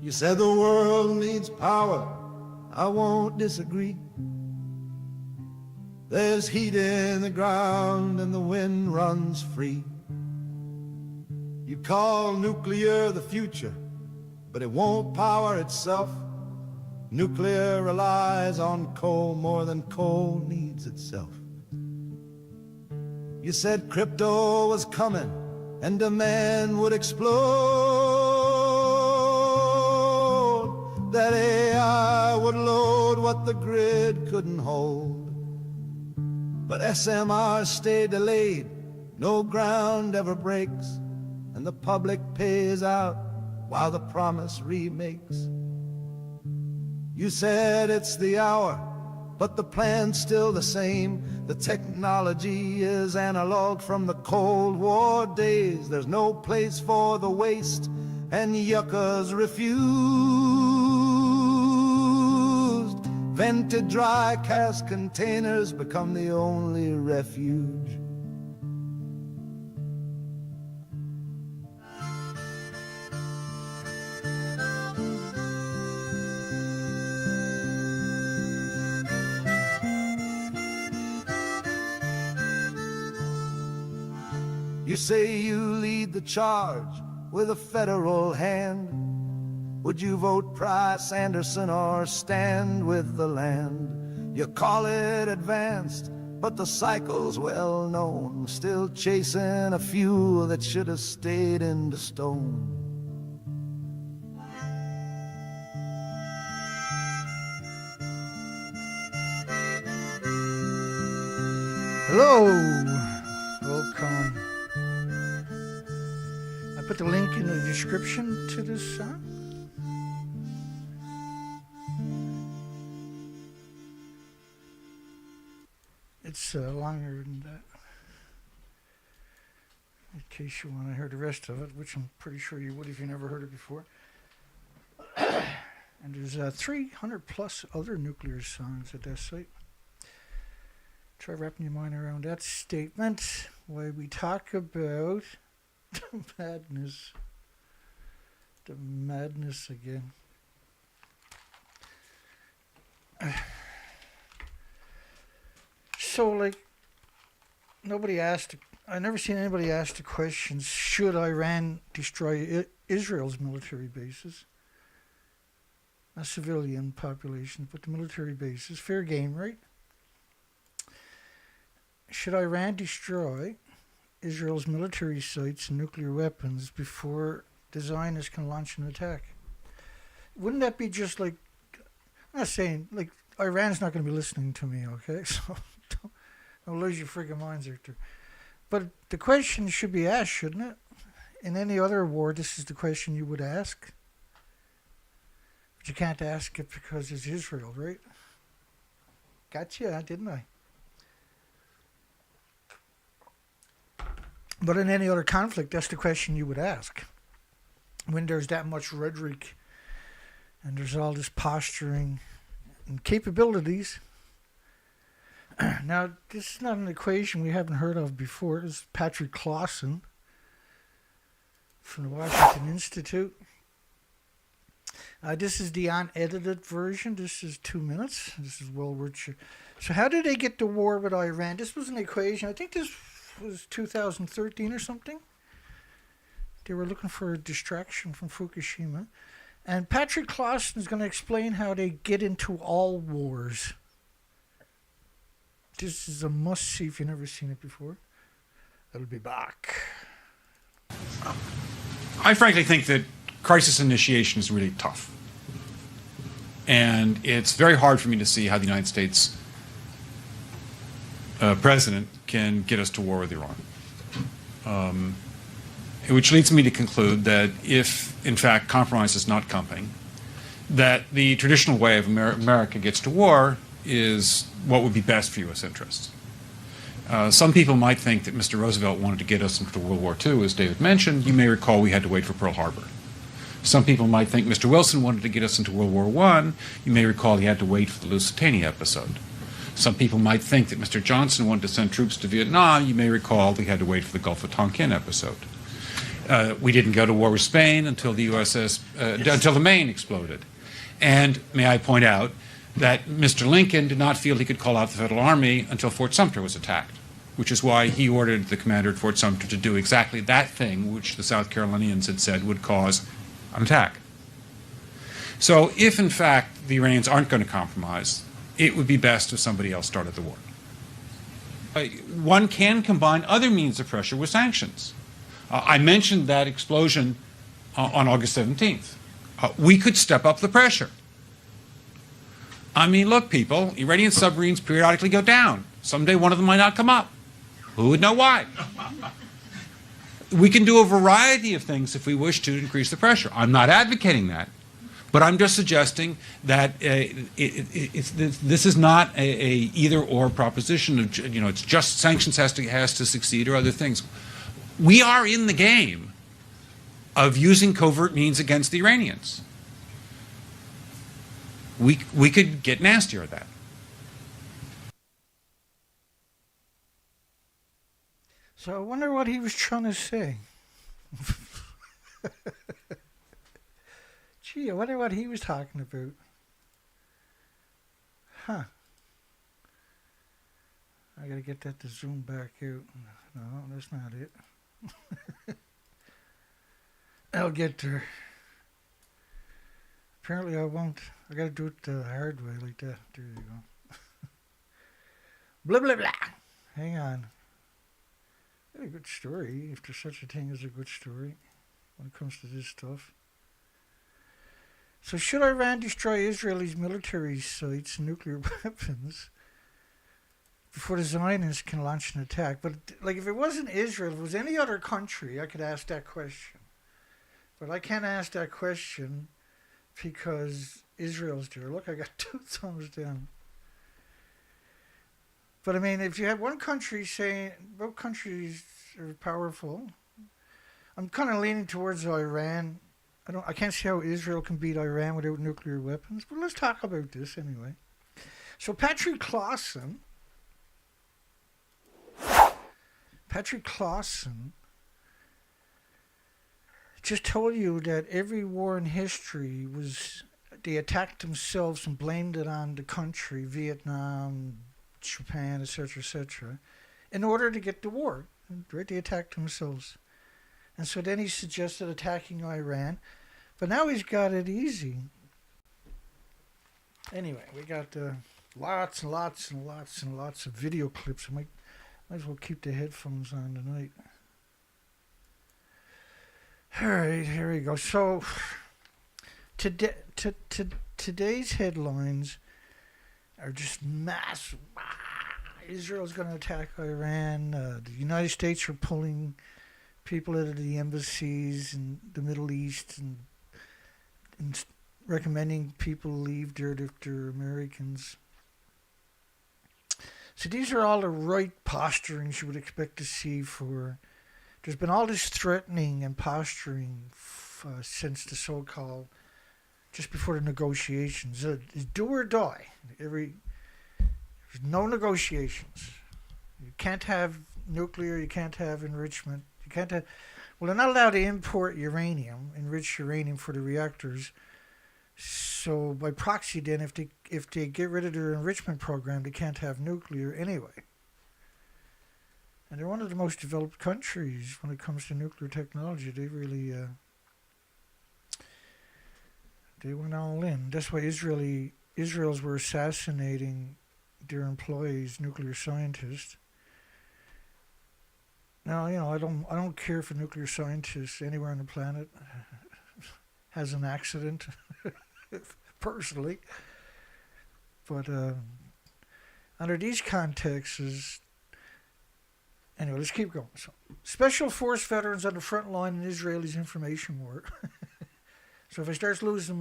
You said the world needs power, I won't disagree. There's heat in the ground and the wind runs free. You call nuclear the future, but it won't power itself. Nuclear relies on coal more than coal needs itself. You said crypto was coming and demand would explode, that AI would load what the grid couldn't hold. But SMRs stay delayed, no ground ever breaks, and the public pays out while the promise remakes. You said it's the hour, but the plan's still the same. The technology is analog from the Cold War days. There's no place for the waste, and yuccas refused. Vented dry cast containers become the only refuge. You say you lead the charge with a federal hand. Would you vote Price Anderson or stand with the land? You call it advanced, but the cycle's well known, still chasing a fuel that should have stayed into stone. Hello, welcome. I put the link in the description to this song. It's longer than that, in case you want to hear the rest of it, which I'm pretty sure you would if you never heard it before. And there's 300 plus other nuclear songs at that site. Try wrapping your mind around that statement while we talk about the madness. The madness again. So, like, I never seen anybody ask the question, should Iran destroy Israel's military bases? Not civilian populations, but the military bases. Fair game, right? Should Iran destroy Israel's military sites and nuclear weapons before the Zionists can launch an attack? Wouldn't that be just like, I'm not saying, like, Iran's not going to be listening to me, okay? So don't lose your friggin' minds out there. But the question should be asked, shouldn't it? In any other war, this is the question you would ask. But you can't ask it because it's Israel, right? Gotcha, didn't I? But in any other conflict, that's the question you would ask. When there's that much rhetoric and there's all this posturing and capabilities. Now, this is not an equation we haven't heard of before. It's Patrick Clawson from the Washington Institute. This is the unedited version. This is 2 minutes. This is well worth it. So how did they get to war with Iran? This was an equation. I think this was 2013 or something. They were looking for a distraction from Fukushima. And Patrick Clawson is going to explain how they get into all wars. This is a must-see if you've never seen it before. It'll be back. I frankly think that crisis initiation is really tough. And it's very hard for me to see how the United States president can get us to war with Iran. Which leads me to conclude that if, in fact, compromise is not coming, that the traditional way of America gets to war is what would be best for U.S. interests. Some people might think that Mr. Roosevelt wanted to get us into World War II, as David mentioned. You may recall we had to wait for Pearl Harbor. Some people might think Mr. Wilson wanted to get us into World War I. You may recall he had to wait for the Lusitania episode. Some people might think that Mr. Johnson wanted to send troops to Vietnam. You may recall he had to wait for the Gulf of Tonkin episode. We didn't go to war with Spain until the until the Maine exploded. And may I point out that Mr. Lincoln did not feel he could call out the Federal Army until Fort Sumter was attacked, which is why he ordered the commander at Fort Sumter to do exactly that thing which the South Carolinians had said would cause an attack. So if, in fact, the Iranians aren't going to compromise, it would be best if somebody else started the war. One can combine other means of pressure with sanctions. I mentioned that explosion on August 17th. We could step up the pressure. I mean, look, people, Iranian submarines periodically go down. Someday one of them might not come up. Who would know why? We can do a variety of things if we wish to increase the pressure. I'm not advocating that, but I'm just suggesting that this is not a either-or proposition. Of, it's just sanctions has to succeed or other things. We are in the game of using covert means against the Iranians. We could get nastier at that. So I wonder what he was trying to say. Gee, I wonder what he was talking about. Huh. I gotta get that to zoom back out. No, that's not it. I'll get there. Apparently I won't. I gotta do it the hard way like that. There you go. Blah, blah, blah. Hang on. A good story, if there's such a thing as a good story when it comes to this stuff. So should Iran destroy Israel's military sites and nuclear weapons before the Zionists can launch an attack? But like, if it wasn't Israel, if it was any other country, I could ask that question. But I can't ask that question because Israel's there. Look, I got 2 thumbs down. But I mean, if you have one country saying both countries are powerful, I'm kind of leaning towards Iran. I can't see how Israel can beat Iran without nuclear weapons. But let's talk about this anyway. So Patrick Clawson just told you that every war in history they attacked themselves and blamed it on the country, Vietnam, Japan, etc., in order to get the war. Right? They attacked themselves. And so then he suggested attacking Iran. But now he's got it easy. Anyway, we got lots and lots and lots and lots of video clips. I might as well keep the headphones on tonight. All right, here we go. So today's headlines are just massive. Israel's going to attack Iran. The United States are pulling people out of the embassies in the Middle East and recommending people leave there if they're Americans. So these are all the right posturings you would expect to see for... There's been all this threatening and posturing since the so-called... just before the negotiations. It's do or die. There's no negotiations. You can't have nuclear, you can't have enrichment, you can't have... Well, they're not allowed to import uranium, enriched uranium for the reactors. So by proxy then, if they get rid of their enrichment program, they can't have nuclear anyway. And they're one of the most developed countries when it comes to nuclear technology. They really... they went all in. That's why Israels were assassinating their employees, nuclear scientists. Now, I don't care if a nuclear scientist anywhere on the planet has an accident, personally. But under these contexts, anyway, let's keep going. So, special force veterans on the front line in Israel's information war. So if I start losing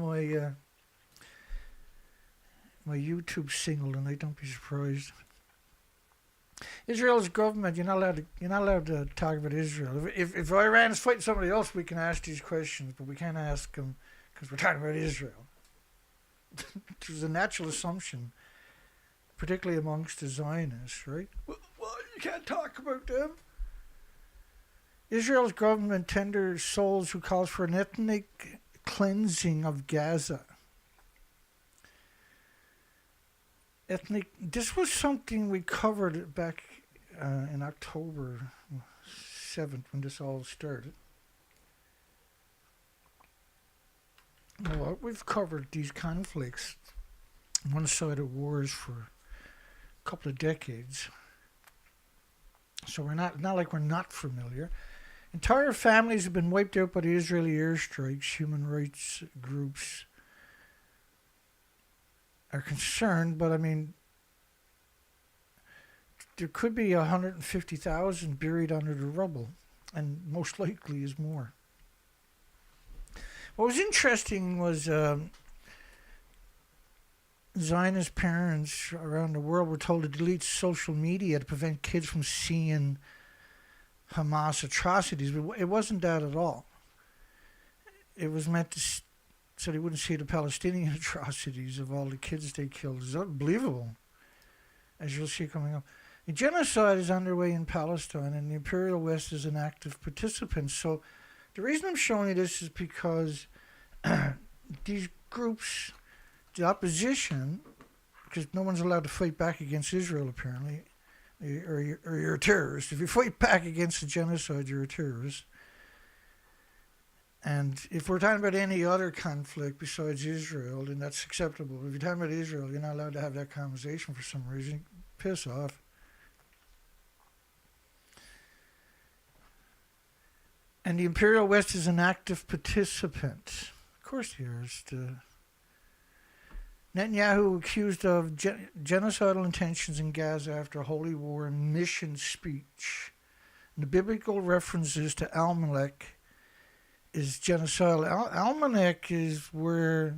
my YouTube signal tonight, don't be surprised. Israel's government, you're not allowed to talk about Israel. If Iran is fighting somebody else, we can ask these questions, but we can't ask them because we're talking about Israel. There's a natural assumption, particularly amongst the Zionists, right? Well, you can't talk about them. Israel's government tenders souls who calls for an ethnic cleansing of Gaza. This was something we covered back in October 7th when this all started. Well, we've covered these conflicts, one-sided wars for a couple of decades. So we're not like we're not familiar. Entire families have been wiped out by the Israeli airstrikes. Human rights groups are concerned, but I mean, there could be 150,000 buried under the rubble, and most likely is more. What was interesting was Zionist parents around the world were told to delete social media to prevent kids from seeing Hamas atrocities, but it wasn't that at all. It was meant to so they wouldn't see the Palestinian atrocities of all the kids they killed. It's unbelievable, as you'll see coming up. A genocide is underway in Palestine, and the Imperial West is an active participant. So the reason I'm showing you this is because these groups, the opposition, because no one's allowed to fight back against Israel apparently, or you're a terrorist. If you fight back against a genocide, you're a terrorist. And if we're talking about any other conflict besides Israel, then that's acceptable. If you're talking about Israel, you're not allowed to have that conversation for some reason. Piss off. And the Imperial West is an active participant. Of course he is. Netanyahu accused of genocidal intentions in Gaza after a holy war mission speech. And the biblical references to Amalek is genocidal. Amalek is where,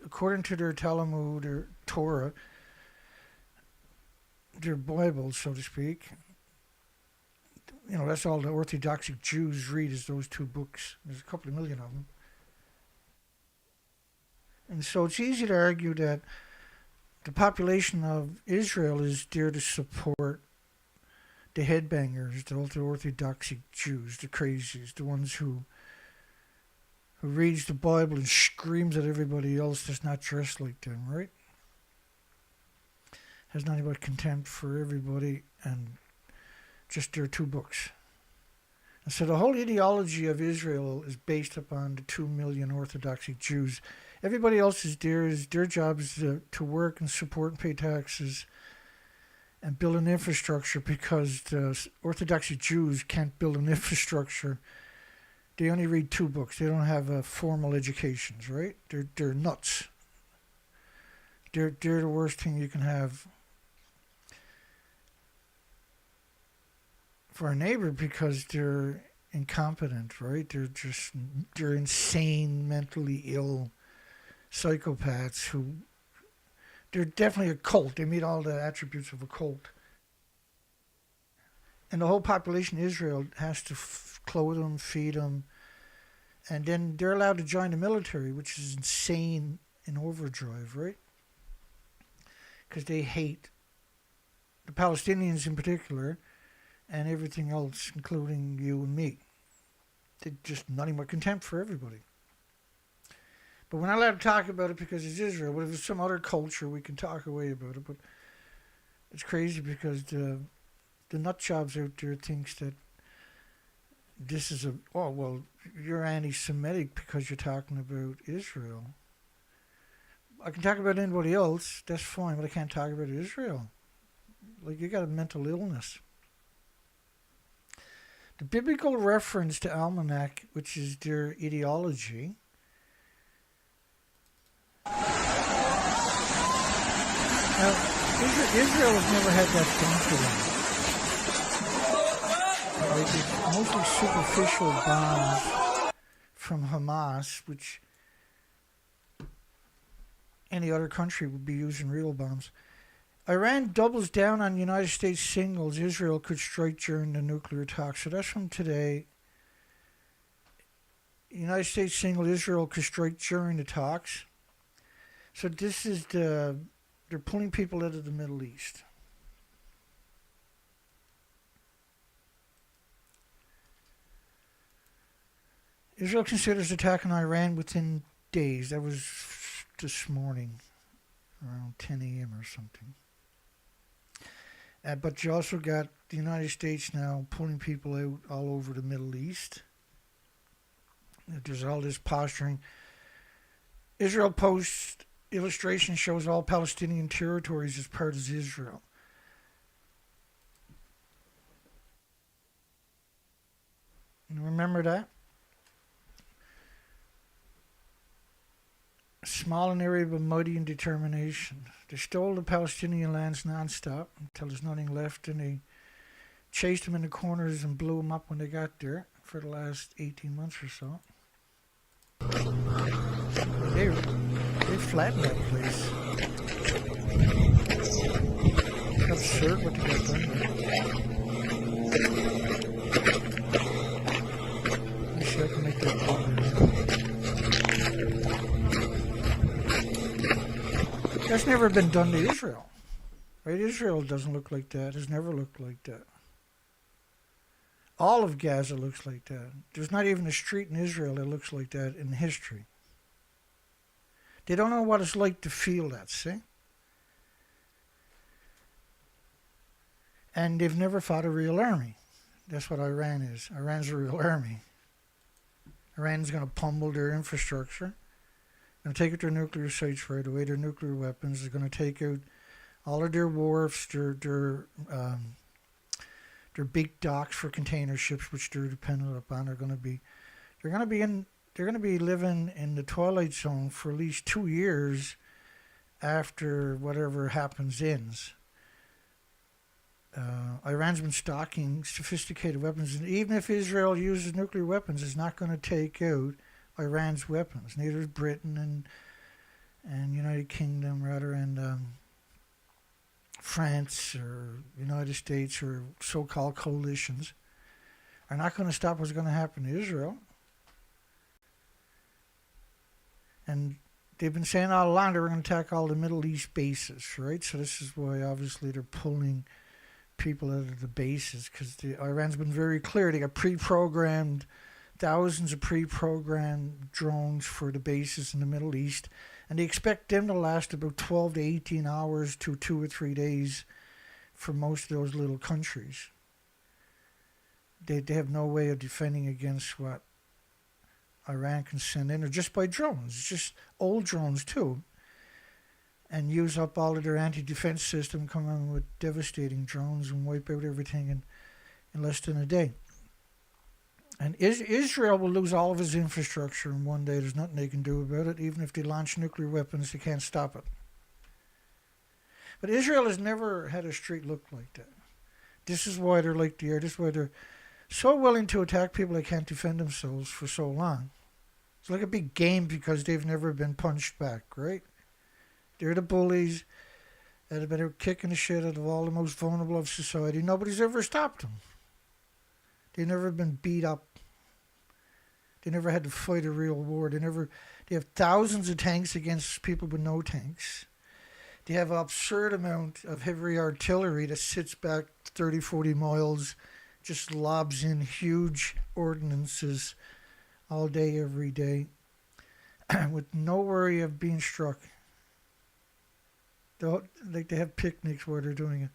according to their Talmud or Torah, their Bible, so to speak, you know, that's all the Orthodox Jews read is those two books. There's a couple of million of them. And so it's easy to argue that the population of Israel is there to support the headbangers, the Orthodox Jews, the crazies, the ones who reads the Bible and screams at everybody else that's not dressed like them, right? Has nothing but contempt for everybody and just their two books. And so the whole ideology of Israel is based upon the 2 million Orthodox Jews. Everybody else is there, their job is to work and support and pay taxes and build an infrastructure, because the Orthodox Jews can't build an infrastructure. They only read two books. They don't have formal educations, right? They're nuts. They're the worst thing you can have for a neighbor, because they're incompetent, right? They're insane, mentally ill psychopaths who, they're definitely a cult. They meet all the attributes of a cult. And the whole population of Israel has to clothe them, feed them, and then they're allowed to join the military, which is insane in overdrive, right? Because they hate the Palestinians in particular, and everything else, including you and me. They're just nothing but contempt for everybody. But we're not allowed to talk about it because it's Israel. But if it's some other culture, we can talk away about it. But it's crazy because the nutjobs out there thinks that this is you're anti-Semitic because you're talking about Israel. I can talk about anybody else, that's fine, but I can't talk about Israel. Like, you got a mental illness. The biblical reference to Almanac, which is their ideology, now, Israel has never had that done to them. Like, it's mostly superficial bombs from Hamas, which any other country would be using real bombs. Iran doubles down on United States signals Israel could strike during the nuclear talks. So that's from today. United States signal Israel could strike during the talks. So this is they're pulling people out of the Middle East. Israel considers attacking Iran within days. That was this morning, around 10 a.m. or something. But you also got the United States now pulling people out all over the Middle East. There's all this posturing. Israel Post illustration shows all Palestinian territories as part of Israel. You remember that? Small in area but mighty in determination. They stole the Palestinian lands non-stop until there's nothing left, and they chased them in the corners and blew them up when they got there for the last 18 months or so. They flattened that place. It's absurd what they got done there. Let me see if I can make that bigger. That's never been done to Israel. Right? Israel doesn't look like that. Has never looked like that. All of Gaza looks like that. There's not even a street in Israel that looks like that in history. They don't know what it's like to feel that, see? And they've never fought a real army. That's what Iran is. Iran's a real army. Iran's going to pummel their infrastructure. Going to take out their nuclear sites right away, their nuclear weapons. They're going to take out all of their wharfs, their big docks for container ships, which they're dependent upon. They're going to be living in the twilight zone for at least 2 years after whatever happens ends. Iran's been stocking sophisticated weapons, and even if Israel uses nuclear weapons, it's not going to take out Iran's weapons. Neither is Britain and United Kingdom, rather, and France or United States or so-called coalitions are not going to stop what's going to happen to Israel. And they've been saying all along they were going to attack all the Middle East bases, right? So this is why obviously they're pulling people out of the bases, because Iran's been very clear. They got pre-programmed, thousands of pre-programmed drones for the bases in the Middle East, and they expect them to last about 12 to 18 hours to 2 or 3 days for most of those little countries. They have no way of defending against what Iran can send in, or just by drones, just old drones too, and use up all of their anti-defense system, come in with devastating drones and wipe out everything in less than a day. And Israel will lose all of its infrastructure in one day. There's nothing they can do about it. Even if they launch nuclear weapons, they can't stop it. But Israel has never had a street look like that. This is why they're like the air. This is why they're so willing to attack people that can't defend themselves for so long. It's like a big game because they've never been punched back, right? They're the bullies that have been kicking the shit out of all the most vulnerable of society. Nobody's ever stopped them. They've never been beat up. They never had to fight a real war. They have thousands of tanks against people with no tanks. They have an absurd amount of heavy artillery that sits back 30, 40 miles, just lobs in huge ordnances all day, every day, with no worry of being struck. They have picnics where they're doing it.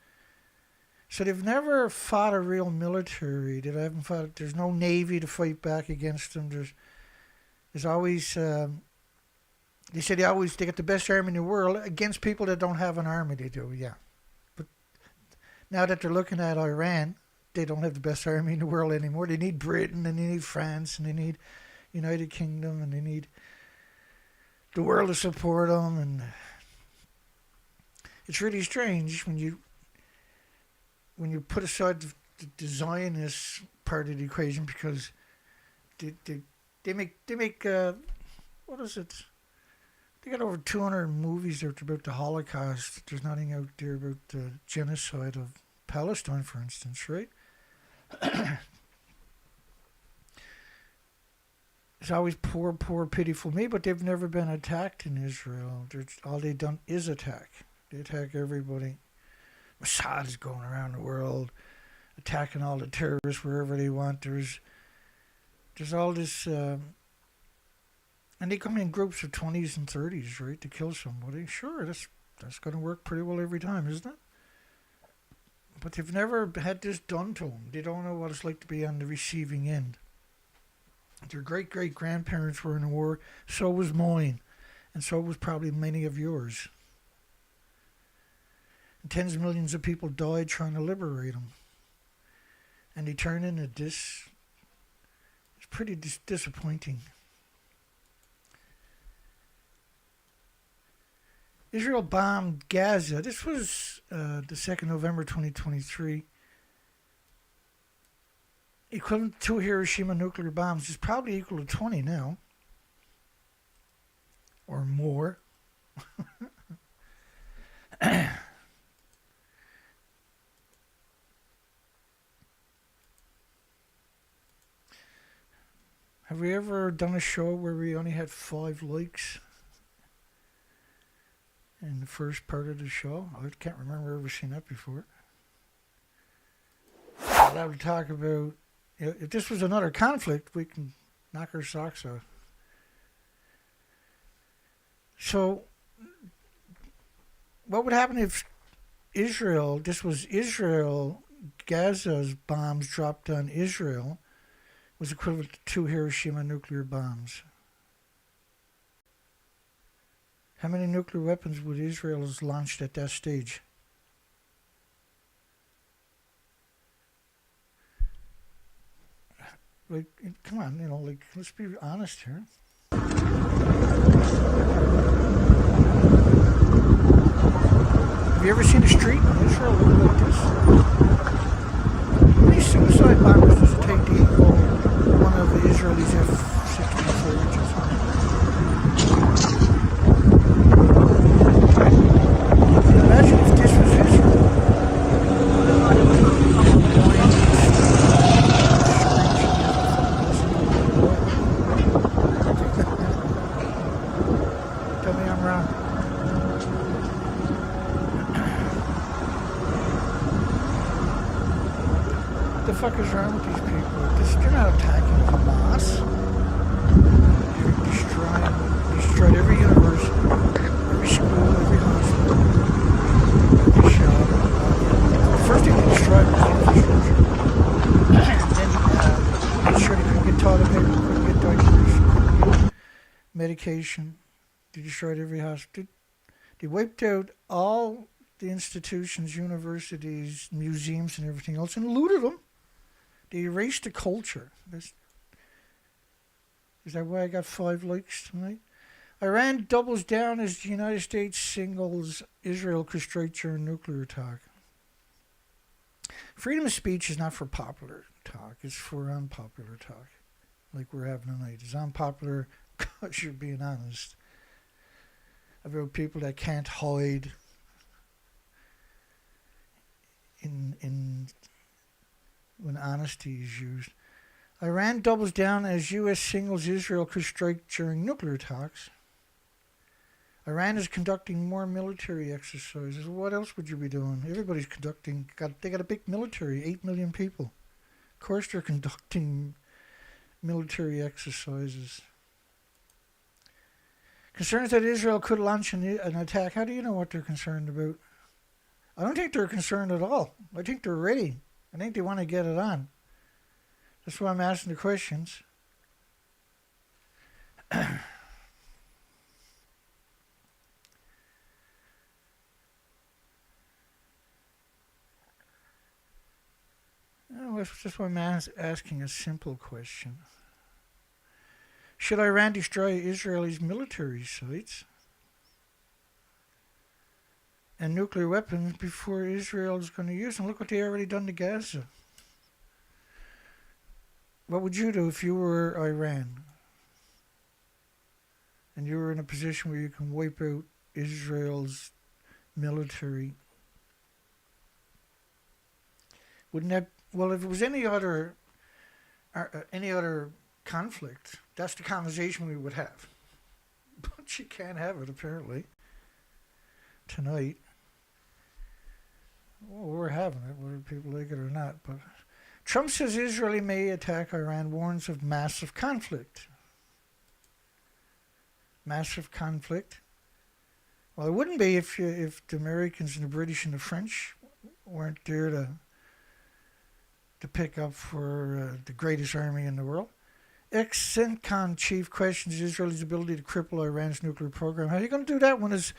So they've never fought a real military. There's no navy to fight back against them. There's always, they say they get the best army in the world against people that don't have an army. They do, yeah. But now that they're looking at Iran, they don't have the best army in the world anymore. They need Britain, and they need France, and they need United Kingdom, and they need the world to support them. And it's really strange when you put aside the Zionist part of the equation, because they make what is it? They got over 200 movies out about the Holocaust. There's nothing out there about the genocide of Palestine, for instance, right? It's always poor, pitiful me, but they've never been attacked in Israel. All they've done is attack. They attack everybody. Mossad is going around the world attacking all the terrorists wherever they want. there's all this, and they come in groups of 20s and 30s, right, to kill somebody. Sure, that's going to work pretty well every time, isn't it? But they've never had this done to them. They don't know what it's like to be on the receiving end. Their great-great-grandparents were in a war. So was mine. And so was probably many of yours. And tens of millions of people died trying to liberate them. And they turn into this. It's pretty disappointing. Israel bombed Gaza. This was the 2nd November 2023. Equivalent to Hiroshima nuclear bombs is probably equal to 20 now. Or more. Have we ever done a show where we only had 5 likes in the first part of the show? I can't remember ever seeing that before. I would talk about, if this was another conflict, we can knock our socks off. So, what would happen if Israel, this was Israel, Gaza's bombs dropped on Israel, was equivalent to 2 Hiroshima nuclear bombs? How many nuclear weapons would Israel have launched at that stage? Like, come on, let's be honest here. Have you ever seen a street in Israel look like this? How many suicide bombers does it take to equal one of the Israelis' F-16 Imagine if this was Israel. Tell me I'm wrong. What the fuck is wrong with these people? They're not attacking Hamas. They're destroyed every university, every school, every hospital, every shop. The first thing they destroyed was infrastructure. And then made sure they couldn't get toilet paper, couldn't get diapers, couldn't get medication. They destroyed every hospital. They wiped out all the institutions, universities, museums, and everything else, and looted them. They erased the culture. Is that why I got 5 likes tonight? Iran doubles down as the United States singles Israel could strike during nuclear talk. Freedom of speech is not for popular talk. It's for unpopular talk, like we're having tonight. It's unpopular because you're being honest about people that can't hide in when honesty is used. Iran doubles down as U.S. singles Israel could strike during nuclear talks. Iran is conducting more military exercises. What else would you be doing? Everybody's conducting. They got a big military, 8 million people. Of course they're conducting military exercises. Concerns that Israel could launch an attack. How do you know what they're concerned about? I don't think they're concerned at all. I think they're ready. I think they want to get it on. That's why I'm asking the questions. That's just why I'm asking a simple question. Should Iran destroy Israel's military sites and nuclear weapons before Israel is going to use them? Look what they already done to Gaza. What would you do if you were Iran and you were in a position where you can wipe out Israel's military? Wouldn't that, well, if it was any other conflict, that's the conversation we would have. But you can't have it, apparently, tonight. Well, we're having it, whether people like it or not. But Trump says Israel may attack Iran, warns of massive conflict. Massive conflict. Well, it wouldn't be if the Americans and the British and the French weren't there to pick up for the greatest army in the world. Ex-CENTCOM chief questions Israel's ability to cripple Iran's nuclear program. How are you going to do that when there's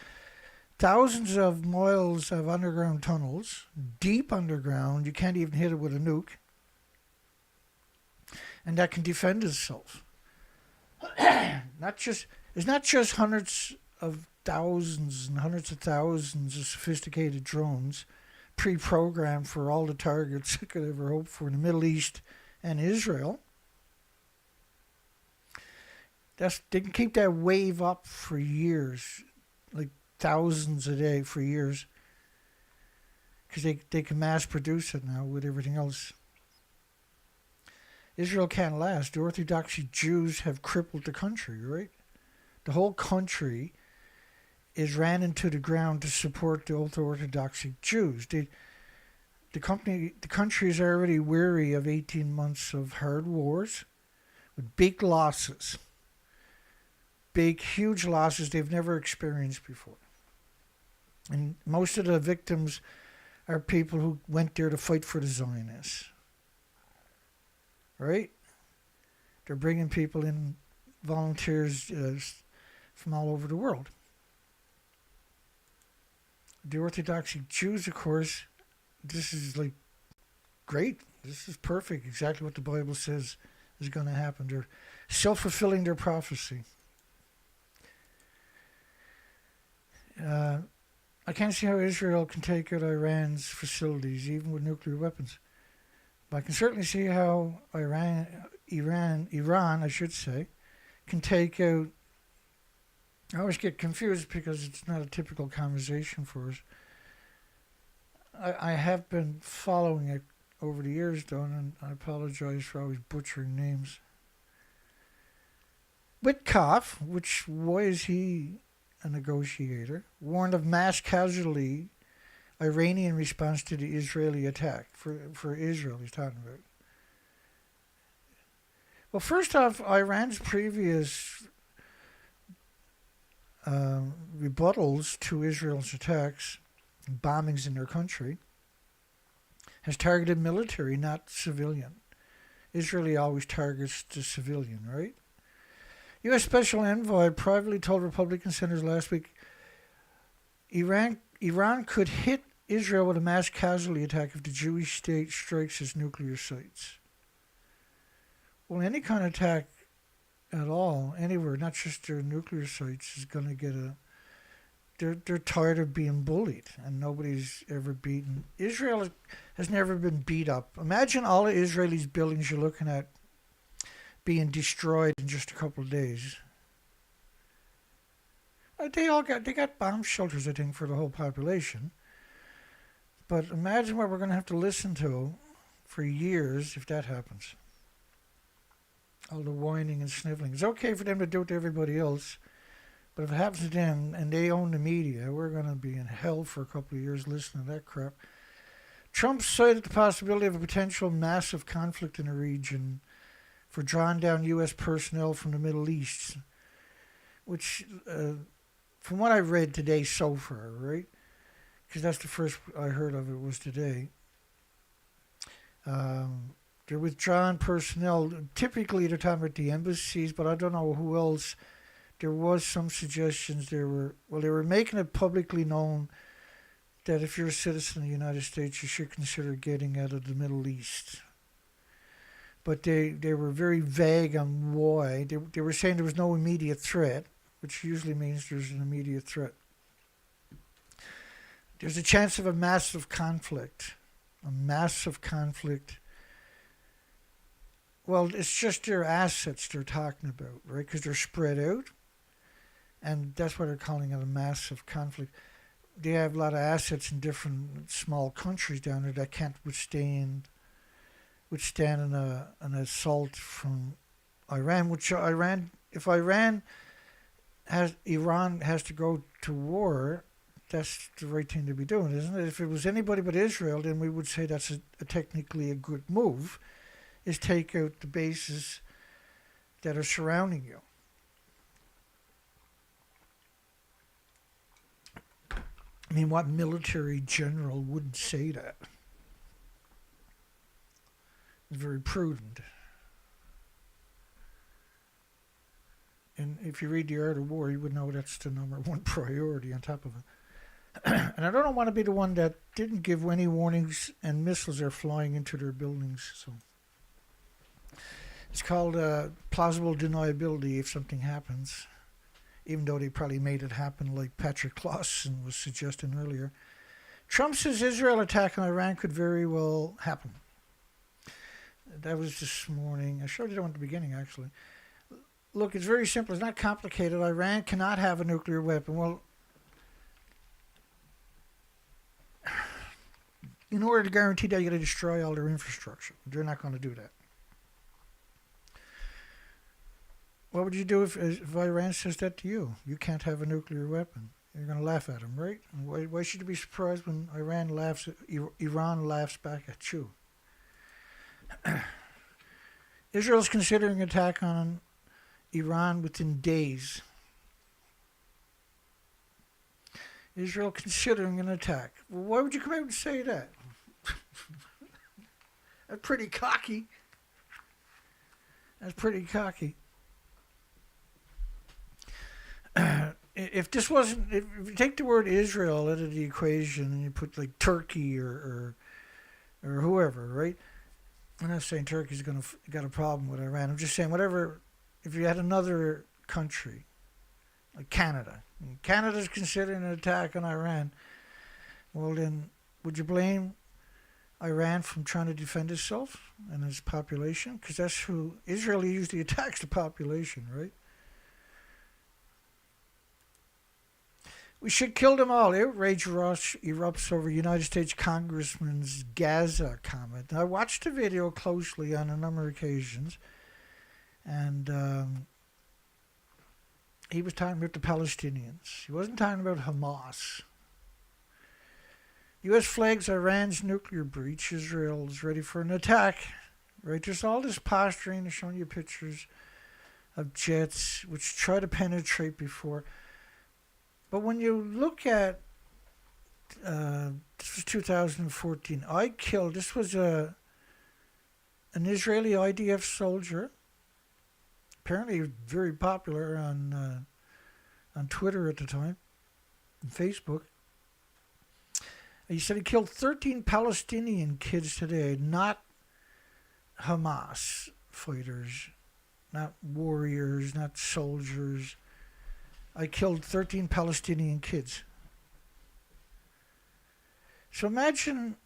thousands of miles of underground tunnels, deep underground? You can't even hit it with a nuke. And that can defend itself. It's not just hundreds of thousands and hundreds of thousands of sophisticated drones pre-programmed for all the targets I could ever hope for in the Middle East and Israel. They can keep that wave up for years, like thousands a day for years, because they can mass produce it now with everything else. Israel can't last. The Orthodox Jews have crippled the country, right? The whole country is ran into the ground to support the Orthodox Jews. The country is already weary of 18 months of hard wars with big losses. Big, huge losses they've never experienced before. And most of the victims are people who went there to fight for the Zionists. Right? They're bringing people in, volunteers from all over the world. The Orthodox Jews, of course, this is like great. This is perfect. Exactly what the Bible says is going to happen. They're self-fulfilling their prophecy. I can't see how Israel can take out Iran's facilities, even with nuclear weapons. But I can certainly see how Iran, I should say, can take out. I always get confused because it's not a typical conversation for us. I have been following it over the years, though, and I apologize for always butchering names. Witkoff, why is he a negotiator, warned of mass casualty Iranian response to the Israeli attack. For Israel, he's talking about. Well, first off, Iran's previous rebuttals to Israel's attacks, bombings in their country, has targeted military, not civilian. Israel always targets the civilian, right? U.S. Special Envoy privately told Republican senators last week Iran could hit Israel with a mass casualty attack if the Jewish state strikes its nuclear sites. Well, any kind of attack at all, anywhere, not just their nuclear sites, is going to get a... They're tired of being bullied, and nobody's ever beaten. Israel has never been beat up. Imagine all the Israelis' buildings you're looking at being destroyed in just a couple of days. They got bomb shelters, I think, for the whole population. But imagine what we're going to have to listen to for years if that happens. All the whining and sniveling. It's okay for them to do it to everybody else, but if it happens to them and they own the media, we're going to be in hell for a couple of years listening to that crap. Trump cited the possibility of a potential massive conflict in the region for drawing down U.S. personnel from the Middle East, which, from what I've read today so far, right? Because that's the first I heard of it was today. They're withdrawing personnel. Typically, they're talking about the embassies, but I don't know who else. There was some suggestions. They were making it publicly known that if you're a citizen of the United States, you should consider getting out of the Middle East. But they were very vague on why. They were saying there was no immediate threat, which usually means there's an immediate threat. There's a chance of a massive conflict. A massive conflict. Well, it's just their assets they're talking about, right? Because they're spread out. And that's why they're calling it a massive conflict. They have a lot of assets in different small countries down there that can't withstand an assault from Iran. If Iran has to go to war that's the right thing to be doing, isn't it? If it was anybody but Israel, then we would say that's technically a good move, is take out the bases that are surrounding you. I mean, what military general wouldn't say that? Very prudent. And if you read The Art of War, you would know that's the number one priority on top of it. And I don't want to be the one that didn't give any warnings and missiles are flying into their buildings. So it's called plausible deniability if something happens, even though they probably made it happen like Patrick Clawson was suggesting earlier. Trump says Israel attack on Iran could very well happen. That was this morning. I showed you that one at the beginning, actually. Look, it's very simple. It's not complicated. Iran cannot have a nuclear weapon. Well, in order to guarantee that, you got to destroy all their infrastructure. They're not going to do that. What would you do if Iran says that to you? You can't have a nuclear weapon. You're going to laugh at them, right? Why should you be surprised when Iran laughs back at you? Israel's considering attack on Iran within days. Israel considering an attack. Well, why would you come out and say that? That's pretty cocky. That's pretty cocky. If this wasn't, if you take the word Israel out of the equation and you put like Turkey or whoever, right? I'm not saying Turkey's got a problem with Iran. I'm just saying whatever. If you had another country, like Canada, and Canada's considering an attack on Iran, well then, would you blame Iran from trying to defend itself and its population? Because that's who Israel usually attacks, the population, right? We should kill them all. Outrage erupts over United States Congressman's Gaza comment. Now, I watched the video closely on a number of occasions, and he was talking about the Palestinians. He wasn't talking about Hamas. U.S. flags Iran's nuclear breach. Israel is ready for an attack. Right? There's all this posturing. They're showing you pictures of jets which try to penetrate before. But when you look at, this was 2014, this was an Israeli IDF soldier, apparently very popular on Twitter at the time, and Facebook. He said he killed 13 Palestinian kids today, not Hamas fighters, not warriors, not soldiers. I killed 13 Palestinian kids. So imagine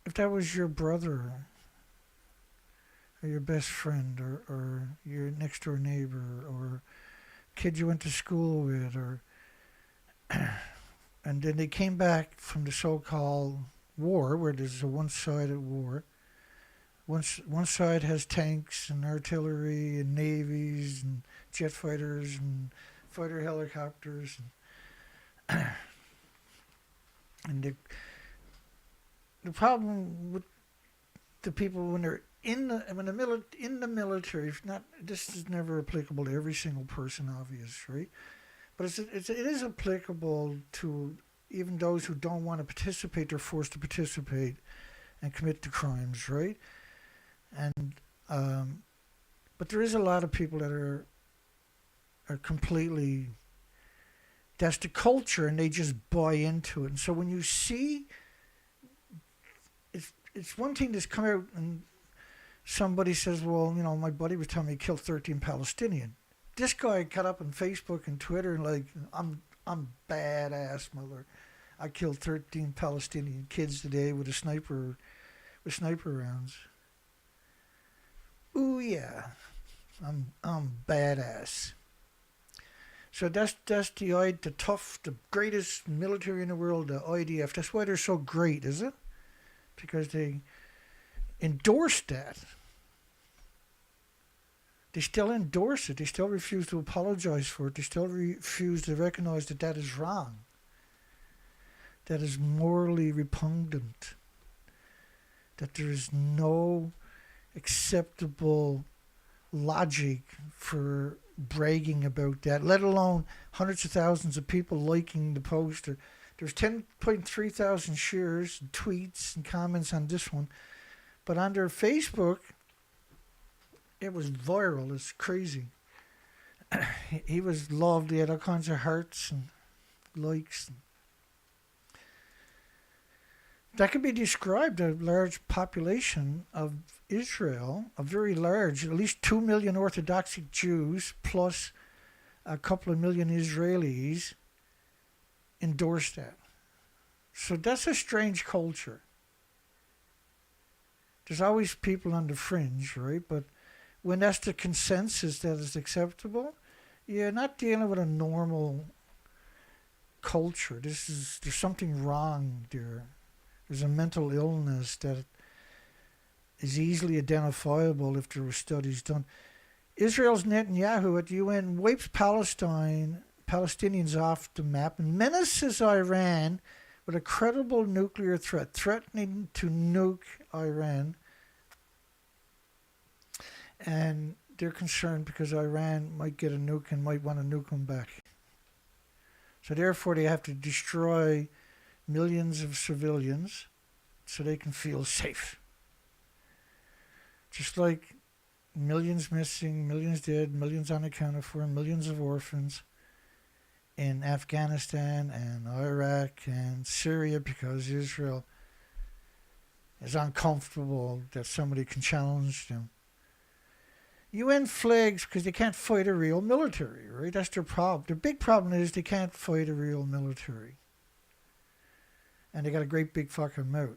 if that was your brother or your best friend or your next door neighbor or kid you went to school with, or and then they came back from the so-called war, where there's a one-sided war. One side has tanks and artillery and navies and jet fighters and fighter helicopters, and the problem with the people when they're in the military, this is never applicable to every single person, obvious, right? But it is applicable to even those who don't want to participate. They're forced to participate and commit the crimes, right? And but there is a lot of people that are completely, that's the culture, and they just buy into it. And so when you see, it's one thing to come out and somebody says, well, you know, my buddy was telling me he killed 13 Palestinian. This guy got up on Facebook and Twitter and like, I'm badass, mother. I killed 13 Palestinian kids today with sniper rounds. Ooh yeah, I'm badass. So that's the tough, the greatest military in the world, the IDF. That's why they're so great, is it? Because they endorsed that. They still endorse it. They still refuse to apologize for it. They still refuse to recognize that that is wrong. that is morally repugnant, that there is no acceptable logic for bragging about that, let alone hundreds of thousands of people liking the post. There's 10.3 thousand shares, and tweets, and comments on this one. But on their Facebook, it was viral. It's crazy. He was loved. He had all kinds of hearts and likes. That could be described a large population of Israel, a very large, at least 2 million Orthodox Jews plus a couple of million Israelis endorsed that. So that's a strange culture. There's always people on the fringe, right? But when that's the consensus that is acceptable, you're not dealing with a normal culture. There's something wrong there. There's a mental illness that is easily identifiable if there were studies done. Israel's Netanyahu at the UN wipes Palestinians off the map and menaces Iran with a credible nuclear threat, threatening to nuke Iran. And they're concerned because Iran might get a nuke and might want to nuke them back. So therefore they have to destroy millions of civilians so they can feel safe. Just like millions missing, millions dead, millions unaccounted for, millions of orphans in Afghanistan and Iraq and Syria because Israel is uncomfortable that somebody can challenge them. UN flags because they can't fight a real military, right? That's their problem. Their big problem is they can't fight a real military. And they got a great big fucking mouth.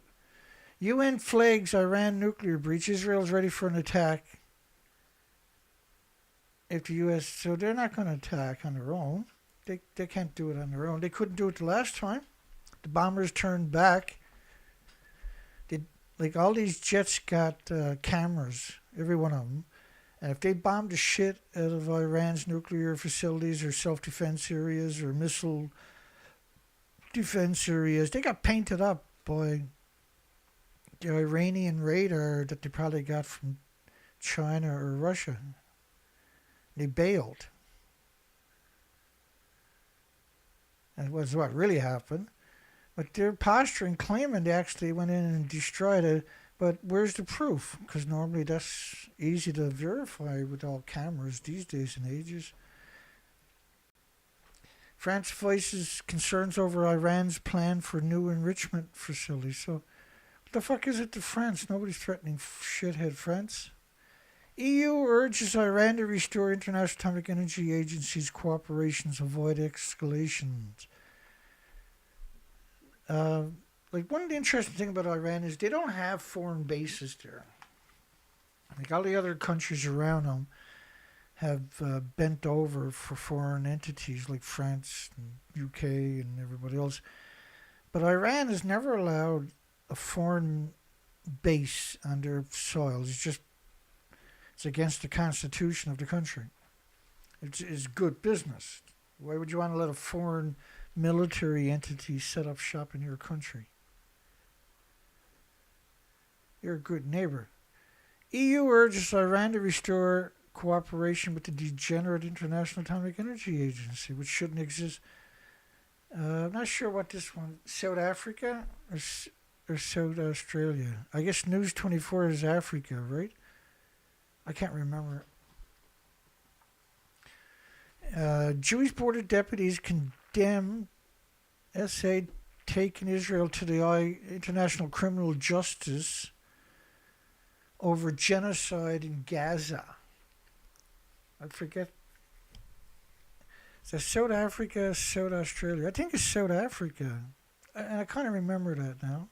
UN flags Iran nuclear breach. Israel's ready for an attack. If the US, so they're not going to attack on their own. They can't do it on their own. They couldn't do it the last time. The bombers turned back. Like all these jets got cameras, every one of them. And if they bombed the shit out of Iran's nuclear facilities or self-defense areas or missile defense areas, they got painted up by the Iranian radar that they probably got from China or Russia. They bailed. That was what really happened. But they're posturing, claiming they actually went in and destroyed it. But where's the proof? Because normally that's easy to verify with all cameras these days and ages. France voices concerns over Iran's plan for new enrichment facilities. So what the fuck is it to France? Nobody's threatening shithead France. EU urges Iran to restore International Atomic Energy Agency's cooperation to avoid escalations. Like one of the interesting things about Iran is they don't have foreign bases there. Like all the other countries around them have bent over for foreign entities like France and UK and everybody else. But Iran has never allowed a foreign base on their soil. It's against the constitution of the country. It's good business. Why would you want to let a foreign military entity set up shop in your country? You're a good neighbor. EU urges Iran to restore cooperation with the degenerate International Atomic Energy Agency, which shouldn't exist. I'm not sure what this one, South Africa or South Australia. I guess News 24 is Africa, right? I can't remember. Jewish border deputies condemn SA taking Israel to the International Criminal Justice over genocide in Gaza. I forget. Is that South Africa, South Australia? I think it's South Africa. And I kind of remember that now.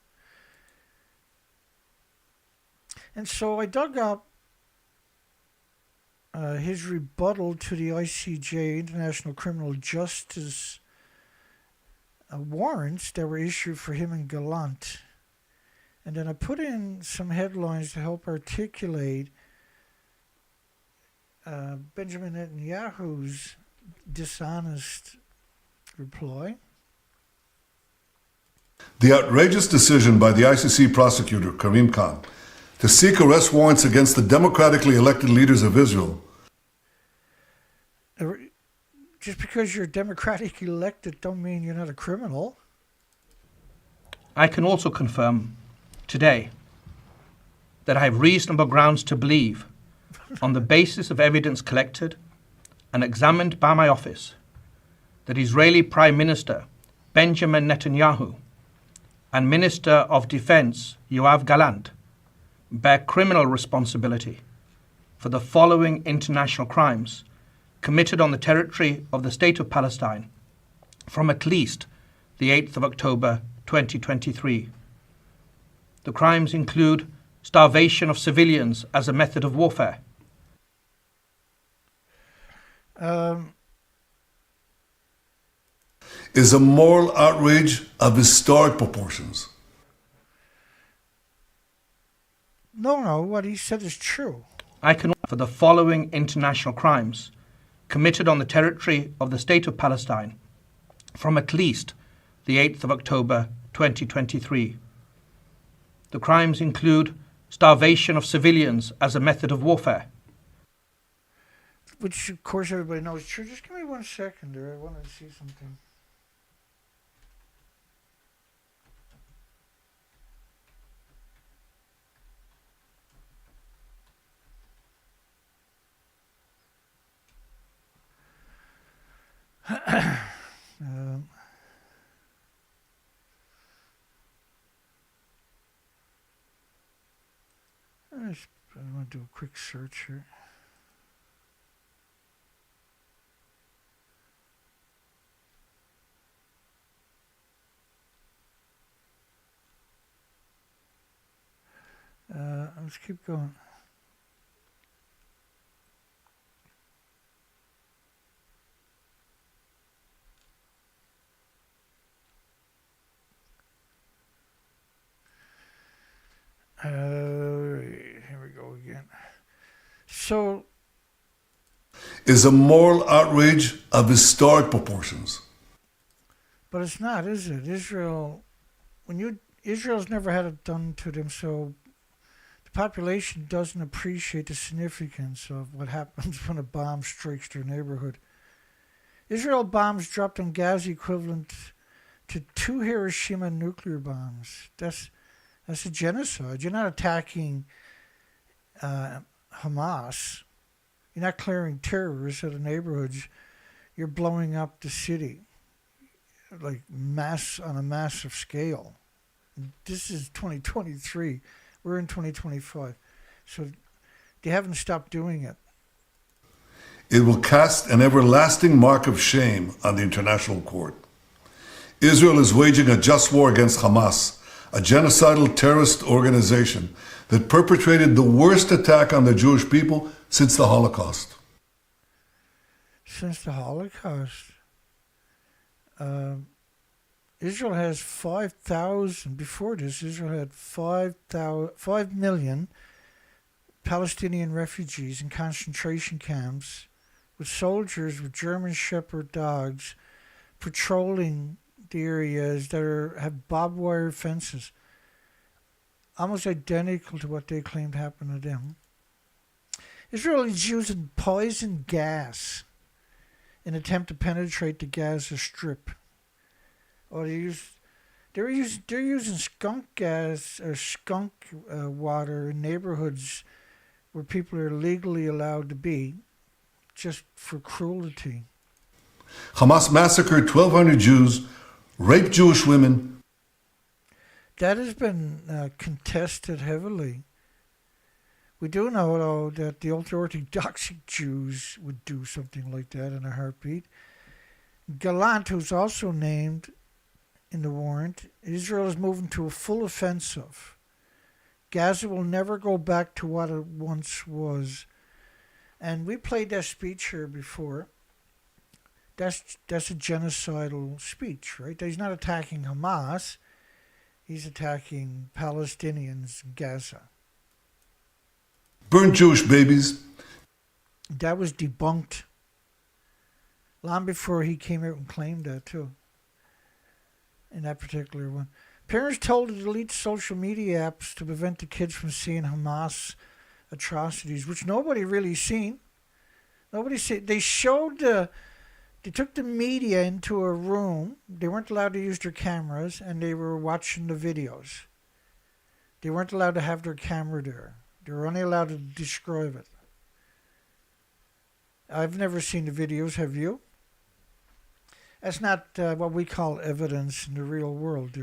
And so I dug up his rebuttal to the ICJ, International Criminal Justice warrants that were issued for him and Gallant. And then I put in some headlines to help articulate Benjamin Netanyahu's dishonest reply. The outrageous decision by the ICC prosecutor, Karim Khan, to seek arrest warrants against the democratically elected leaders of Israel. Just because you're democratically elected don't mean you're not a criminal. I can also confirm today that I have reasonable grounds to believe, on the basis of evidence collected and examined by my office, that Israeli Prime Minister Benjamin Netanyahu and Minister of Defense Yoav Gallant bear criminal responsibility for the following international crimes committed on the territory of the State of Palestine from at least the 8th of October 2023. The crimes include starvation of civilians as a method of warfare. Is a moral outrage of historic proportions. No, what he said is true. I can for the following international crimes committed on the territory of the State of Palestine from at least the 8th of October 2023. The crimes include starvation of civilians as a method of warfare. Which, of course, everybody knows is true. Just give me 1 second there. I want to see something. I want to do a quick search here. Let's keep going. Here we go again. So, is a moral outrage of historic proportions. But it's not, is it? Israel's never had it done to them, so the population doesn't appreciate the significance of what happens when a bomb strikes their neighborhood. Israel bombs dropped on Gaza equivalent to 2 Hiroshima nuclear bombs. That's a genocide. You're not attacking Hamas. You're not clearing terrorists out of neighborhoods. You're blowing up the city, like on a massive scale. This is 2023. We're in 2025. So they haven't stopped doing it. It will cast an everlasting mark of shame on the international court. Israel is waging a just war against Hamas, a genocidal terrorist organization that perpetrated the worst attack on the Jewish people since the Holocaust. Since the Holocaust, Israel has 5,000. Before this, Israel had 5 million Palestinian refugees in concentration camps, with soldiers with German Shepherd dogs patrolling the areas that have barbed wire fences, almost identical to what they claimed happened to them. Israel is using poison gas in an attempt to penetrate the Gaza Strip. Or they're using skunk gas or skunk water in neighborhoods where people are legally allowed to be, just for cruelty. Hamas massacred 1,200 Jews, raped Jewish women. That has been contested heavily. We do know, though, that the ultra-Orthodox Jews would do something like that in a heartbeat. Gallant, who's also named in the warrant, Israel is moving to a full offensive. Gaza will never go back to what it once was. And we played that speech here before. That's a genocidal speech, right? He's not attacking Hamas. He's attacking Palestinians in Gaza. Burnt Jewish babies. That was debunked long before he came out and claimed that too. In that particular one. Parents told to delete social media apps to prevent the kids from seeing Hamas atrocities, which nobody really seen. Nobody seen. They showed they took the media into a room. They weren't allowed to use their cameras, and they were watching the videos. They weren't allowed to have their camera there. They were only allowed to describe it. I've never seen the videos, have you? That's not what we call evidence in the real world.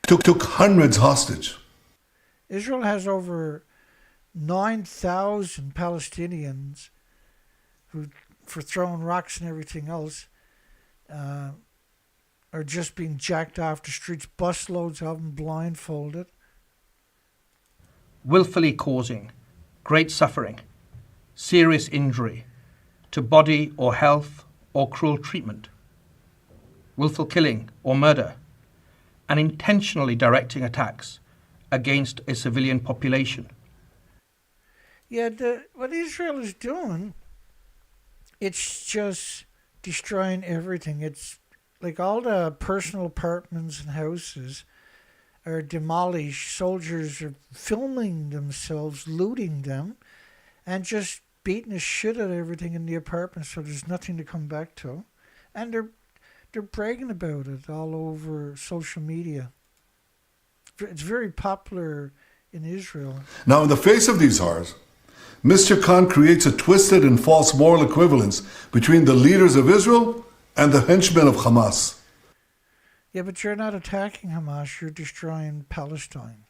Took hundreds hostage. Israel has over 9,000 Palestinians who, for throwing rocks and everything else, are just being jacked off the streets, busloads of them blindfolded. Willfully causing great suffering, serious injury to body or health or cruel treatment, willful killing or murder, and intentionally directing attacks against a civilian population. Yeah, what Israel is doing, it's just destroying everything. It's like all the personal apartments and houses are demolished. Soldiers are filming themselves, looting them, and just beating the shit out of everything in the apartments so there's nothing to come back to. And they're bragging about it all over social media. It's very popular in Israel. Now, in the face of these horrors, Mr. Khan creates a twisted and false moral equivalence between the leaders of Israel and the henchmen of Hamas. Yeah, but you're not attacking Hamas, you're destroying Palestine.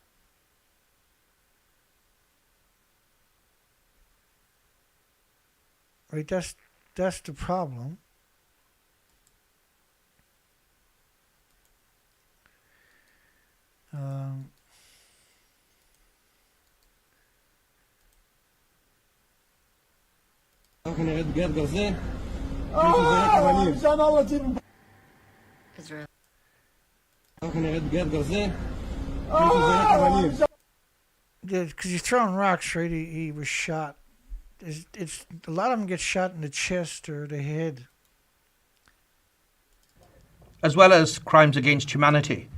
Right, that's the problem. Israel. Because he's throwing rocks, right? He was shot. It's a lot of them get shot in the chest or the head. As well as crimes against humanity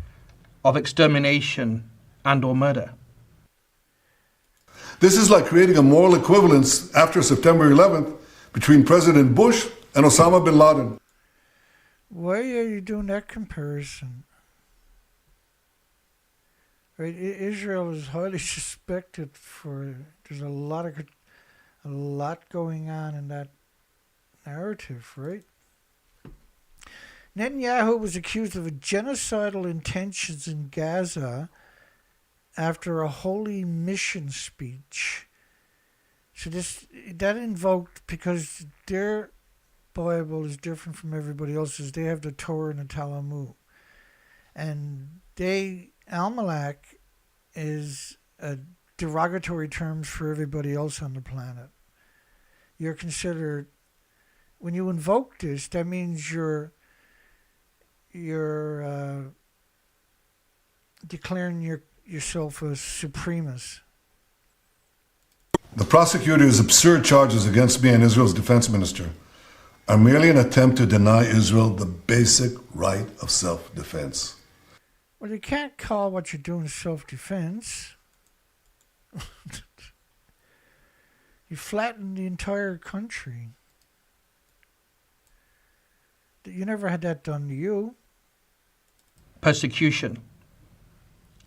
of extermination and or murder. This is like creating a moral equivalence after September 11th between President Bush and Osama bin Laden. Why are you doing that comparison? Right, Israel is highly suspected for. There's a lot going on in that narrative, right? Netanyahu was accused of genocidal intentions in Gaza after a holy mission speech. So that invoked, because their Bible is different from everybody else's. They have the Torah and the Talmud, and Almalek is a derogatory terms for everybody else on the planet. You're considered, when you invoke this, that means you're declaring yourself a supremacist. The prosecutor's absurd charges against me and Israel's defense minister are merely an attempt to deny Israel the basic right of self-defense. Well, you can't call what you're doing self-defense. You flatten the entire country. You never had that done to you. Persecution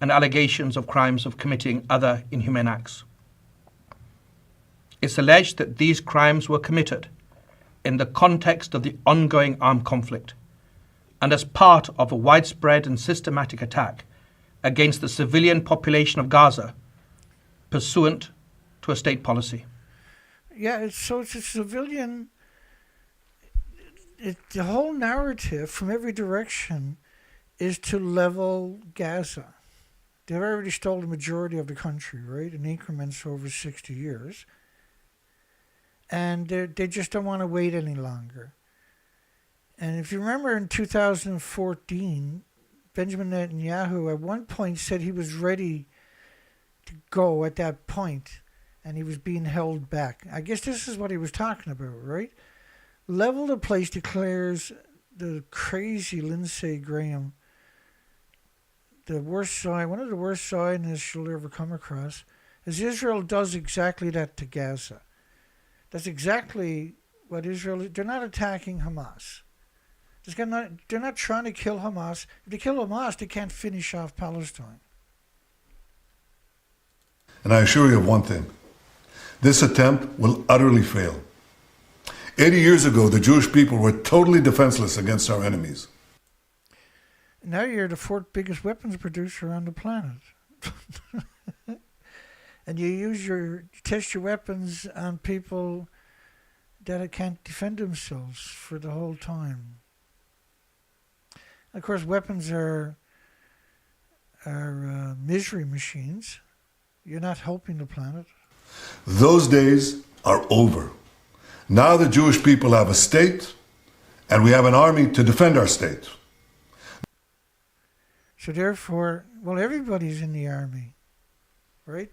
and allegations of crimes of committing other inhumane acts. It's alleged that these crimes were committed in the context of the ongoing armed conflict and as part of a widespread and systematic attack against the civilian population of Gaza, pursuant to a state policy. Yeah, it's a civilian. The whole narrative from every direction is to level Gaza. They've already stole the majority of the country, right, in increments over 60 years. And they just don't want to wait any longer. And if you remember in 2014, Benjamin Netanyahu at one point said he was ready to go at that point, and he was being held back. I guess this is what he was talking about, right? Level the place declares the crazy Lindsey Graham the worst sign, one of the worst Zionists you'll ever come across, is Israel does exactly that to Gaza. That's exactly what Israel. They're not attacking Hamas. They're not trying to kill Hamas. If they kill Hamas, they can't finish off Palestine. And I assure you of one thing. This attempt will utterly fail. 80 years ago, the Jewish people were totally defenseless against our enemies. Now you're the fourth biggest weapons producer on the planet. And you test your weapons on people that can't defend themselves for the whole time. Of course, weapons are misery machines. You're not helping the planet. Those days are over. Now the Jewish people have a state, and we have an army to defend our state. So therefore, well, everybody's in the army, right?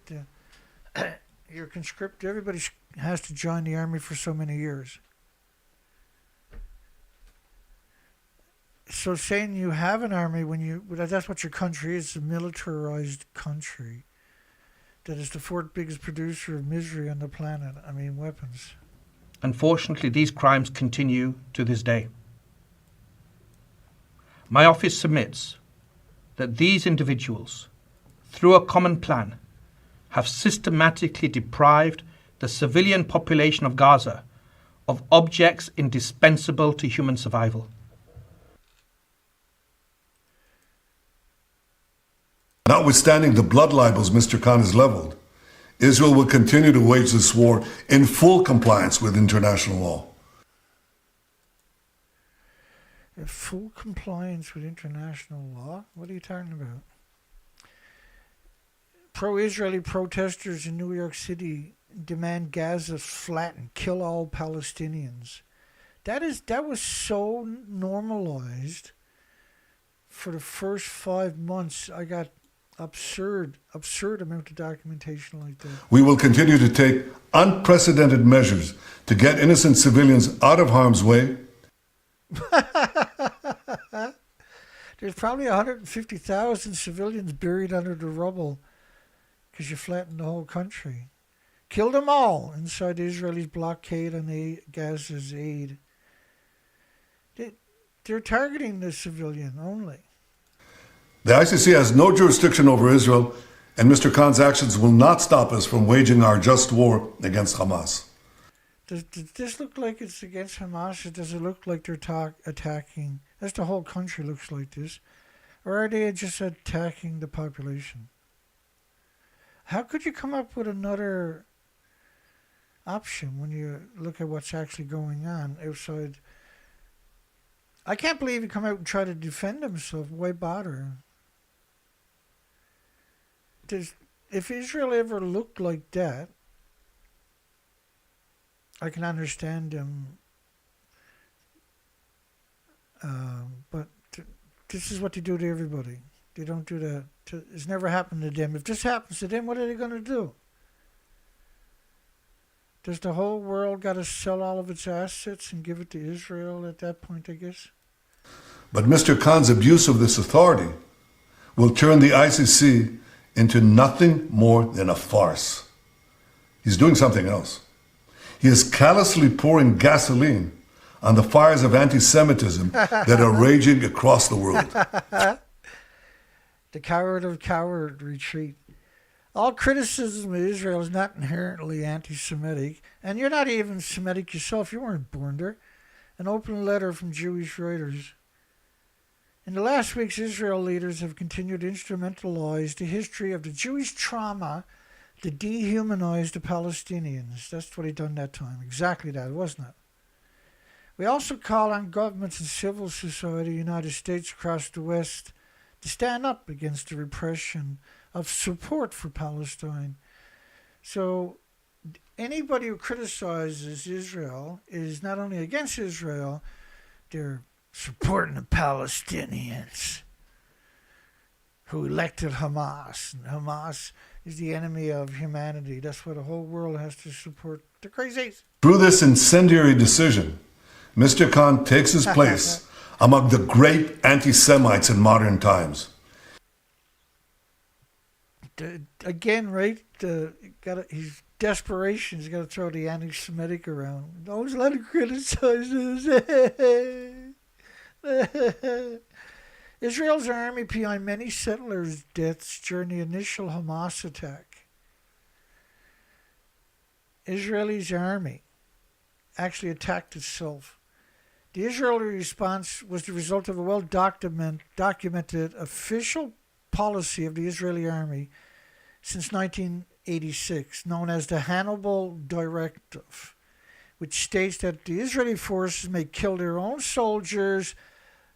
You're conscripted. Everybody has to join the army for so many years. So saying you have an army that's what your country is, a militarized country that is the fourth biggest producer of misery on the planet. I mean, weapons. Unfortunately, these crimes continue to this day. My office submits that these individuals, through a common plan, have systematically deprived the civilian population of Gaza of objects indispensable to human survival. Notwithstanding the blood libels Mr. Khan has leveled, Israel will continue to wage this war in full compliance with international law. In full compliance with international law? What are you talking about? Pro-Israeli protesters in New York City demand Gaza flat and kill all Palestinians. That was so normalized for the first 5 months. I got absurd amount of documentation like that. We will continue to take unprecedented measures to get innocent civilians out of harm's way. There's probably 150,000 civilians buried under the rubble because you flattened the whole country. Kill them all inside Israel's blockade on Gaza's aid. They're targeting the civilian only. The ICC has no jurisdiction over Israel, and Mr. Khan's actions will not stop us from waging our just war against Hamas. Does this look like it's against Hamas, or does it look like they're attacking? As the whole country looks like this. Or are they just attacking the population? How could you come up with another option when you look at what's actually going on outside? I can't believe he come out and try to defend himself. Why bother? If Israel ever looked like that, I can understand them. But this is what they do to everybody. They don't do that. It's never happened to them. If this happens to them, what are they going to do? Does the whole world got to sell all of its assets and give it to Israel at that point, I guess? But Mr. Khan's abuse of this authority will turn the ICC into nothing more than a farce. He's doing something else. He is callously pouring gasoline on the fires of anti-Semitism that are raging across the world. The coward retreat. All criticism of Israel is not inherently anti-Semitic, and you're not even Semitic yourself. You weren't born there. An open letter from Jewish writers. In the last weeks, Israel leaders have continued to instrumentalize the history of the Jewish trauma to dehumanize the Palestinians. That's what he done that time. Exactly that, wasn't it? We also call on governments and civil society in the United States across the West to stand up against the repression of support for Palestine. So anybody who criticizes Israel is not only against Israel, they're supporting the Palestinians who elected Hamas. And Hamas is the enemy of humanity. That's why the whole world has to support the crazies. Through this incendiary decision, Mr. Khan takes his place among the great anti-Semites in modern times. again, right? He's desperation. He's got to throw the anti-Semitic around. Don't let him criticize us. Israel's army behind many settlers' deaths during the initial Hamas attack. Israel's army actually attacked itself. The Israeli response was the result of a well-documented official policy of the Israeli army since 1986, known as the Hannibal Directive, which states that the Israeli forces may kill their own soldiers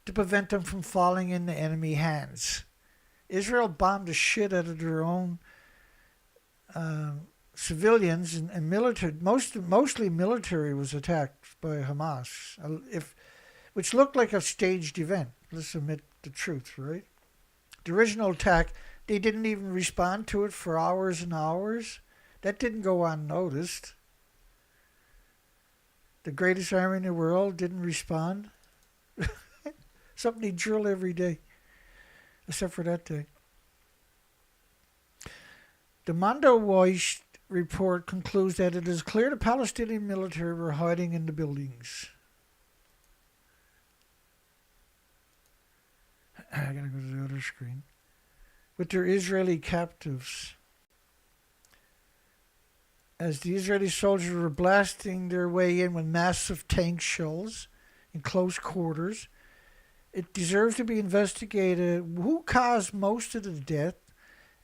to prevent them from falling into enemy hands. Israel bombed the shit out of their own civilians and military. Mostly military was attacked by Hamas, which looked like a staged event. Let's admit the truth, right? The original attack, they didn't even respond to it for hours and hours. That didn't go unnoticed. The greatest army in the world didn't respond. Something they drill every day, except for that day. The Mondoweiss report concludes that it is clear the Palestinian military were hiding in the buildings. I gotta go to the other screen. With their Israeli captives. As the Israeli soldiers were blasting their way in with massive tank shells in close quarters, it deserves to be investigated who caused most of the death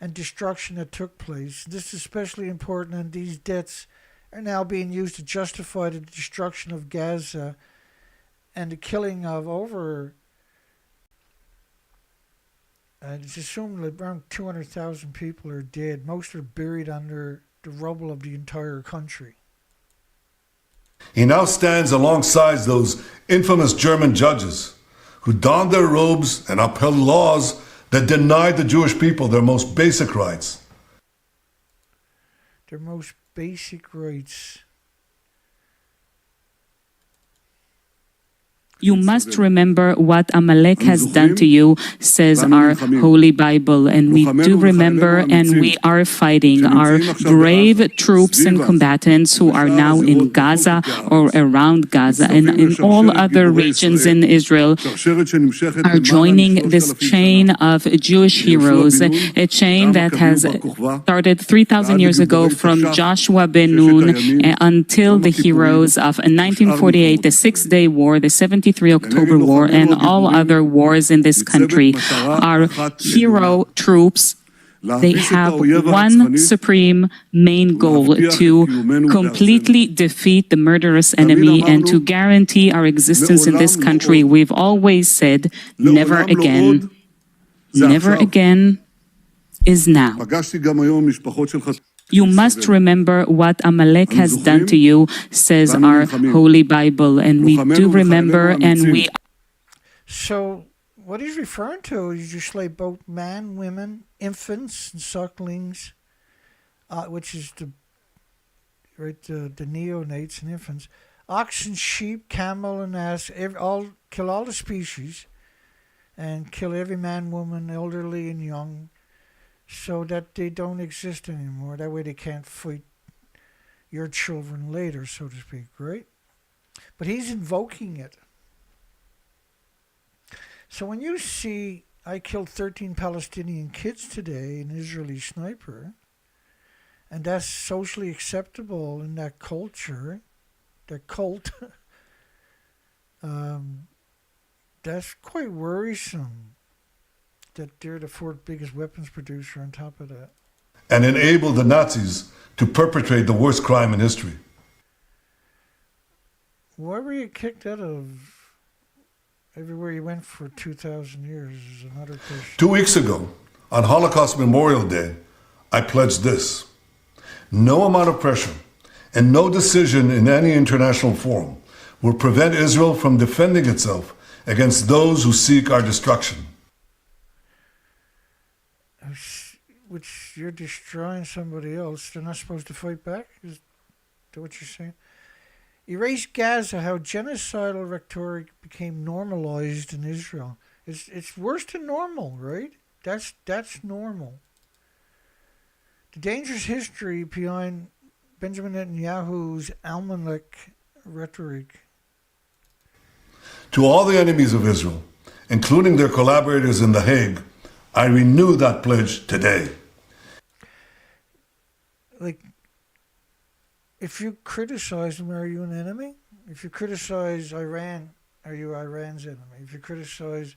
and destruction that took place. This is especially important, and these deaths are now being used to justify the destruction of Gaza and the killing of over, it's assumed that around 200,000 people are dead. Most are buried under the rubble of the entire country. He now stands alongside those infamous German judges who donned their robes and upheld laws that denied the Jewish people their most basic rights. Their most basic rights. You must remember what Amalek has done to you, says our Holy Bible, and we do remember, and we are fighting. Our brave troops and combatants who are now in Gaza or around Gaza and in all other regions in Israel are joining this chain of Jewish heroes, a chain that has started 3,000 years ago from Joshua ben Nun until the heroes of 1948, the Six-Day War, the 73 October War, and all other wars in this country. Our hero troops, they have one supreme main goal: to completely defeat the murderous enemy and to guarantee our existence in this country. We've always said, never again. Never again is now. You must remember what Amalek has done to you, says our Holy Bible, and we do remember, and we... So, what he's referring to is you slay both man, women, infants, and sucklings, which is the neonates and infants, oxen, sheep, camel, and ass, kill all the species, and kill every man, woman, elderly, and young, so that they don't exist anymore. That way they can't fight your children later, so to speak, right? But he's invoking it. So when you see, I killed 13 Palestinian kids today, an Israeli sniper, and that's socially acceptable in that culture, that cult, that's quite worrisome. That they're the fourth biggest weapons producer on top of that. And enable the Nazis to perpetrate the worst crime in history. Why were you kicked out of everywhere you went for 2,000 years is another question. 2 weeks ago, on Holocaust Memorial Day, I pledged this: no amount of pressure and no decision in any international forum will prevent Israel from defending itself against those who seek our destruction. Which you're destroying somebody else. They're not supposed to fight back? Is that what you're saying? Erase Gaza, how genocidal rhetoric became normalized in Israel. It's worse than normal, right? That's normal. The dangerous history behind Benjamin Netanyahu's Almanac rhetoric. To all the enemies of Israel, including their collaborators in The Hague, I renew that pledge today. Like, if you criticize them, are you an enemy? If you criticize Iran, are you Iran's enemy? If you criticize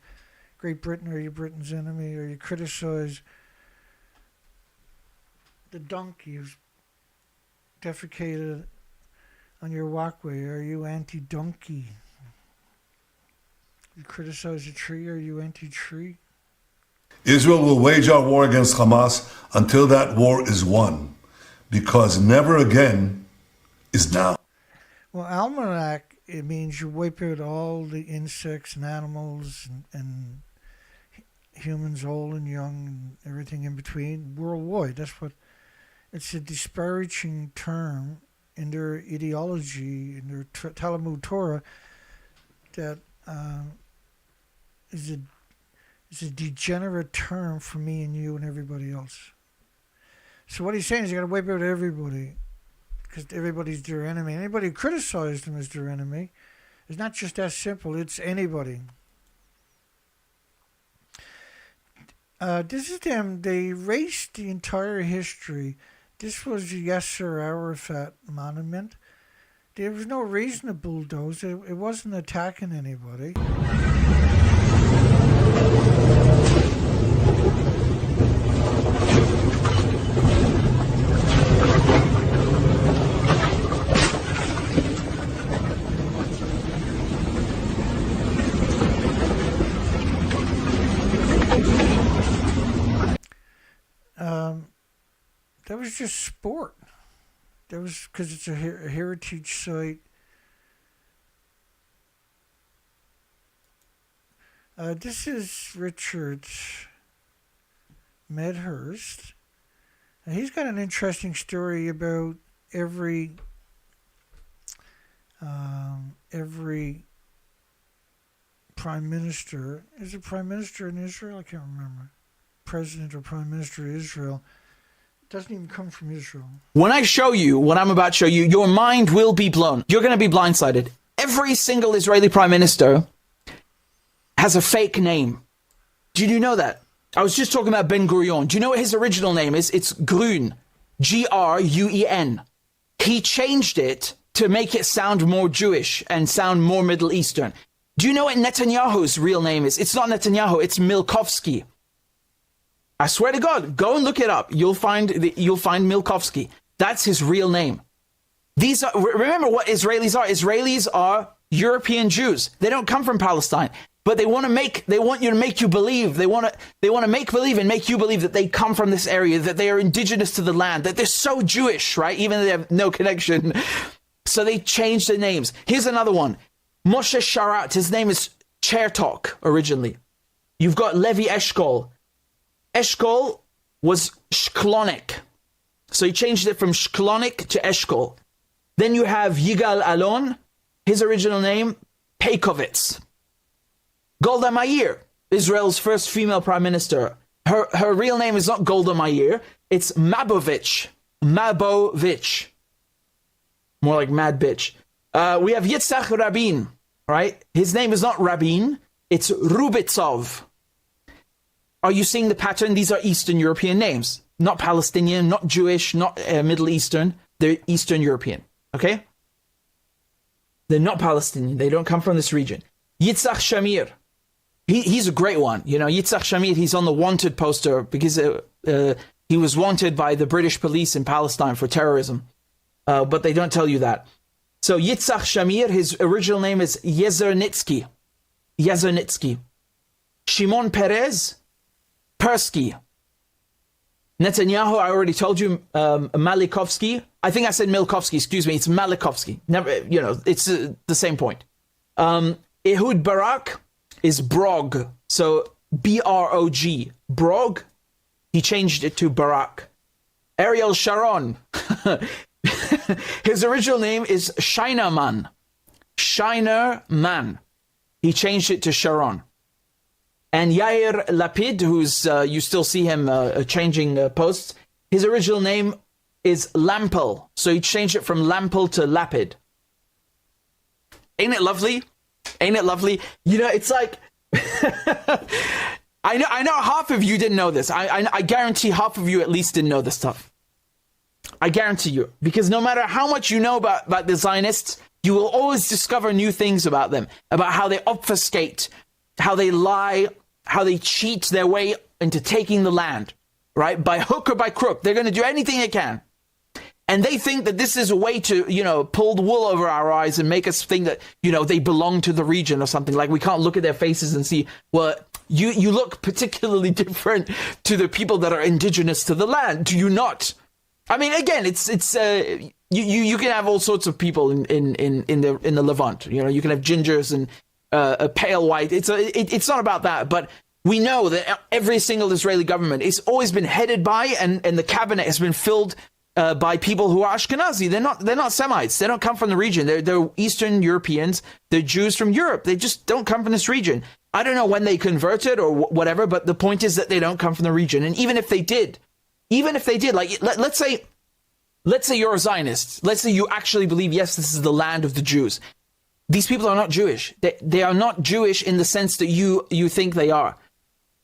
Great Britain, are you Britain's enemy? Or you criticize the donkey who's defecated on your walkway, are you anti-donkey? You criticize a tree, are you anti-tree? Israel will wage our war against Hamas until that war is won, because never again is now. Well, almanac, it means you wipe out all the insects and animals and humans, old and young, and everything in between, worldwide. That's what, it's a disparaging term in their ideology, in their Talmud Torah, that is a degenerate term for me and you and everybody else. So what he's saying is you got to wipe out everybody, because everybody's their enemy. Anybody who criticized them as their enemy. It's not just that simple. It's anybody. This is them. They erased the entire history. This was the Yasser Arafat monument. There was no reason to bulldoze. It wasn't attacking anybody. That was just sport. That was because it's a heritage site. This is Richard Medhurst. And he's got an interesting story about every prime minister. Is it prime minister in Israel? I can't remember. President or prime minister of Israel. Doesn't even come from Israel. When I show you what I'm about to show you, your mind will be blown. You're going to be blindsided. Every single Israeli prime minister has a fake name. Did you know that? I was just talking about Ben Gurion. Do you know what his original name is? It's Grun. Gruen. He changed it to make it sound more Jewish and sound more Middle Eastern. Do you know what Netanyahu's real name is? It's not Netanyahu, it's Milkovsky. I swear to God, go and look it up. You'll find Milkovsky. That's his real name. These are, remember what Israelis are. Israelis are European Jews. They don't come from Palestine, but they want you to make you believe. They want to make believe and make you believe that they come from this area, that they are indigenous to the land, that they're so Jewish, right? Even though they have no connection. So they changed their names. Here's another one. Moshe Sharat. His name is Chertok originally. You've got Levi Eshkol. Eshkol was Shklonik. So he changed it from Shklonik to Eshkol. Then you have Yigal Alon. His original name, Peikovitz. Golda Meir, Israel's first female prime minister. Her real name is not Golda Meir. It's Mabovich. Mabovich. More like mad bitch. We have Yitzhak Rabin, right? His name is not Rabin. It's Rubitsov. Are you seeing the pattern? These are Eastern European names. Not Palestinian, not Jewish, not Middle Eastern. They're Eastern European, okay? They're not Palestinian. They don't come from this region. Yitzhak Shamir. He's a great one. You know, Yitzhak Shamir, he's on the wanted poster because he was wanted by the British police in Palestine for terrorism. But they don't tell you that. So Yitzhak Shamir, his original name is Yezernitsky. Yezernitsky. Shimon Peres, Persky. Netanyahu, I already told you, Malikovsky. I think I said Milkovsky, excuse me. It's Malikovsky. Never, you know, it's the same point. Ehud Barak is Brog. So B-R-O-G. Brog. He changed it to Barak. Ariel Sharon. His original name is Shinerman. Shinerman. He changed it to Sharon. And Yair Lapid, who's you still see him changing posts, His original name is Lampel, so he changed it from Lampel to Lapid. Ain't it lovely? Ain't it lovely? You know, it's like I know half of you didn't know this. I guarantee half of you at least didn't know this stuff. I guarantee you, because no matter how much you know about the Zionists, you will always discover new things about them, about how they obfuscate, how they lie, how they cheat their way into taking the land, right? By hook or by crook. They're going to do anything they can. And they think that this is a way to, you know, pull the wool over our eyes and make us think that, you know, they belong to the region or something. Like we can't look at their faces and see, well, you look particularly different to the people that are indigenous to the land. Do you not? I mean, again, you can have all sorts of people in the Levant. You know, you can have gingers and a pale white. It's not about that, but we know that every single Israeli government has always been headed by and the cabinet has been filled by people who are Ashkenazi. They're not Semites. They don't come from the region. They're Eastern Europeans. They're Jews from Europe. They just don't come from this region. I don't know when they converted or whatever, but the point is that they don't come from the region. And even if they did, like let's say you're a Zionist. Let's say you actually believe, yes, this is the land of the Jews. These people are not Jewish. They are not Jewish in the sense that you think they are.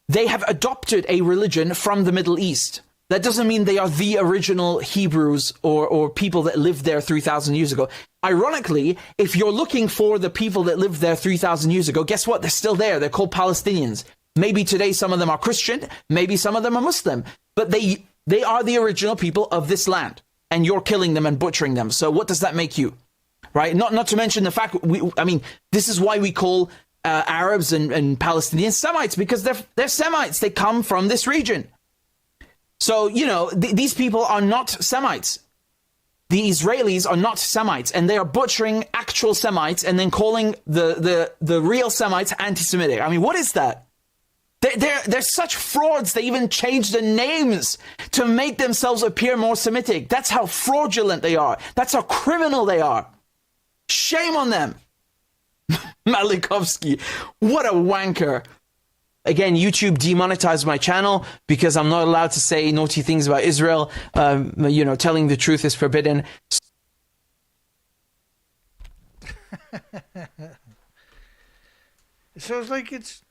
They have adopted a religion from the Middle East. That doesn't mean they are the original Hebrews or people that lived there 3,000 years ago. Ironically, if you're looking for the people that lived there 3,000 years ago, guess what? They're still there. They're called Palestinians. Maybe today some of them are Christian. Maybe some of them are Muslim. But they are the original people of this land. And you're killing them and butchering them. So what does that make you? Right? Not to mention the fact, this is why we call Arabs and Palestinians Semites, because they're Semites. They come from this region. So, you know, these people are not Semites. The Israelis are not Semites, and they are butchering actual Semites and then calling the real Semites anti-Semitic. I mean, what is that? They're such frauds. They even change the names to make themselves appear more Semitic. That's how fraudulent they are. That's how criminal they are. Shame on them. Malikovsky, what a wanker. Again, YouTube demonetized my channel because I'm not allowed to say naughty things about Israel. You know, telling the truth is forbidden. So it's like it's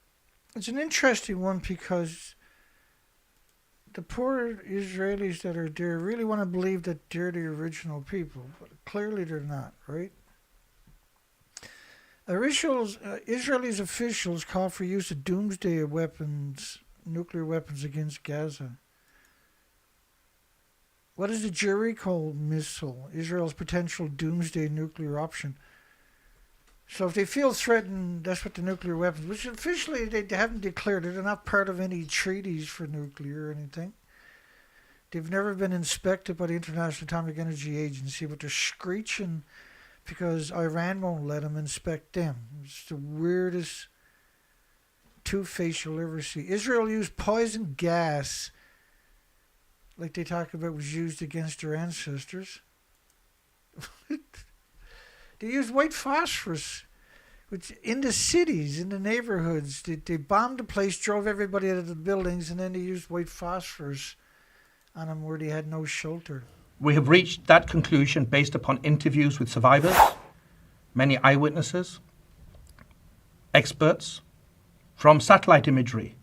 an interesting one because the poor Israelis that are there really want to believe that they're the original people, but clearly they're not, right? Israelis officials call for use of doomsday weapons, nuclear weapons against Gaza. What is the Jericho missile, Israel's potential doomsday nuclear option? So if they feel threatened, that's what the nuclear weapons, which officially they haven't declared. They're not part of any treaties for nuclear or anything. They've never been inspected by the International Atomic Energy Agency, but they're screeching because Iran won't let them inspect them. It's the weirdest two-face you'll ever see. Israel used poison gas, like they talk about was used against their ancestors. They used white phosphorus, which in the cities, in the neighborhoods, they bombed the place, drove everybody out of the buildings, and then they used white phosphorus on them where they had no shelter. We have reached that conclusion based upon interviews with survivors, many eyewitnesses, experts, from satellite imagery,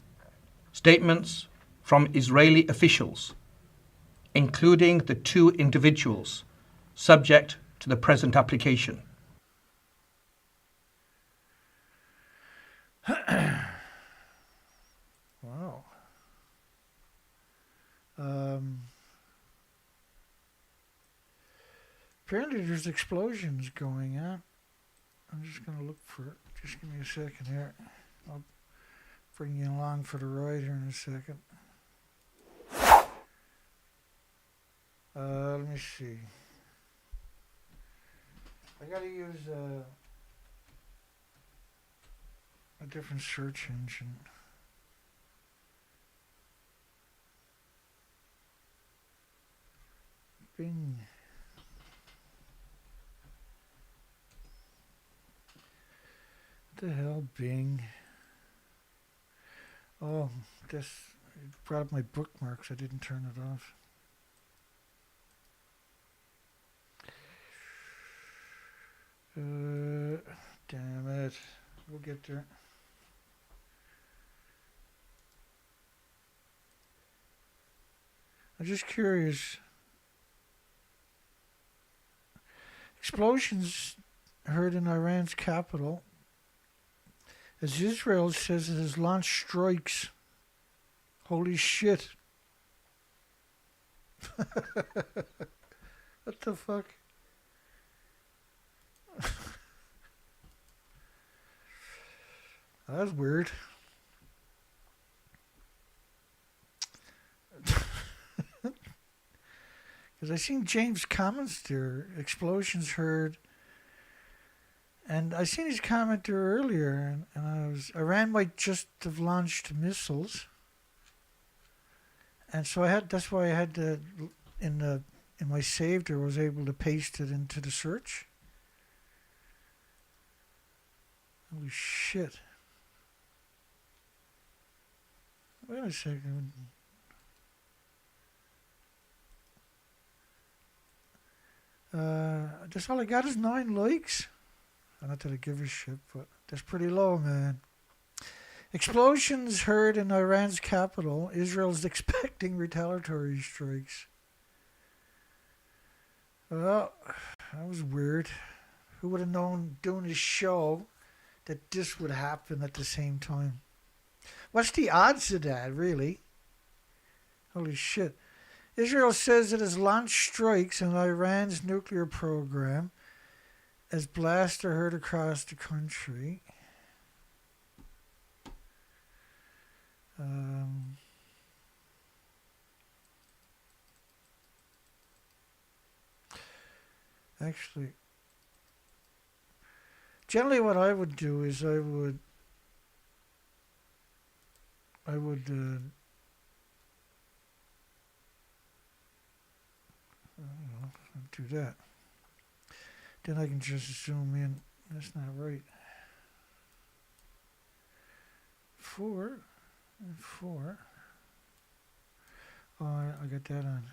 statements from Israeli officials, including the two individuals subject to the present application. Wow. Apparently there's explosions going on. I'm just going to look for it. Just give me a second here. I'll bring you along for the ride here in a second. Let me see. I got to use a different search engine. Bing. What the hell, Bing? Oh, this brought up my bookmarks. I didn't turn it off. Damn it. We'll get there. I'm just curious. Explosions heard in Iran's capital as Israel says it has launched strikes. Holy shit. What the fuck? That's weird. Because I seen James' comments there. Explosions heard. And I seen his comment there earlier, and Iran might just have launched missiles. And so that's why I had to, in my save there, was able to paste it into the search. Holy shit. Wait a second. That's all I got is 9 likes. Not that I give a shit, but that's pretty low, man. Explosions heard in Iran's capital. Israel's expecting retaliatory strikes. Well, that was weird. Who would have known doing a show that this would happen at the same time? What's the odds of that, really? Holy shit. Israel says it has launched strikes on Iran's nuclear program as blasts are heard across the country. Actually, generally what I would do is I would do that. Then I can just zoom in. That's not right. 4 and 4. Oh, I got that on.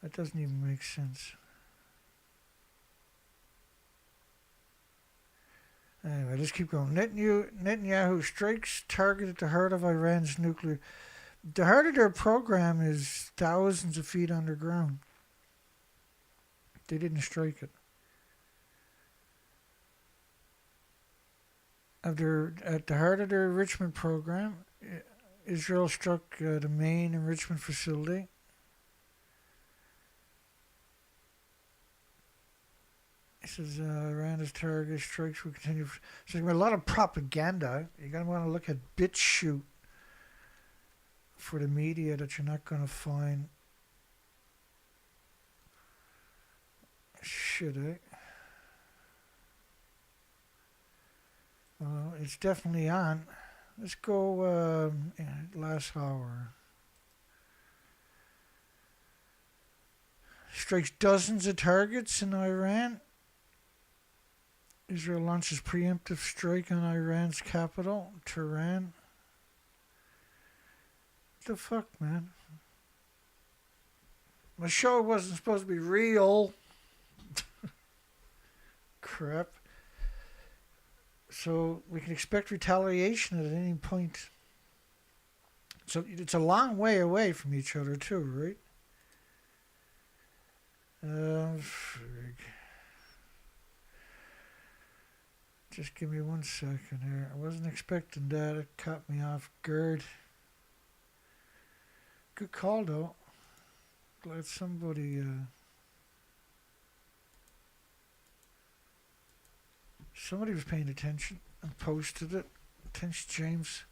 That doesn't even make sense. Anyway, let's keep going. Netanyahu strikes target at the heart of Iran's nuclear. The heart of their program is thousands of feet underground. They didn't strike it. At the heart of their enrichment program, Israel struck the main enrichment facility. It says Iran has target strikes will continue. So there's a lot of propaganda. You're going to want to look at BitChute for the media that you're not going to find. Shit, eh? Well, it's definitely on. Let's go last hour. Strikes dozens of targets in Iran. Israel launches preemptive strike on Iran's capital, Tehran. What the fuck, man? My show wasn't supposed to be real. Crap. So we can expect retaliation at any point. So it's a long way away from each other too, right? Frig. Just give me 1 second here. I wasn't expecting that. It caught me off guard. Good call, though. Glad somebody was paying attention and posted it. Thanks, James.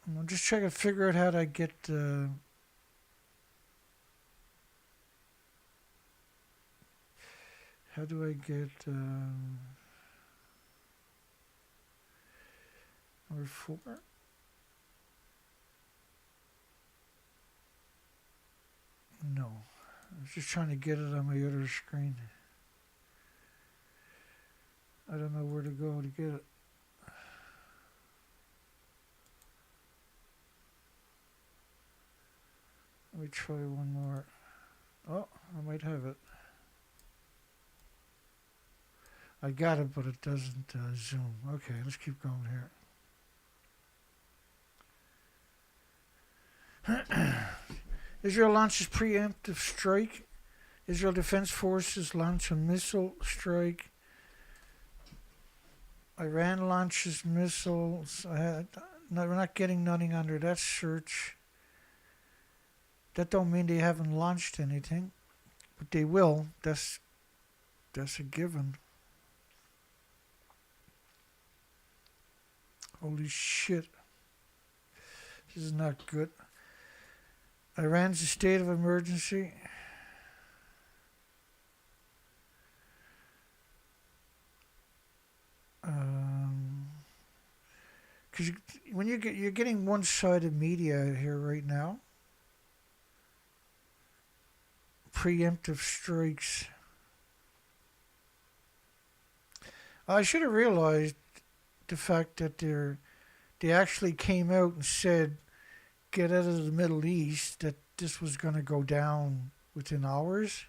I'm just trying to figure out how to get how do I get number 4? No. I was just trying to get it on my other screen. I don't know where to go to get it. Let me try one more. Oh, I might have it. I got it, but it doesn't zoom. Okay, let's keep going here. Israel launches preemptive strike. Israel Defense Forces launch a missile strike. Iran launches missiles. No, we're not getting nothing under that search. That don't mean they haven't launched anything, but they will. That's a given. Holy shit. This is not good. Iran's a state of emergency. Because when you're getting one-sided media here right now. Preemptive strikes. I should have realized the fact that they actually came out and said, get out of the Middle East, that this was going to go down within hours.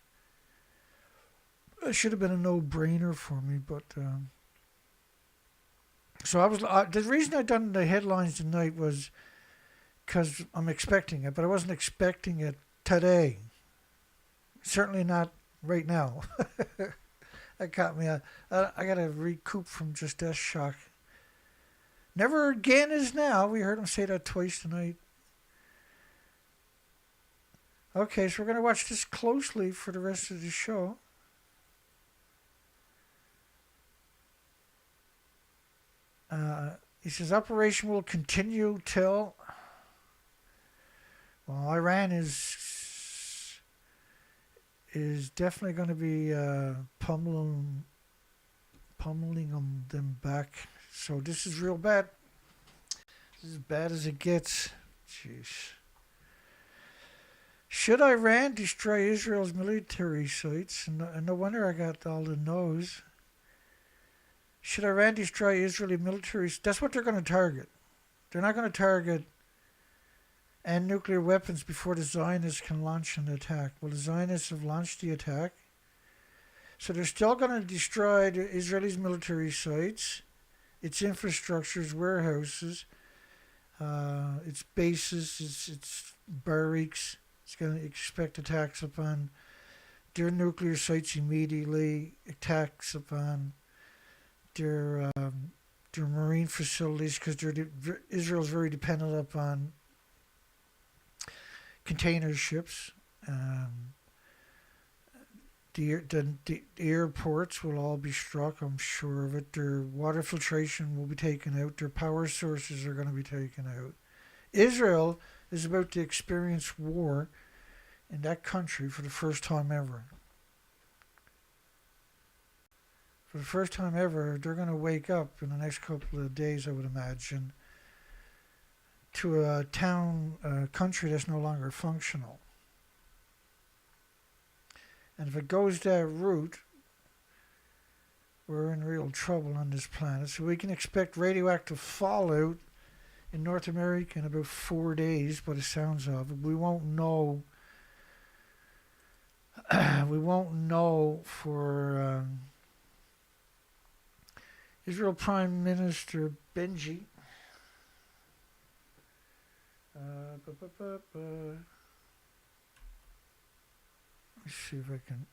It should have been a no-brainer for me, but so I was. The reason I done the headlines tonight was because I'm expecting it, but I wasn't expecting it today. Certainly not right now. That caught me. I got to recoup from just that shock. Never again is now. We heard him say that twice tonight. Okay, so we're going to watch this closely for the rest of the show. He says operation will continue till. Well, Iran is definitely going to be pummeling them back. So this is real bad. This is as bad as it gets. Jeez. Should Iran destroy Israel's military sites? And no wonder I got all the no's. Should Iran destroy Israeli military? That's what they're going to target. They're not going to target and nuclear weapons before the Zionists can launch an attack. Well, the Zionists have launched the attack. So they're still going to destroy the Israelis' military sites, its infrastructures, warehouses, its bases, its barracks. It's going to expect attacks upon their nuclear sites immediately, attacks upon their marine facilities, because Israel's very dependent upon container ships. The airports will all be struck, I'm sure of it. Their water filtration will be taken out. Their power sources are going to be taken out. Israel is about to experience war in that country for the first time ever. For the first time ever, they're going to wake up in the next couple of days, I would imagine, to a country that's no longer functional. And if it goes that route, we're in real trouble on this planet. So we can expect radioactive fallout in North America in about 4 days, by the sounds of it. We won't know. We won't know for Israel Prime Minister Benji. Let me see if I can.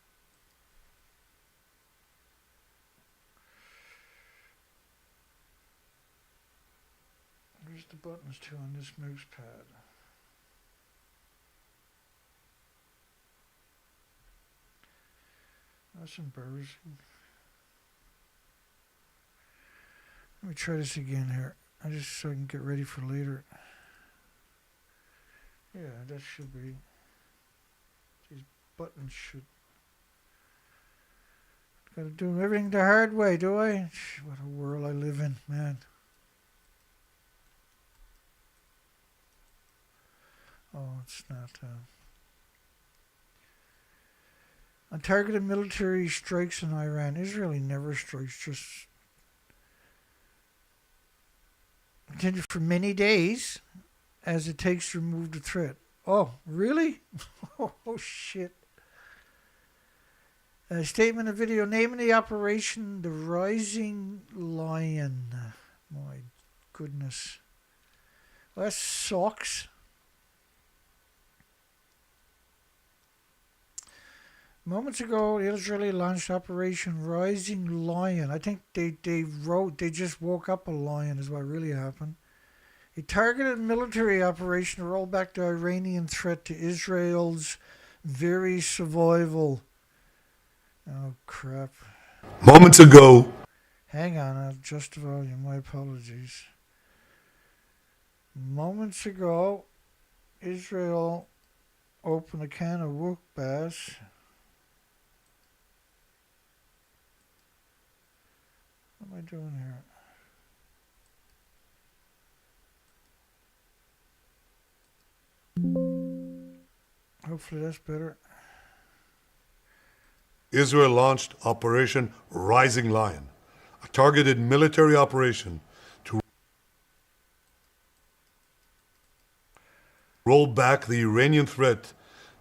Where's the buttons to on this mouse pad? That's embarrassing. Let me try this again here. Just so I can get ready for later. Yeah, that should be. These buttons should. Gotta do everything the hard way, do I? What a world I live in, man. Oh, it's not. Untargeted military strikes in Iran. Israel never strikes, just continue for many days as it takes to remove the threat. Oh, really? Oh, shit. A statement of video naming the operation the Rising Lion. My goodness. Well, that sucks. Moments ago, Israel launched Operation Rising Lion. I think they just woke up a lion is what really happened. A targeted military operation to roll back the Iranian threat to Israel's very survival. Oh, crap. Moments ago, Hang on, I'll adjust the volume. My apologies. Moments ago, Israel opened a can of whoop bass. What am I doing here? Hopefully that's better. Israel launched Operation Rising Lion, a targeted military operation to roll back the Iranian threat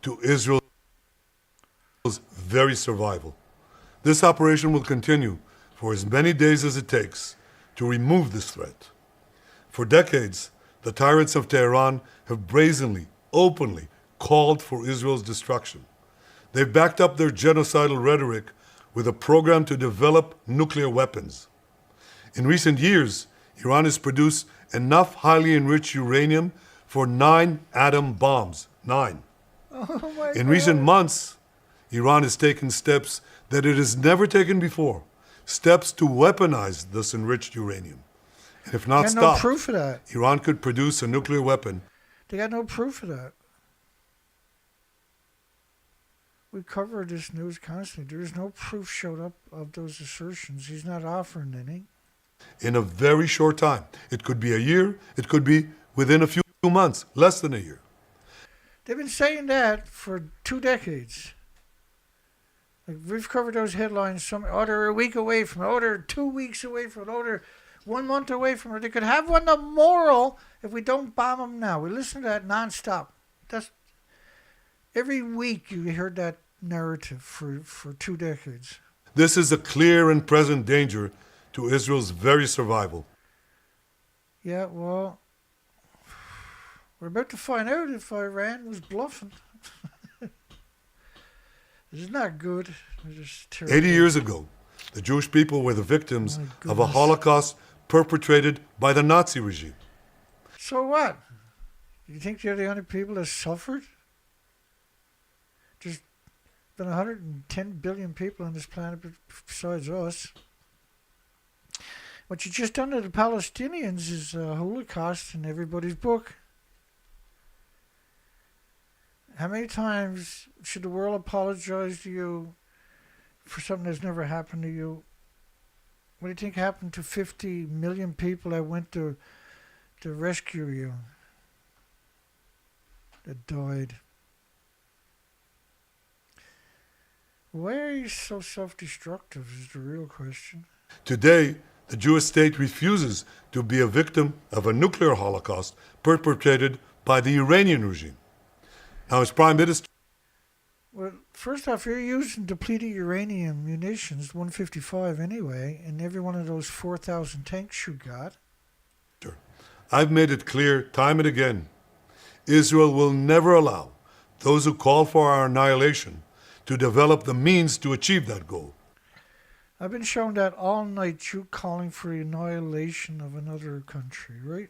to Israel's very survival. This operation will continue for as many days as it takes to remove this threat. For decades, the tyrants of Tehran have brazenly, openly called for Israel's destruction. They've backed up their genocidal rhetoric with a program to develop nuclear weapons. In recent years, Iran has produced enough highly enriched uranium for 9 atom bombs. 9. Oh my In God. recent months, Iran has taken steps that it has never taken before, steps to weaponize this enriched uranium. And if not Got no stopped, proof of that. Iran could produce a nuclear weapon. They got no proof of that. We cover this news constantly. There is no proof showed up of those assertions. He's not offering any. In a very short time. It could be a year, it could be within a few months, less than a year. They've been saying that for 2 decades. Like we've covered those headlines. Some they're a week away from it. They're 2 weeks away from it. They're 1 month away from it. They could have one tomorrow if we don't bomb them now. We listen to that nonstop. That's every week you heard that narrative for 2 decades. This is a clear and present danger to Israel's very survival. Yeah, well, we're about to find out if Iran was bluffing. This is not good. It's just terrible. 80 years ago, the Jewish people were the victims My of a goodness. Holocaust perpetrated by the Nazi regime. So what? You think they're the only people that suffered? There's been 110 billion people on this planet besides us. What you just done to the Palestinians is a Holocaust in everybody's book. How many times should the world apologize to you for something that's never happened to you? What do you think happened to 50 million people that went to rescue you? That died. Why are you so self-destructive is the real question. Today, the Jewish state refuses to be a victim of a nuclear Holocaust perpetrated by the Iranian regime. Now, as Prime Minister, Well, first off, you're using depleted uranium munitions, 155 anyway, in every one of those 4,000 tanks you got. I've made it clear time and again, Israel will never allow those who call for our annihilation to develop the means to achieve that goal. I've been shown that all night you calling for the annihilation of another country, right?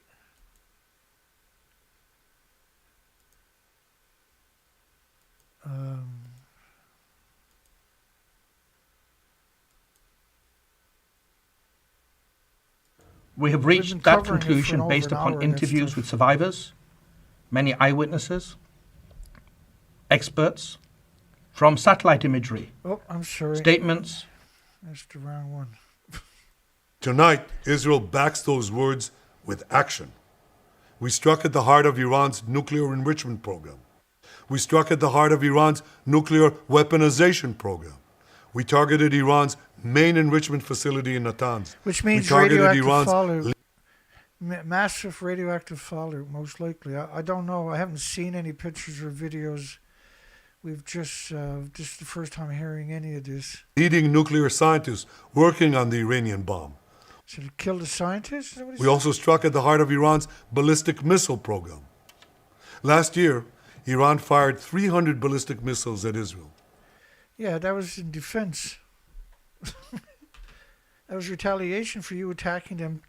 We have We've reached been that covering it for conclusion over based an hour upon and interviews stuff. with survivors, many eyewitnesses, experts, from satellite imagery, Oh, I'm sorry. statements. That's the wrong one. Tonight, Israel backs those words with action. We struck at the heart of Iran's nuclear enrichment program. We struck at the heart of Iran's nuclear weaponization program. We targeted Iran's main enrichment facility in Natanz. Which means we targeted radioactive Iran's fallout. Massive radioactive fallout, most likely. I don't know. I haven't seen any pictures or videos we've just the first time hearing any of this. Leading nuclear scientists working on the Iranian bomb. So they killed the scientists? Is that what he We said? also struck at the heart of Iran's ballistic missile program. Last year, Iran fired 300 ballistic missiles at Israel. Yeah, that was in defense. That was retaliation for you attacking them,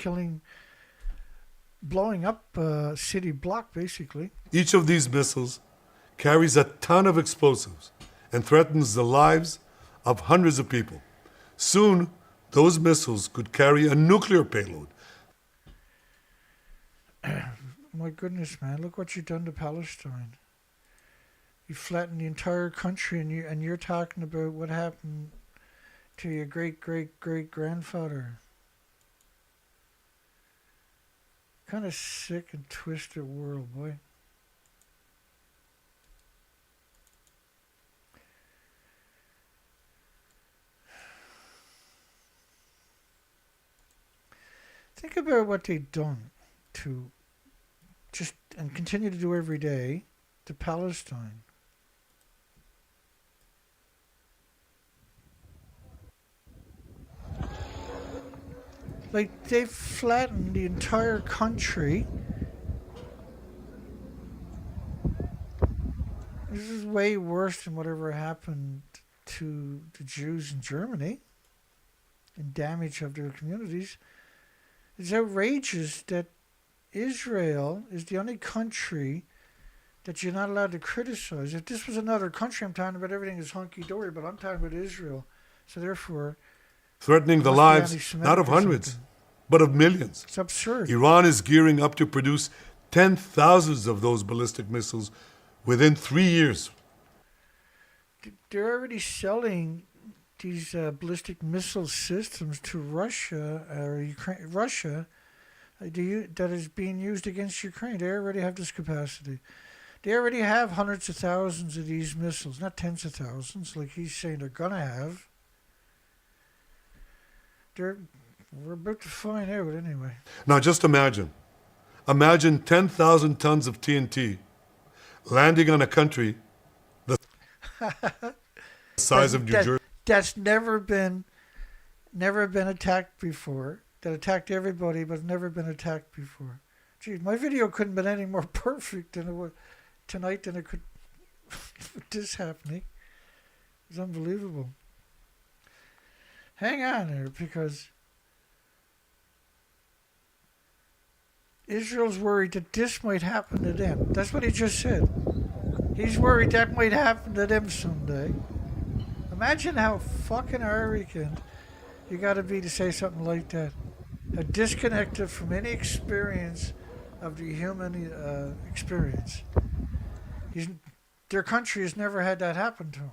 blowing up a city block, basically. Each of these missiles carries a ton of explosives and threatens the lives of hundreds of people. Soon, those missiles could carry a nuclear payload. My goodness, man, look what you've done to Palestine. You flattened the entire country, and you're talking about what happened to your great-great-great-grandfather. Kind of sick and twisted world, boy. Think about what they've done to and continue to do every day to Palestine. Like, they've flattened the entire country. This is way worse than whatever happened to the Jews in Germany and damage of their communities. It's outrageous that Israel is the only country that you're not allowed to criticize. If this was another country, I'm talking about everything is hunky-dory, but I'm talking about Israel. So therefore, Threatening the must be lives anti-Semitic not of or hundreds, something. but of millions. It's absurd. Iran is gearing up to produce 10,000 of those ballistic missiles within 3 years. They're already selling these ballistic missile systems to Russia or Ukraine. Russia, that is being used against Ukraine. They already have this capacity. They already have hundreds of thousands of these missiles, not tens of thousands, like he's saying they're gonna have. We're about to find out anyway. Now just imagine 10,000 tons of TNT landing on a country the size of New Jersey. That's never been attacked before. That attacked everybody, but never been attacked before. Gee, my video couldn't have been any more perfect than it was tonight than it could with this happening. It's unbelievable. Hang on there, because Israel's worried that this might happen to them. That's what he just said. He's worried that might happen to them someday. Imagine how fucking arrogant you got to be to say something like that. How disconnected from any experience of the human experience. Their country has never had that happen to them.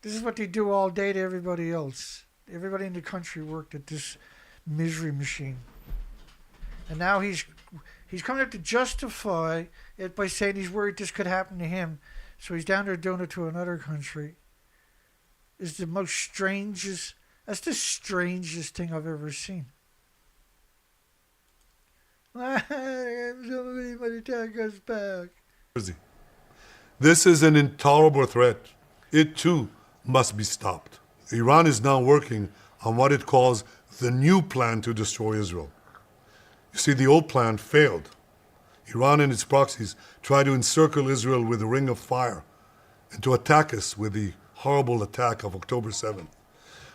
This is what they do all day to everybody else. Everybody in the country worked at this misery machine. And now he's coming up to justify it by saying he's worried this could happen to him. So he's down there doing it to another country. Is the most strangest, that's the strangest thing I've ever seen. Somebody might attack us back. This is an intolerable threat. It too must be stopped. Iran is now working on what it calls the new plan to destroy Israel. You see, the old plan failed. Iran and its proxies tried to encircle Israel with a ring of fire and to attack us with the horrible attack of October 7th.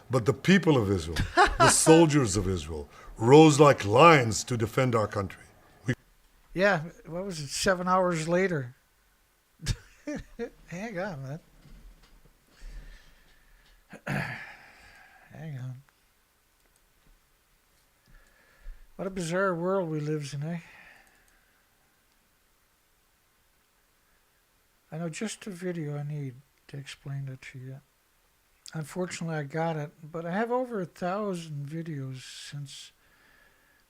But the people of Israel, the soldiers of Israel, rose like lions to defend our country. Yeah, what was it, 7 hours later? Hang on, man. Hang on. What a bizarre world we live in, eh? I know just a video I need to explain it to you. Unfortunately, I got it, but I have over 1,000 videos since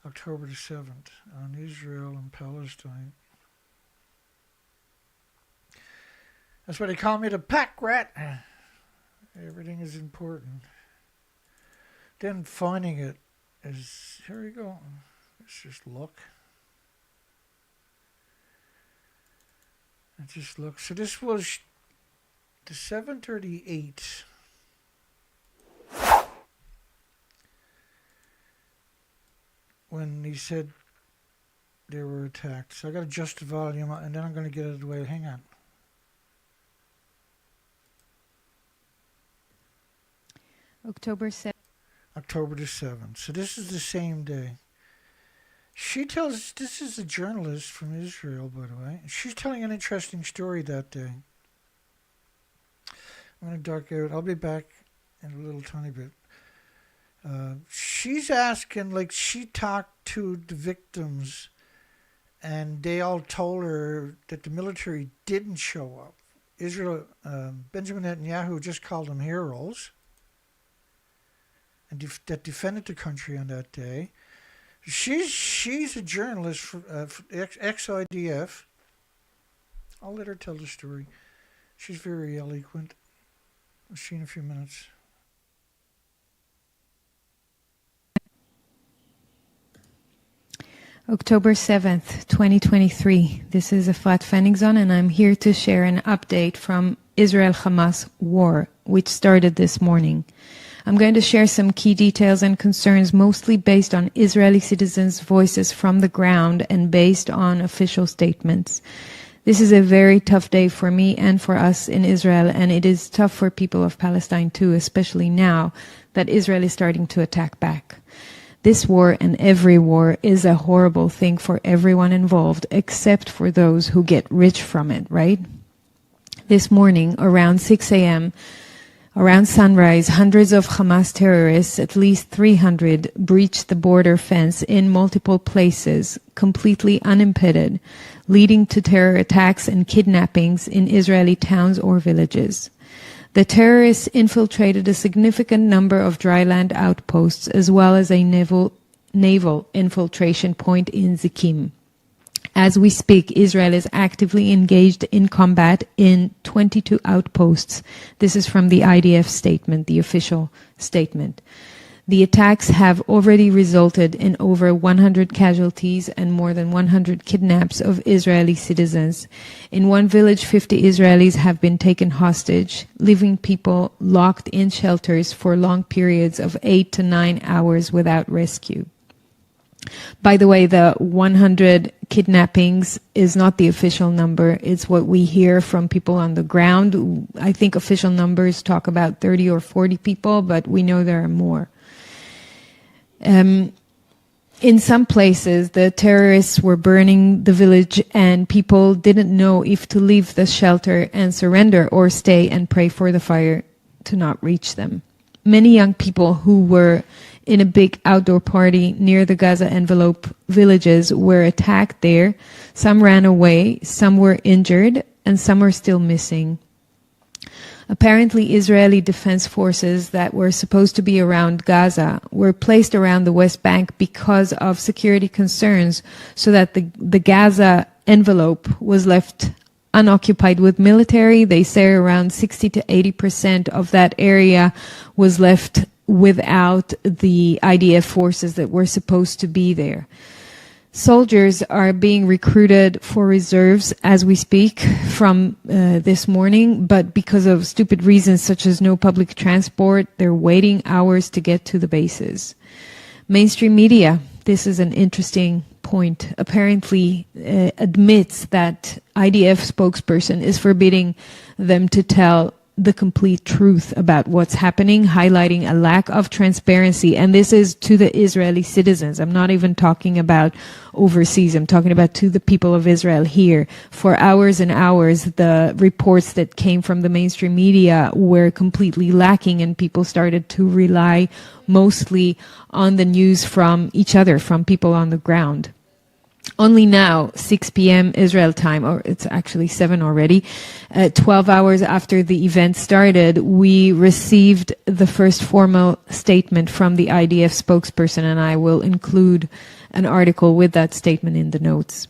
October the 7th on Israel and Palestine. That's why they call me the pack rat. Everything is important. Then finding it is, here we go. Let's just look. Let's just look. So this was The 738. When he said they were attacked. So I got to adjust the volume and then I'm going to get it out of the way. Hang on. October 7th. October the 7th. So this is the same day. She tells, this is a journalist from Israel, by the way. She's telling an interesting story that day. I'm going to dark out. I'll be back in a little tiny bit. She's asking, like, she talked to the victims and they all told her that the military didn't show up. Israel, Benjamin Netanyahu just called them heroes and that defended the country on that day. She's a journalist for ex-IDF. I'll let her tell the story. She's very eloquent. I'll see you in a few minutes. October 7th, 2023. This is Efrat Fenigson, and I'm here to share an update from Israel-Hamas war, which started this morning. I'm going to share some key details and concerns, mostly based on Israeli citizens' voices from the ground and based on official statements. This is a very tough day for me and for us in Israel, and it is tough for people of Palestine too, especially now that Israel is starting to attack back. This war and every war is a horrible thing for everyone involved, except for those who get rich from it, right? This morning, around 6 a.m., around sunrise, hundreds of Hamas terrorists, at least 300, breached the border fence in multiple places, completely unimpeded, leading to terror attacks and kidnappings in Israeli towns or villages. The terrorists infiltrated a significant number of dry land outposts as well as a naval infiltration point in Zikim. As we speak, Israel is actively engaged in combat in 22 outposts. This is from the IDF statement, the official statement. The attacks have already resulted in over 100 casualties and more than 100 kidnaps of Israeli citizens. In one village, 50 Israelis have been taken hostage, leaving people locked in shelters for long periods of 8 to 9 hours without rescue. By the way, the 100 kidnappings is not the official number. It's what we hear from people on the ground. I think official numbers talk about 30 or 40 people, but we know there are more. In some places, the terrorists were burning the village and people didn't know if to leave the shelter and surrender or stay and pray for the fire to not reach them. Many young people who were in a big outdoor party near the Gaza envelope villages were attacked there. Some ran away, some were injured, and some are still missing. Apparently, Israeli defense forces that were supposed to be around Gaza were placed around the West Bank because of security concerns, so that the Gaza envelope was left unoccupied with military. They say around 60 to 80% of that area was left without the IDF forces that were supposed to be there. Soldiers are being recruited for reserves as we speak from this morning, but because of stupid reasons such as no public transport, they're waiting hours to get to the bases. Mainstream media, this is an interesting point, apparently admits that IDF spokesperson is forbidding them to tell the complete truth about what's happening, highlighting a lack of transparency. And this is to the Israeli citizens. I'm not even talking about overseas. I'm talking about to the people of Israel here. For hours and hours, the reports that came from the mainstream media were completely lacking, and people started to rely mostly on the news from each other, from people on the ground. Only now, 6 p.m. Israel time, or it's actually 7 already, 12 hours after the event started, we received the first formal statement from the IDF spokesperson, and I will include an article with that statement in the notes.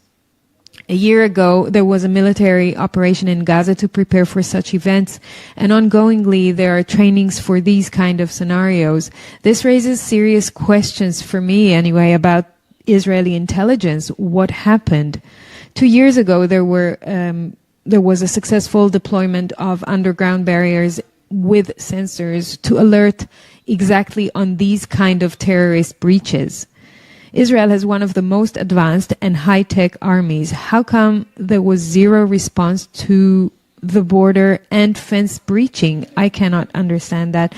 A year ago, there was a military operation in Gaza to prepare for such events, and ongoingly there are trainings for these kind of scenarios. This raises serious questions for me anyway about Israeli intelligence. What happened? 2 years ago, there were there was a successful deployment of underground barriers with sensors to alert exactly on these kind of terrorist breaches. Israel has one of the most advanced and high-tech armies. How come there was zero response to the border and fence breaching? I cannot understand that.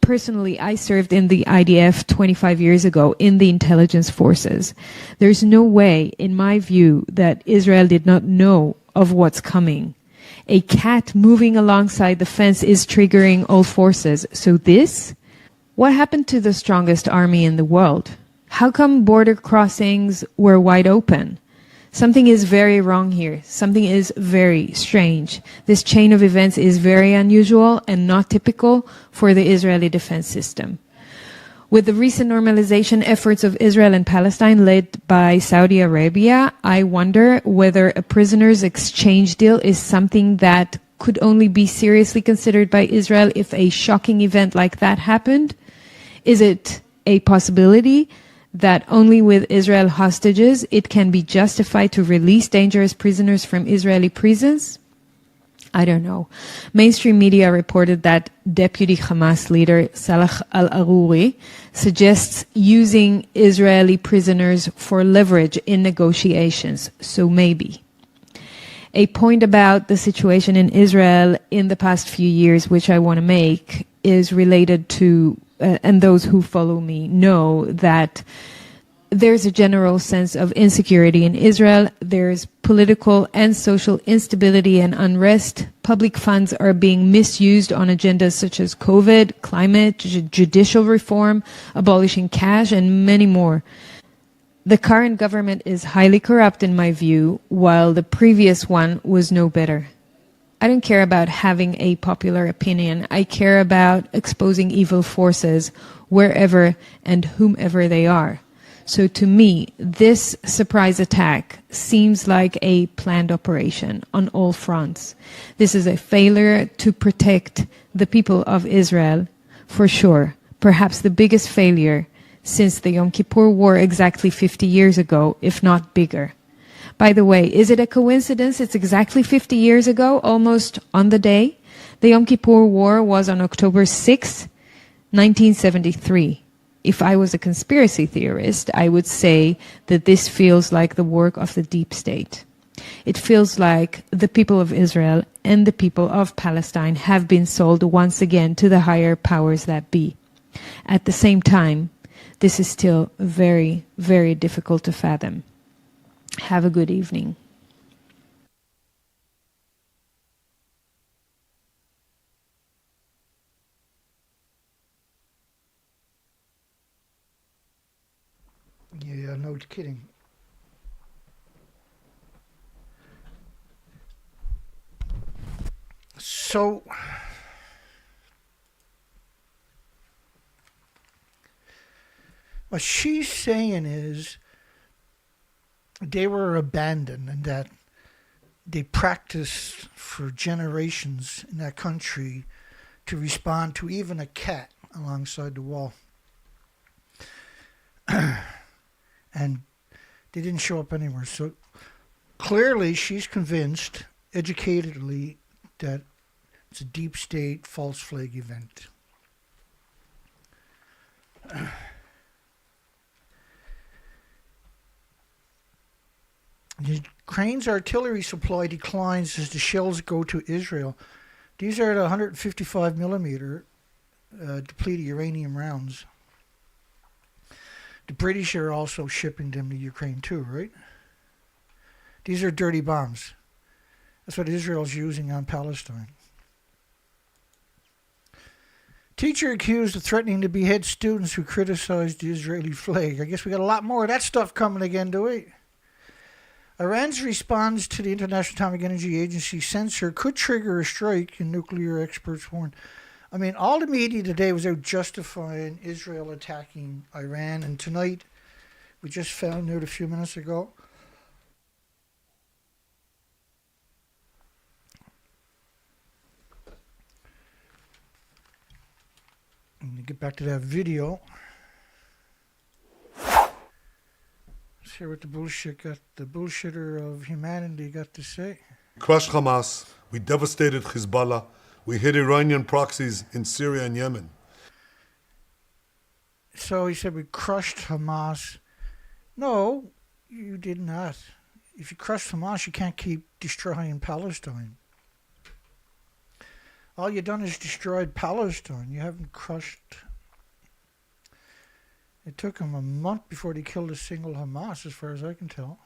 Personally, I served in the IDF 25 years ago in the intelligence forces. There's no way, in my view, that Israel did not know of what's coming. A cat moving alongside the fence is triggering all forces. So this? What happened to the strongest army in the world? How come border crossings were wide open? Something is very wrong here. Something is very strange. This chain of events is very unusual and not typical for the Israeli defense system. With the recent normalization efforts of Israel and Palestine led by Saudi Arabia, I wonder whether a prisoners exchange deal is something that could only be seriously considered by Israel if a shocking event like that happened. Is it a possibility that only with Israel hostages it can be justified to release dangerous prisoners from Israeli prisons? I don't know. Mainstream media reported that Deputy Hamas leader Salah al-Aruri suggests using Israeli prisoners for leverage in negotiations. So maybe. A point about the situation in Israel in the past few years, which I want to make, is related to, and those who follow me know that there's a general sense of insecurity in Israel. There's political and social instability and unrest. Public funds are being misused on agendas such as COVID, climate, judicial reform, abolishing cash, and many more. The current government is highly corrupt in my view, while the previous one was no better. I don't care about having a popular opinion. I care about exposing evil forces wherever and whomever they are. So to me, this surprise attack seems like a planned operation on all fronts. This is a failure to protect the people of Israel, for sure. Perhaps the biggest failure since the Yom Kippur War exactly 50 years ago, if not bigger. By the way, is it a coincidence it's exactly 50 years ago, almost on the day? The Yom Kippur War was on October 6, 1973. If I was a conspiracy theorist, I would say that this feels like the work of the deep state. It feels like the people of Israel and the people of Palestine have been sold once again to the higher powers that be. At the same time, this is still very, very difficult to fathom. Have a good evening. Yeah, no kidding. So, what she's saying is they were abandoned and that they practiced for generations in that country to respond to even a cat alongside the wall. And they didn't show up anywhere. So clearly she's convinced, educatedly, that it's a deep state false flag event. Ukraine's artillery supply declines as the shells go to Israel. These are the 155 millimeter depleted uranium rounds. The British are also shipping them to Ukraine too, right? These are dirty bombs. That's what Israel's using on Palestine. Teacher accused of threatening to behead students who criticized the Israeli flag. I guess we got a lot more of that stuff coming again, do we? Iran's response to the International Atomic Energy Agency censor could trigger a strike, and nuclear experts warn. I mean, all the media today was out justifying Israel attacking Iran, and tonight, we just found out a few minutes ago, I'm going to get back to that video. Let's hear what the bullshitter of humanity got to say. We crushed Hamas, we devastated Hezbollah, we hit Iranian proxies in Syria and Yemen. So he said we crushed Hamas. No, you did not. If you crush Hamas, you can't keep destroying Palestine. All you've done is destroyed Palestine. You haven't crushed. It took them a month before they killed a single Hamas, as far as I can tell.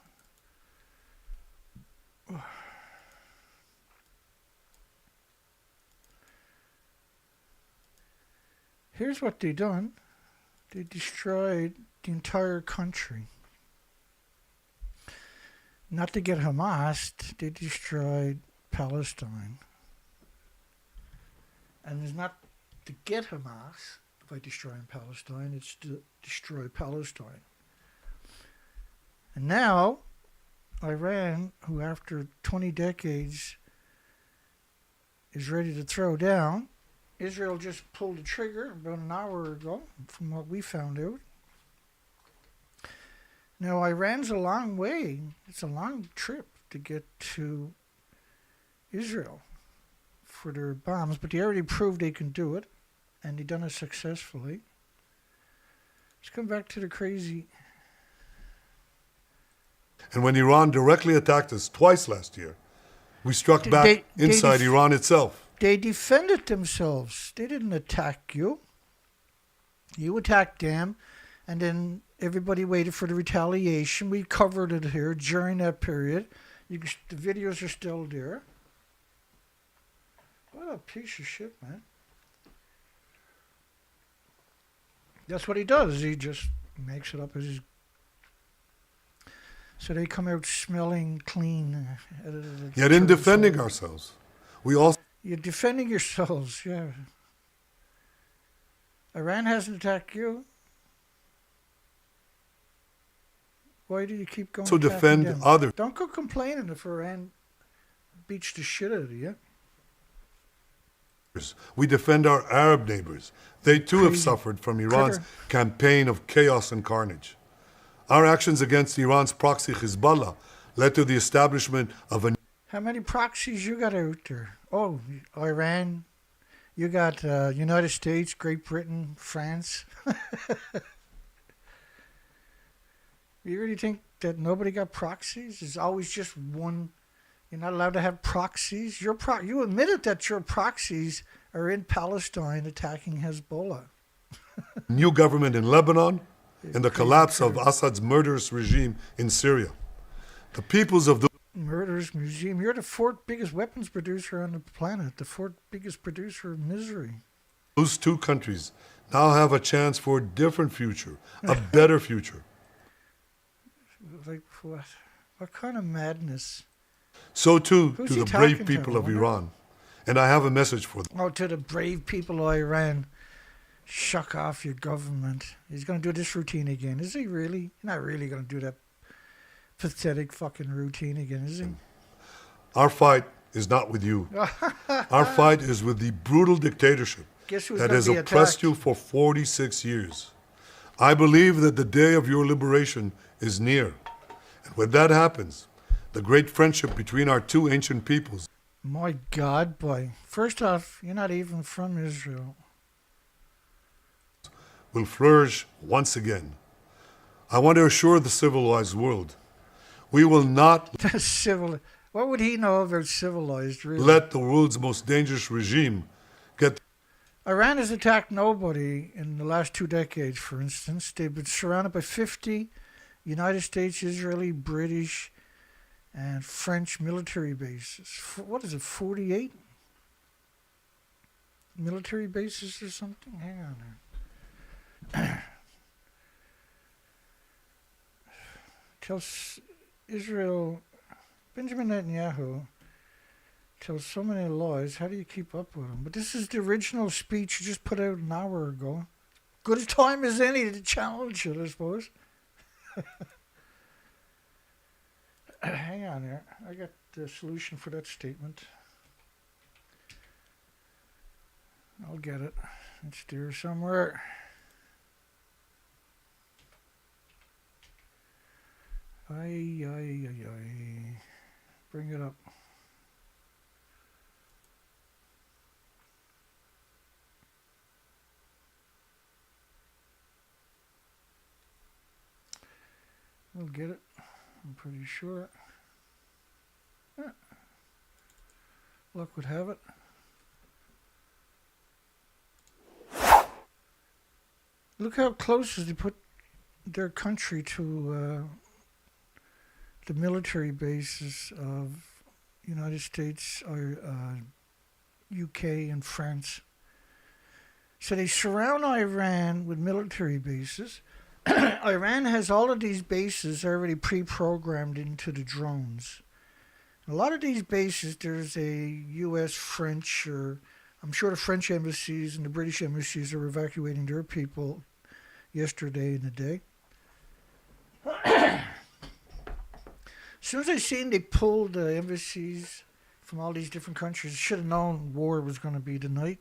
Here's what they done. They destroyed the entire country. Not to get Hamas, they destroyed Palestine. And it's not to get Hamas by destroying Palestine, it's to destroy Palestine. And now, Iran, who after 20 decades is ready to throw down, Israel just pulled the trigger about an hour ago, from what we found out. Now, Iran's a long way. It's a long trip to get to Israel for their bombs, but they already proved they can do it, and they've done it successfully. Let's come back to the crazy. And when Iran directly attacked us twice last year, we struck back inside Iran itself. They defended themselves. They didn't attack you. You attacked them, and then everybody waited for the retaliation. We covered it here during that period. The videos are still there. What a piece of shit, man. That's what he does. He just makes it up as he's... So they come out smelling clean. Yet in defending ourselves, we also... You're defending yourselves, yeah. Iran hasn't attacked you. Why do you keep going? To defend others. Don't go complaining if Iran beats the shit out of you. We defend our Arab neighbors. They too have suffered from Iran's campaign of chaos and carnage. Our actions against Iran's proxy Hezbollah led to the establishment of a... How many proxies you got out there? Oh, Iran. You got United States, Great Britain, France. You really think that nobody got proxies? There's always just one. You're not allowed to have proxies. You admitted that your proxies are in Palestine attacking Hezbollah. New government in Lebanon and the collapse of Assad's murderous regime in Syria. The peoples of the murderous regime. You're the fourth biggest weapons producer on the planet, the fourth biggest producer of misery. Those two countries now have a chance for a different future, a better future. Like what? What kind of madness? So too to the brave people of Iran. And I have a message for them. Oh, to the brave people of Iran. Shuck off your government. He's going to do this routine again. Is he really? He's not really going to do that pathetic fucking routine again, is he? Our fight is not with you. Our fight is with the brutal dictatorship that has oppressed you for 46 years. I believe that the day of your liberation is near. And when that happens, the great friendship between our two ancient peoples. My God, boy. First off, you're not even from Israel. Will flourish once again. I want to assure the civilized world, we will not what would he know about civilized, really? Let the world's most dangerous regime get... Iran has attacked nobody in the last 2 decades, for instance. They've been surrounded by 50 United States, Israeli, British, and French military bases. What is it, 48 military bases or something? Hang on there. Tells Israel, Benjamin Netanyahu tells so many lies. How do you keep up with him? But this is the original speech you just put out an hour ago. Good a time as any to challenge it, I suppose. Hang on here. I got the solution for that statement. I'll get it. It's there somewhere. Ay. Bring it up. We'll get it. I'm pretty sure. Yeah. Luck would have it. Look how close they put their country to the military bases of United States or UK and France. So they surround Iran with military bases. Iran has all of these bases already pre-programmed into the drones. A lot of these bases, there's a US, French, or I'm sure the French embassies and the British embassies are evacuating their people yesterday and the day. As soon as I seen they pulled the embassies from all these different countries, I should have known war was going to be tonight.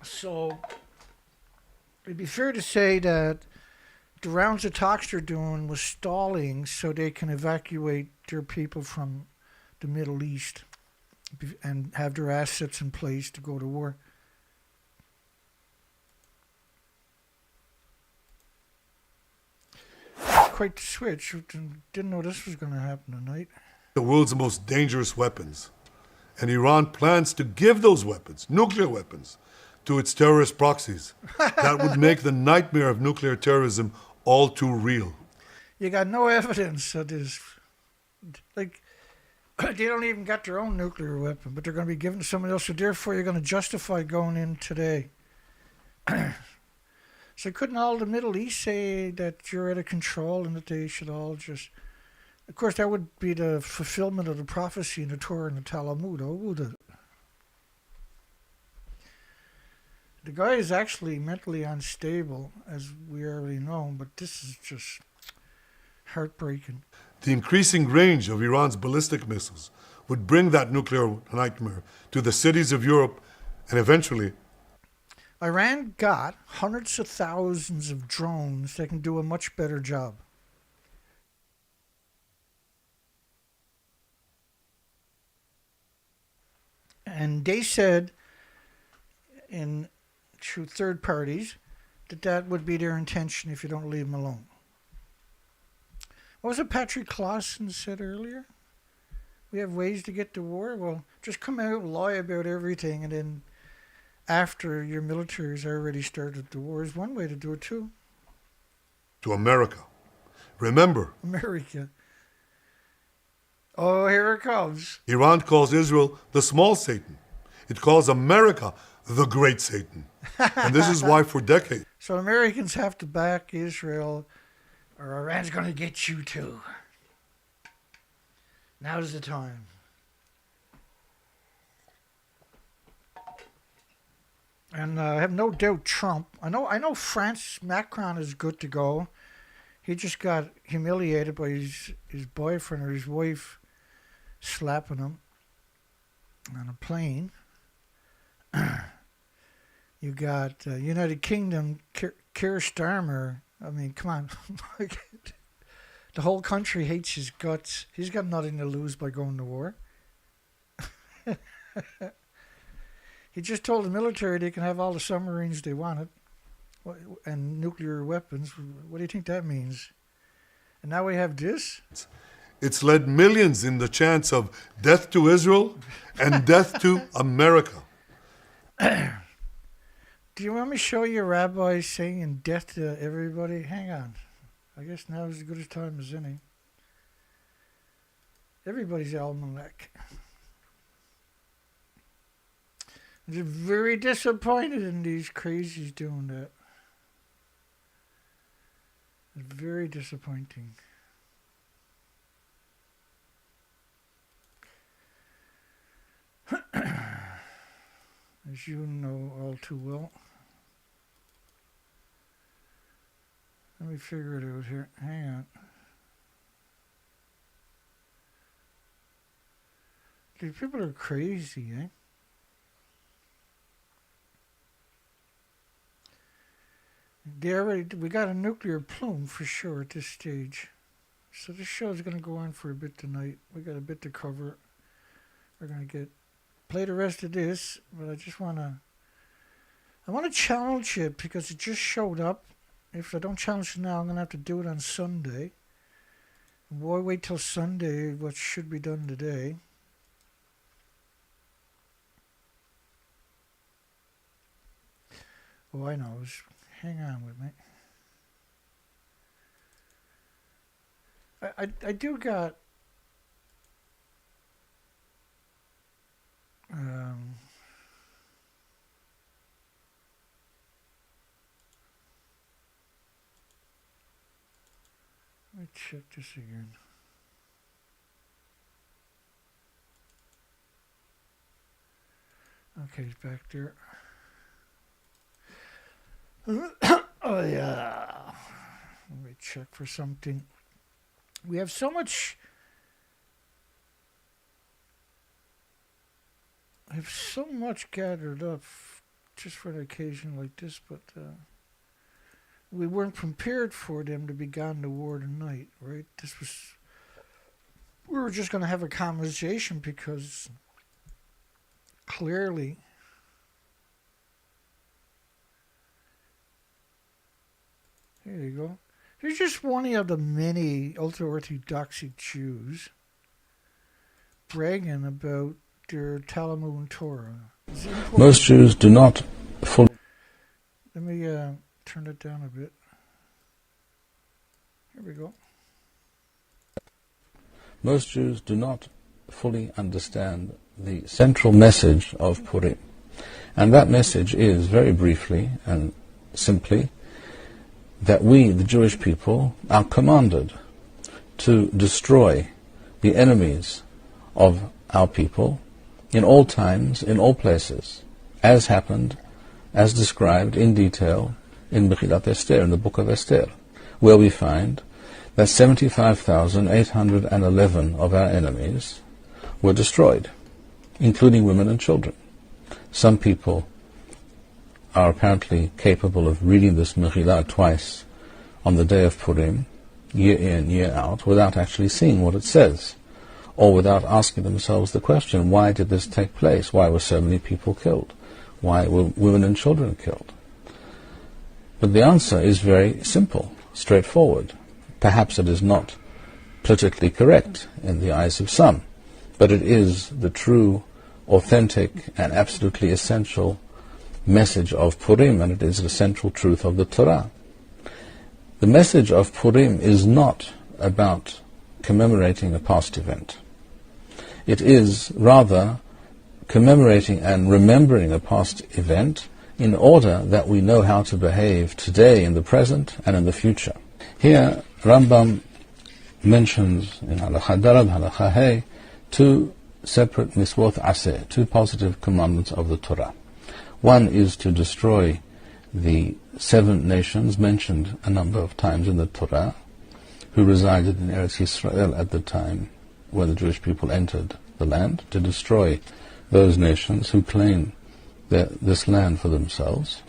So it'd be fair to say that the rounds of talks they're doing was stalling so they can evacuate their people from the Middle East and have their assets in place to go to war. Quite the switch. Didn't know this was going to happen tonight. The world's most dangerous weapons. And Iran plans to give those weapons, nuclear weapons, to its terrorist proxies. That would make the nightmare of nuclear terrorism all too real. You got no evidence of this. Like, they don't even got their own nuclear weapon, but they're going to be given to someone else, so therefore you're going to justify going in today. So couldn't all the Middle East say that you're out of control and that they should all just... Of course, that would be the fulfillment of the prophecy in the Torah and the Talmud, would it? The guy is actually mentally unstable, as we already know, but this is just heartbreaking. The increasing range of Iran's ballistic missiles would bring that nuclear nightmare to the cities of Europe and eventually... Iran got hundreds of thousands of drones that can do a much better job. And they said, through third parties, that would be their intention if you don't leave them alone. What was it Patrick Clawson said earlier? We have ways to get to war? Well, just come out and lie about everything, and then after your military's already started the war is one way to do it too. To America. Remember. America. Oh, here it comes. Iran calls Israel the small Satan. It calls America the great Satan. And this is why for decades. So Americans have to back Israel or Iran's going to get you too. Now's the time. And I have no doubt Trump. I know France, Macron is good to go. He just got humiliated by his boyfriend or his wife slapping him on a plane. You got United Kingdom, Keir Starmer. I mean, come on. The whole country hates his guts. He's got nothing to lose by going to war. He just told the military they can have all the submarines they wanted and nuclear weapons. What do you think that means? And now we have this? It's led millions in the chance of death to Israel and death to America. Do you want me to show you a rabbi saying death to everybody? Hang on. I guess now is as good a time as any. Everybody's almanac. They're very disappointed in these crazies doing that. It's very disappointing. As you know all too well. Let me figure it out here. Hang on. These people are crazy, eh? We got a nuclear plume for sure at this stage. So this show's going to go on for a bit tonight. We got a bit to cover. We're going to play the rest of this, but I want to challenge it because it just showed up If I don't challenge it now, I'm going to have to do it on Sunday. Why wait till Sunday, what should be done today? Oh, I know. Hang on with me. I do got... let me check this again. Okay, he's back there. Oh, yeah. Let me check for something. We have so much... I have so much gathered up just for an occasion like this, but we weren't prepared for them to be gone to war tonight, right? We were just going to have a conversation because clearly there you go. Here's just one of the many ultra-Orthodox Jews bragging about their Talmud and Torah. Most Jews do not fully... Let me turn it down a bit. Here we go. Most Jews do not fully understand the central message of Purim. And that message is, very briefly and simply, that we, the Jewish people, are commanded to destroy the enemies of our people in all times, in all places, as happened, as described in detail in Megillat Esther, in the book of Esther, where we find that 75,811 of our enemies were destroyed, including women and children. Some people are apparently capable of reading this Megillah twice on the day of Purim, year in, year out, without actually seeing what it says, or without asking themselves the question, why did this take place? Why were so many people killed? Why were women and children killed? But the answer is very simple, straightforward. Perhaps it is not politically correct in the eyes of some, but it is the true, authentic, and absolutely essential message of Purim, and it is the central truth of the Torah. The message of Purim is not about commemorating a past event. It is rather commemorating and remembering a past event in order that we know how to behave today in the present and in the future. Here, Rambam mentions in Halakha Dalad, Halakha Hey, two separate miswot aseh, two positive commandments of the Torah. One is to destroy the 7 nations mentioned a number of times in the Torah, who resided in Eretz Yisrael at the time when the Jewish people entered the land, to destroy those nations who claim this land for themselves.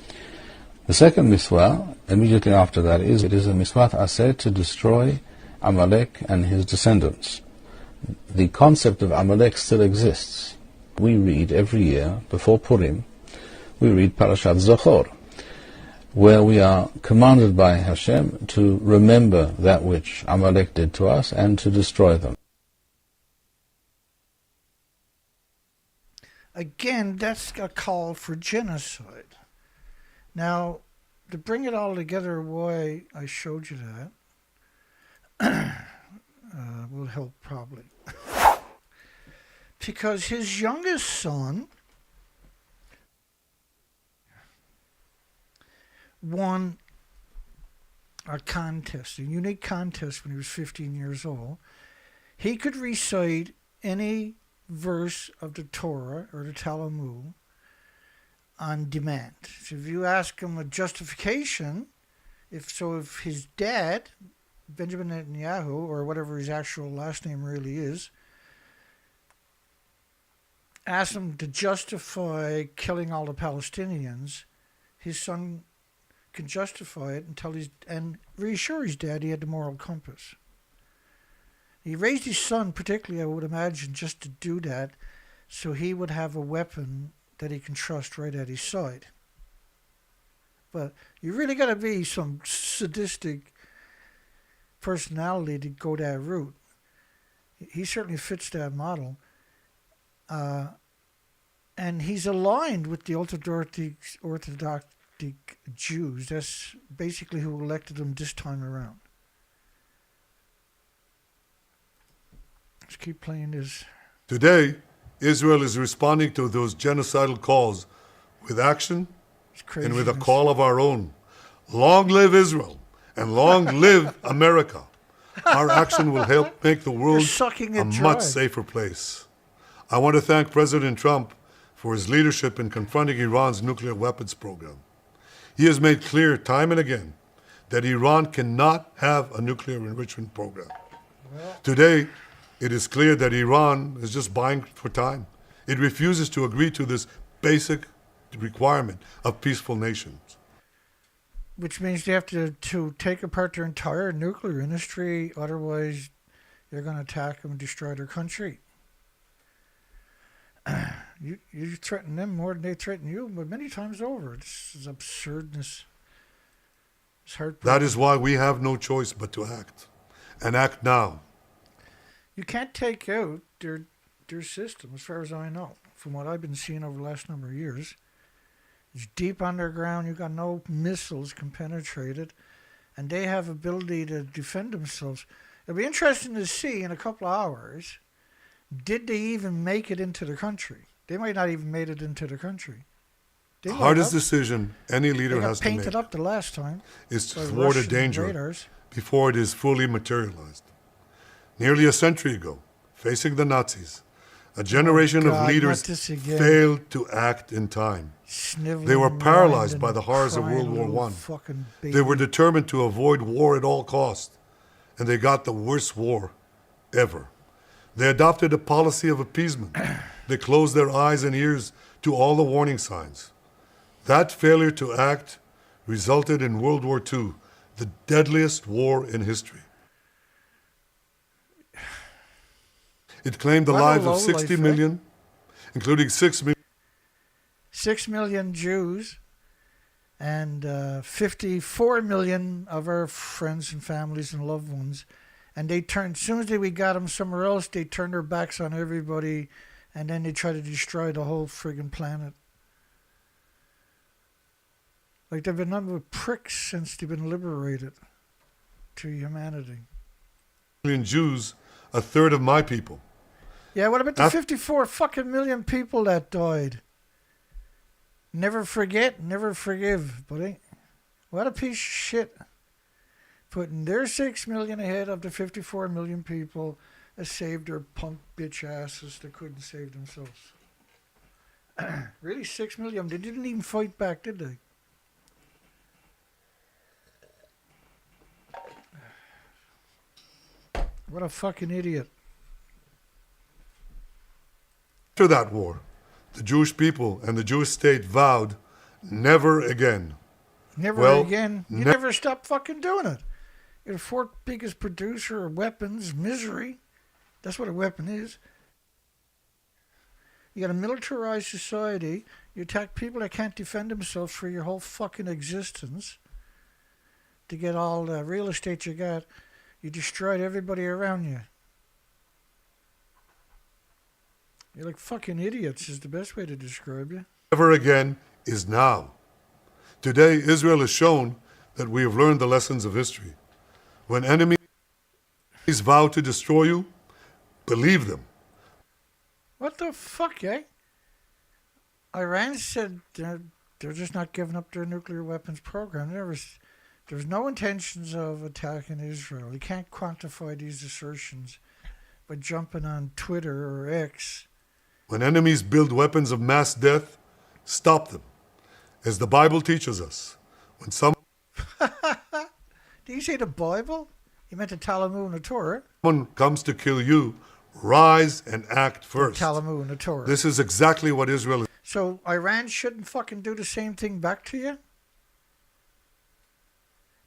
The second mitzvah, immediately after that, it is a mitzvah aseh to destroy Amalek and his descendants. The concept of Amalek still exists. We read every year, before Purim, we read Parashat Zachor, where we are commanded by Hashem to remember that which Amalek did to us and to destroy them. Again, that's a call for genocide. Now, to bring it all together, why I showed you that will help probably. Because his youngest son won a contest, a unique contest when he was 15 years old. He could recite any verse of the Torah or the Talmud on demand. So if you ask him a justification, if his dad, Benjamin Netanyahu, or whatever his actual last name really is, asked him to justify killing all the Palestinians, his son can justify it and reassure his dad he had the moral compass. He raised his son, particularly, I would imagine, just to do that, so he would have a weapon that he can trust right at his side. But you really got to be some sadistic personality to go that route. He certainly fits that model. And he's aligned with the Orthodox Jews. That's basically who elected him this time around. Let's keep playing this. Today, Israel is responding to those genocidal calls with action and with a call of our own. Long live Israel and long live America. Our action will help make the world a much safer place. I want to thank President Trump for his leadership in confronting Iran's nuclear weapons program. He has made clear time and again that Iran cannot have a nuclear enrichment program. Today, it is clear that Iran is just buying for time. It refuses to agree to this basic requirement of peaceful nations. Which means they have to take apart their entire nuclear industry, otherwise they're going to attack them and destroy their country. You threaten them more than they threaten you, but many times over. This is absurdness. It's heartbreaking. That is why we have no choice but to act, and act now. You can't take out their system, as far as I know, from what I've been seeing over the last number of years. It's deep underground. You've got no missiles can penetrate it, and they have ability to defend themselves. It'll be interesting to see in a couple of hours, did they even make it into the country? They might not even made it into the country. The hardest decision any leader has to make painted up the last time is to thwart a danger before it is fully materialized. Nearly a century ago, facing the Nazis, a generation of leaders failed to act in time. They were paralyzed by the horrors of World War I. They were determined to avoid war at all costs, and they got the worst war ever. They adopted a policy of appeasement. They closed their eyes and ears to all the warning signs. That failure to act resulted in World War II, the deadliest war in history. It claimed the lives of 60 million, including 6 million. 6 million Jews and 54 million of our friends and families and loved ones. And they turned, as soon as we got them somewhere else, they turned their backs on everybody, and then they tried to destroy the whole friggin' planet. Like they've been nothing but pricks since they've been liberated to humanity. Million Jews, a third of my people. Yeah, what about the 54 fucking million people that died? Never forget, never forgive, buddy. What a piece of shit. Putting their 6 million ahead of the 54 million people that saved their punk bitch asses that couldn't save themselves. Really, 6 million? They didn't even fight back, did they? What a fucking idiot. After that war, the Jewish people and the Jewish state vowed never again. Never again? You never stop fucking doing it. You're the fourth biggest producer of weapons, misery. That's what a weapon is. You got a militarized society. You attack people that can't defend themselves for your whole fucking existence. To get all the real estate you got, you destroyed everybody around you. You're like fucking idiots is the best way to describe you. Never again is now. Today, Israel has shown that we have learned the lessons of history. When enemies vow to destroy you, believe them. What the fuck, eh? Iran said they're just not giving up their nuclear weapons program. There's no intentions of attacking Israel. You can't quantify these assertions by jumping on Twitter or X. When enemies build weapons of mass death, stop them. As the Bible teaches us, when someone Did you say the Bible? You meant the Talmud and the Torah? Someone comes to kill you, rise and act first. The Talmud and the Torah. This is exactly what Israel is. So Iran shouldn't fucking do the same thing back to you?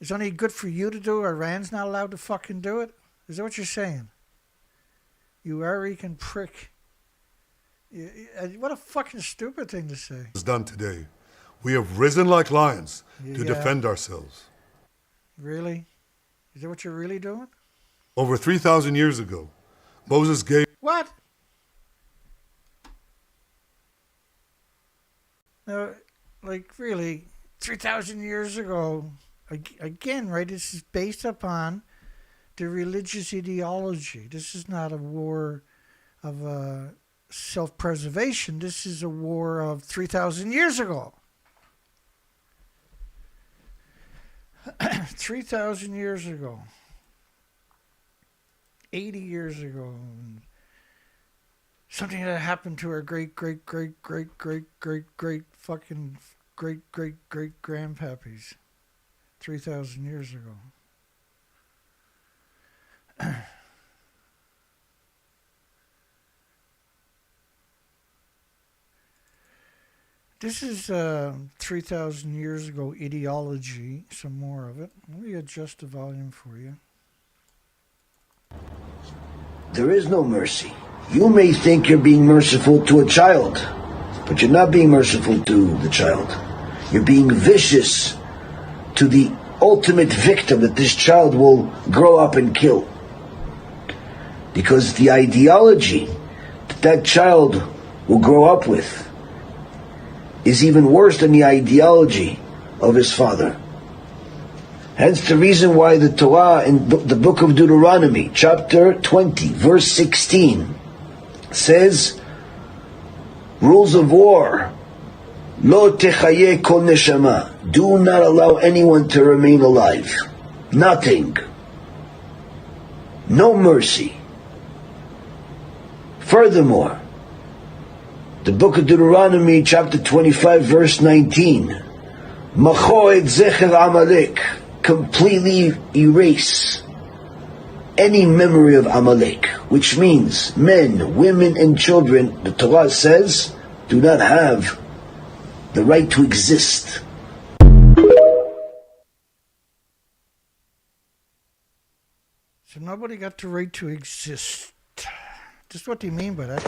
It's only good for you to do. Iran's not allowed to fucking do it? Is that what you're saying? You arrogant prick. What a fucking stupid thing to say. Is done today. We have risen like lions to defend ourselves. Really? Is that what you're really doing? Over 3,000 years ago, Moses gave... What? No, like really, 3,000 years ago, again, right, this is based upon the religious ideology. This is not a war of self-preservation. This is a war of 3,000 years ago. 3,000 years ago. 80 years ago. Something that happened to our great fucking great grandpappies 3,000 years ago. This is 3,000 years ago ideology, some more of it. Let me adjust the volume for you. There is no mercy. You may think you're being merciful to a child, but you're not being merciful to the child. You're being vicious to the ultimate victim that this child will grow up and kill. Because the ideology that that child will grow up with is even worse than the ideology of his father. Hence the reason why the Torah in the book of Deuteronomy, chapter 20, verse 16, says, rules of war, Lo techaye kol neshama, do not allow anyone to remain alive. Nothing. No mercy. Furthermore, the book of Deuteronomy, chapter 25, verse 19, Macho et zecher Amalek, completely erase any memory of Amalek, which means men, women, and children, the Torah says, do not have the right to exist. So nobody got the right to exist. Just what do you mean by that?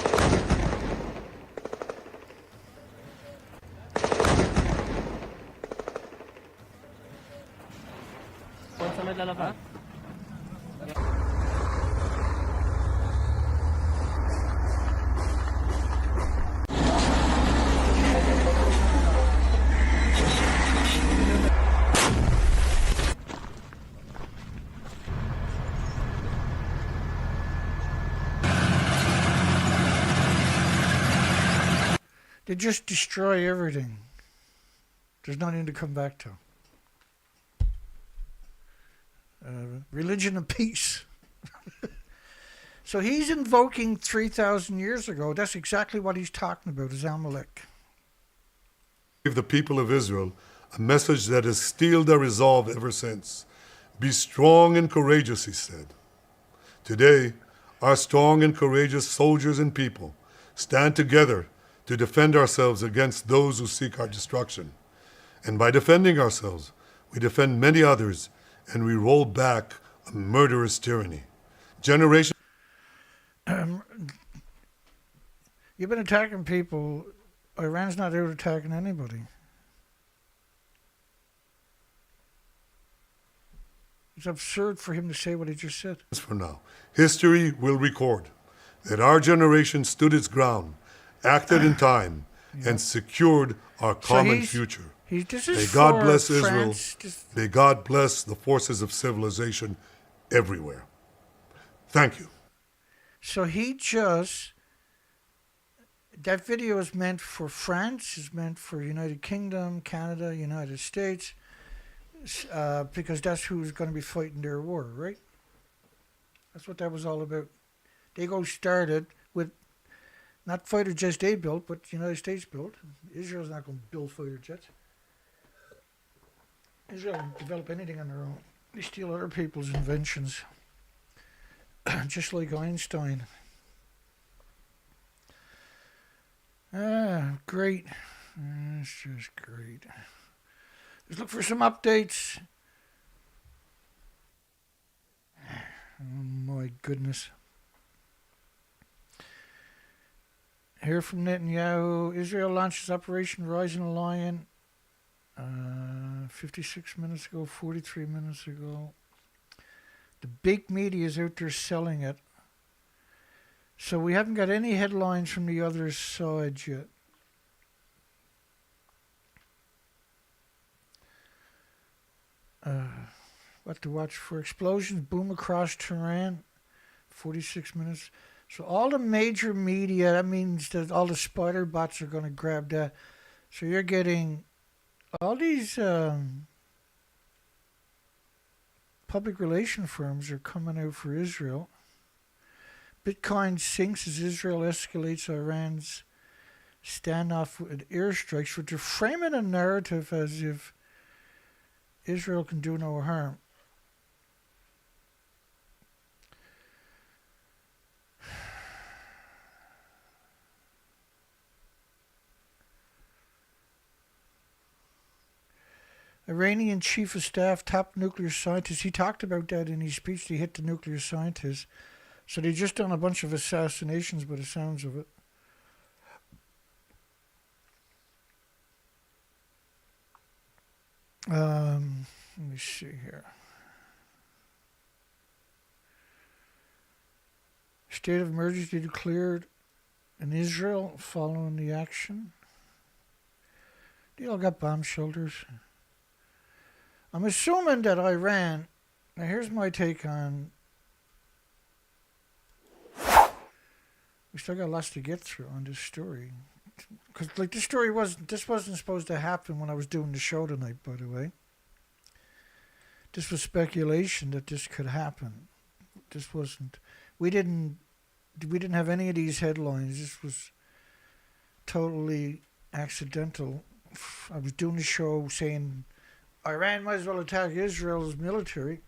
They just destroy everything. There's nothing to come back to. Religion of peace. So he's invoking 3,000 years ago. That's exactly what he's talking about, is Amalek. Give the people of Israel a message that has steeled their resolve ever since. Be strong and courageous, he said. Today, our strong and courageous soldiers and people stand together to defend ourselves against those who seek our destruction. And by defending ourselves, we defend many others, and we roll back a murderous tyranny. Generation. You've been attacking people. Iran's not out attacking anybody. It's absurd for him to say what he just said. For now, history will record that our generation stood its ground, acted in time, and secured our common future. May God bless Israel. May God bless the forces of civilization everywhere. Thank you. So that video is meant for France, is meant for United Kingdom, Canada, United States, because that's who's going to be fighting their war, right? That's what that was all about. They started with not fighter jets they built, but the United States built. Israel's not going to build fighter jets. Israel don't develop anything on their own. They steal other people's inventions. Just like Einstein. Great. It's just great. Let's look for some updates. Oh my goodness. Hear from Netanyahu. Israel launches Operation Rising Lion. 56 minutes ago, 43 minutes ago. The big media is out there selling it. So we haven't got any headlines from the other side yet. What to watch for? Explosions boom across Tehran. 46 minutes. So all the major media, that means that all the spider bots are going to grab that. So you're getting all these public relation firms are coming out for Israel. Bitcoin sinks as Israel escalates Iran's standoff with airstrikes, which are framing a narrative as if Israel can do no harm. Iranian chief of staff, top nuclear scientist, he talked about that in his speech. They hit the nuclear scientists. So they just done a bunch of assassinations by the sounds of it. Let me see here. State of emergency declared in Israel following the action. They all got bomb shelters. I'm assuming that Iran, now here's my take on, we still got lots to get through on this story. Because like this wasn't supposed to happen when I was doing the show tonight, by the way. This was speculation that this could happen. This wasn't, we didn't have any of these headlines. This was totally accidental. I was doing the show saying Iran might as well attack Israel's military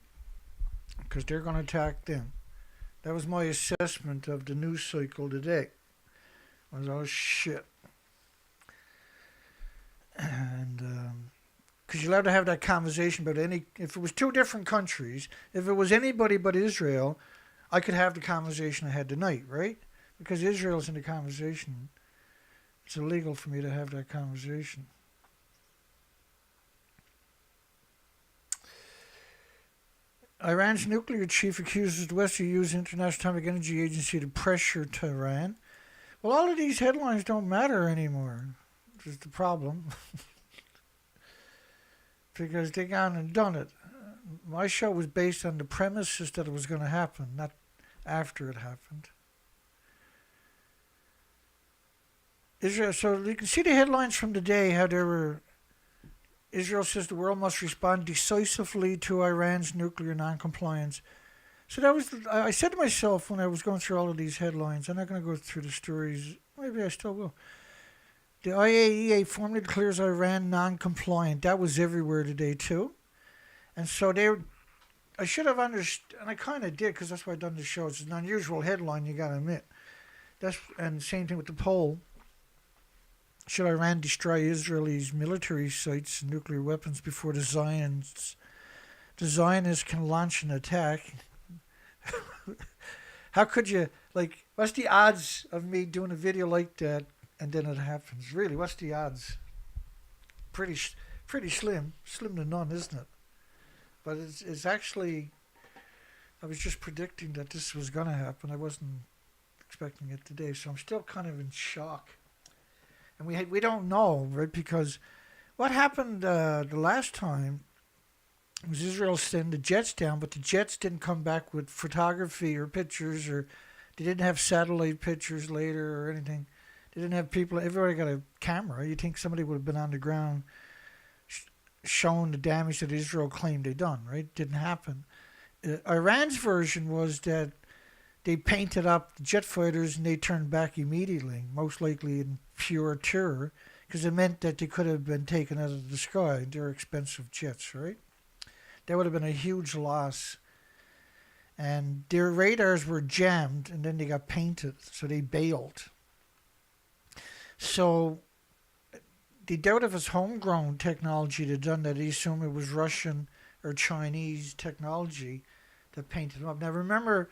because they're going to attack them. That was my assessment of the news cycle today. I was, oh shit. And because you're allowed to have that conversation about if it was two different countries, if it was anybody but Israel, I could have the conversation I had tonight, right? Because Israel's in the conversation. It's illegal for me to have that conversation. Iran's nuclear chief accuses the West of using the International Atomic Energy Agency to pressure Tehran. Well, all of these headlines don't matter anymore. Which is the problem. Because they gone and done it. My show was based on the premises that it was going to happen, not after it happened. Israel, so you can see the headlines from today, how they were. Israel says the world must respond decisively to Iran's nuclear non-compliance. So that was, I said to myself when I was going through all of these headlines, I'm not going to go through the stories, maybe I still will. The IAEA formally declares Iran non-compliant. That was everywhere today too. And so I should have understood, and I kind of did because that's why I done the show. It's an unusual headline, you got to admit. And same thing with the poll. Should Iran destroy Israeli military sites and nuclear weapons before the Zionists can launch an attack? How could you, what's the odds of me doing a video like that and then it happens? Really, what's the odds? Pretty slim to none, isn't it? But it's actually, I was just predicting that this was going to happen. I wasn't expecting it today, so I'm still kind of in shock. And we don't know, right? Because what happened the last time was Israel sent the jets down, but the jets didn't come back with photography or pictures, or they didn't have satellite pictures later or anything. They didn't have people. Everybody got a camera. You'd think somebody would have been on the ground showing the damage that Israel claimed they done, right? Didn't happen. Iran's version was that they painted up the jet fighters and they turned back immediately, most likely in pure terror, because it meant that they could have been taken out of the sky. They're expensive jets, right? That would have been a huge loss. And their radars were jammed and then they got painted, so they bailed. So they doubt if it's homegrown technology that done that. They assume it was Russian or Chinese technology that painted them up. Now remember,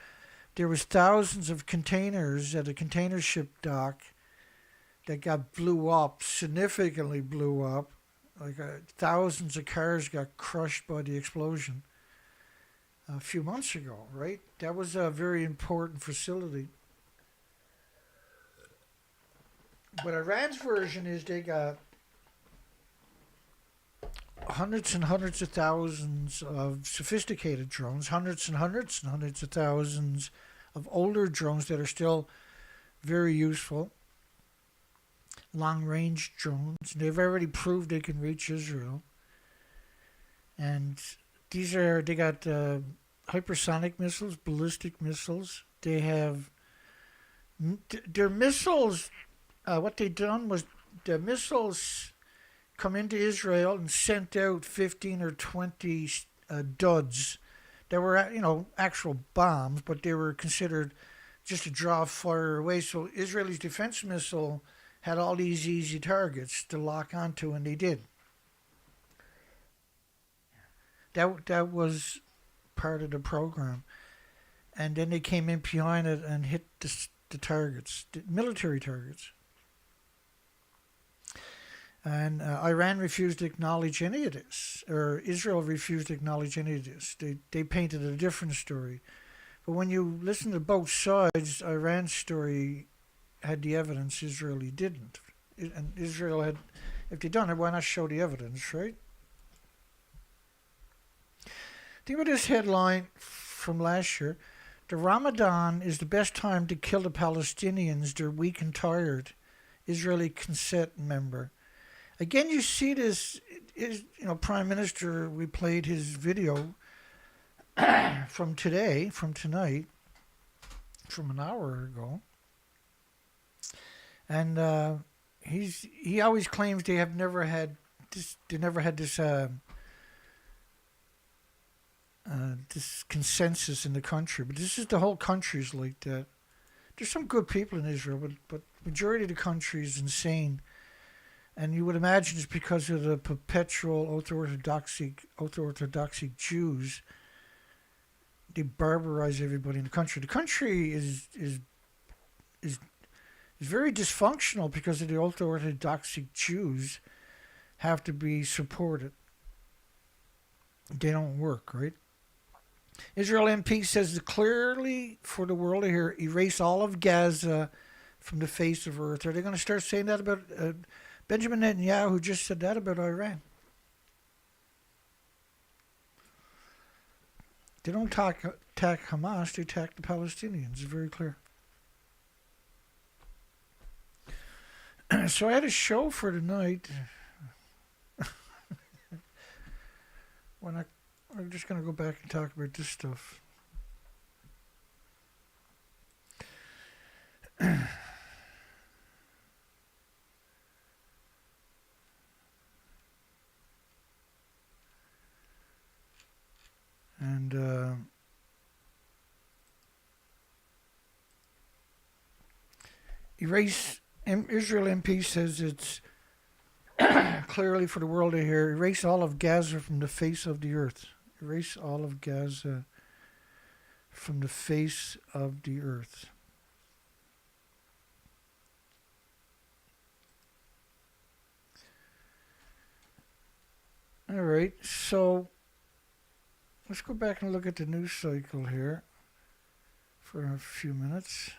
there was thousands of containers at a container ship dock that got blew up, significantly blew up. Like thousands of cars got crushed by the explosion a few months ago, right? That was a very important facility. But Iran's version is they got hundreds and hundreds of thousands of sophisticated drones, hundreds and hundreds and hundreds of thousands of older drones that are still very useful, long-range drones. They've already proved they can reach Israel. And they got hypersonic missiles, ballistic missiles. They have their missiles. What they done was the missiles come into Israel and sent out 15 or 20 duds. They were, actual bombs, but they were considered just to draw fire away. So Israel's defense missile had all these easy targets to lock onto, and they did. That was part of the program. And then they came in behind it and hit the targets, the military targets. And Iran refused to acknowledge any of this, or Israel refused to acknowledge any of this. They painted a different story. But when you listen to both sides, Iran's story had the evidence, Israeli didn't. And Israel had, if they'd done it, why not show the evidence, right? Think about this headline from last year. The Ramadan is the best time to kill the Palestinians. They're weak and tired. Israeli Knesset member. Again, you see this, Prime Minister, we played his video from tonight, from an hour ago. And he always claims they never had this this consensus in the country. But this is the whole country's like that. There's some good people in Israel, but majority of the country is insane. And you would imagine it's because of the perpetual ultra-orthodoxy Jews. They barbarize everybody in the country. The country is very dysfunctional because of the ultra-orthodoxy Jews have to be supported. They don't work, right? Israel MP says clearly for the world to hear, erase all of Gaza from the face of earth. Are they going to start saying that about Benjamin Netanyahu just said that about Iran? They don't attack Hamas, they attack the Palestinians. It's very clear. So I had a show for tonight. I'm just going to go back and talk about this stuff. And Israel MP says it's clearly for the world to hear, erase all of Gaza from the face of the earth. Erase all of Gaza from the face of the earth. All right, so let's go back and look at the news cycle here for a few minutes.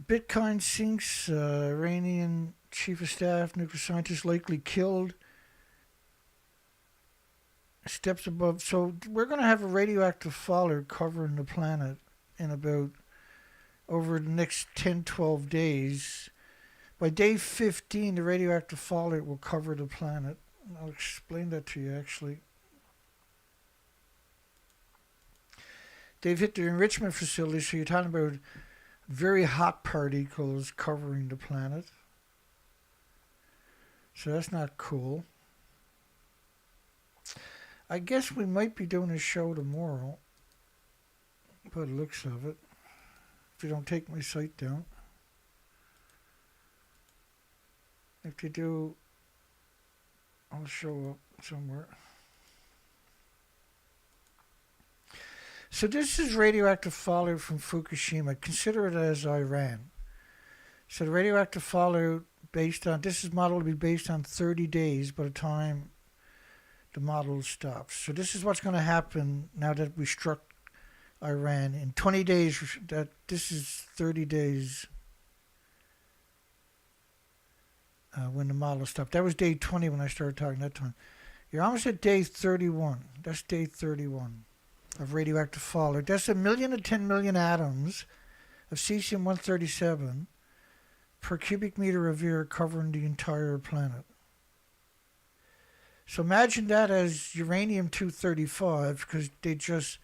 Bitcoin sinks, Iranian chief of staff, nuclear scientist likely killed. Steps above. So we're going to have a radioactive fallout covering the planet in about over the next 10, 12 days. By day 15, the radioactive fallout will cover the planet. I'll explain that to you, actually. They've hit the enrichment facility, so you're talking about very hot particles covering the planet. So that's not cool. I guess we might be doing a show tomorrow, by the looks of it, if you don't take my site down. If you do, I'll show up somewhere. So this is radioactive fallout from Fukushima. Consider it as Iran. So the radioactive fallout based on, this is modeled to be based on 30 days by the time the model stops. So this is what's going to happen now that we struck Iran. In 20 days, that this is 30 days when the model stopped. That was day 20 when I started talking that time. You're almost at day 31. That's day 31 of radioactive fallout. That's 1 million to 10 million atoms of cesium-137 per cubic meter of air covering the entire planet. So imagine that as uranium-235, because they just,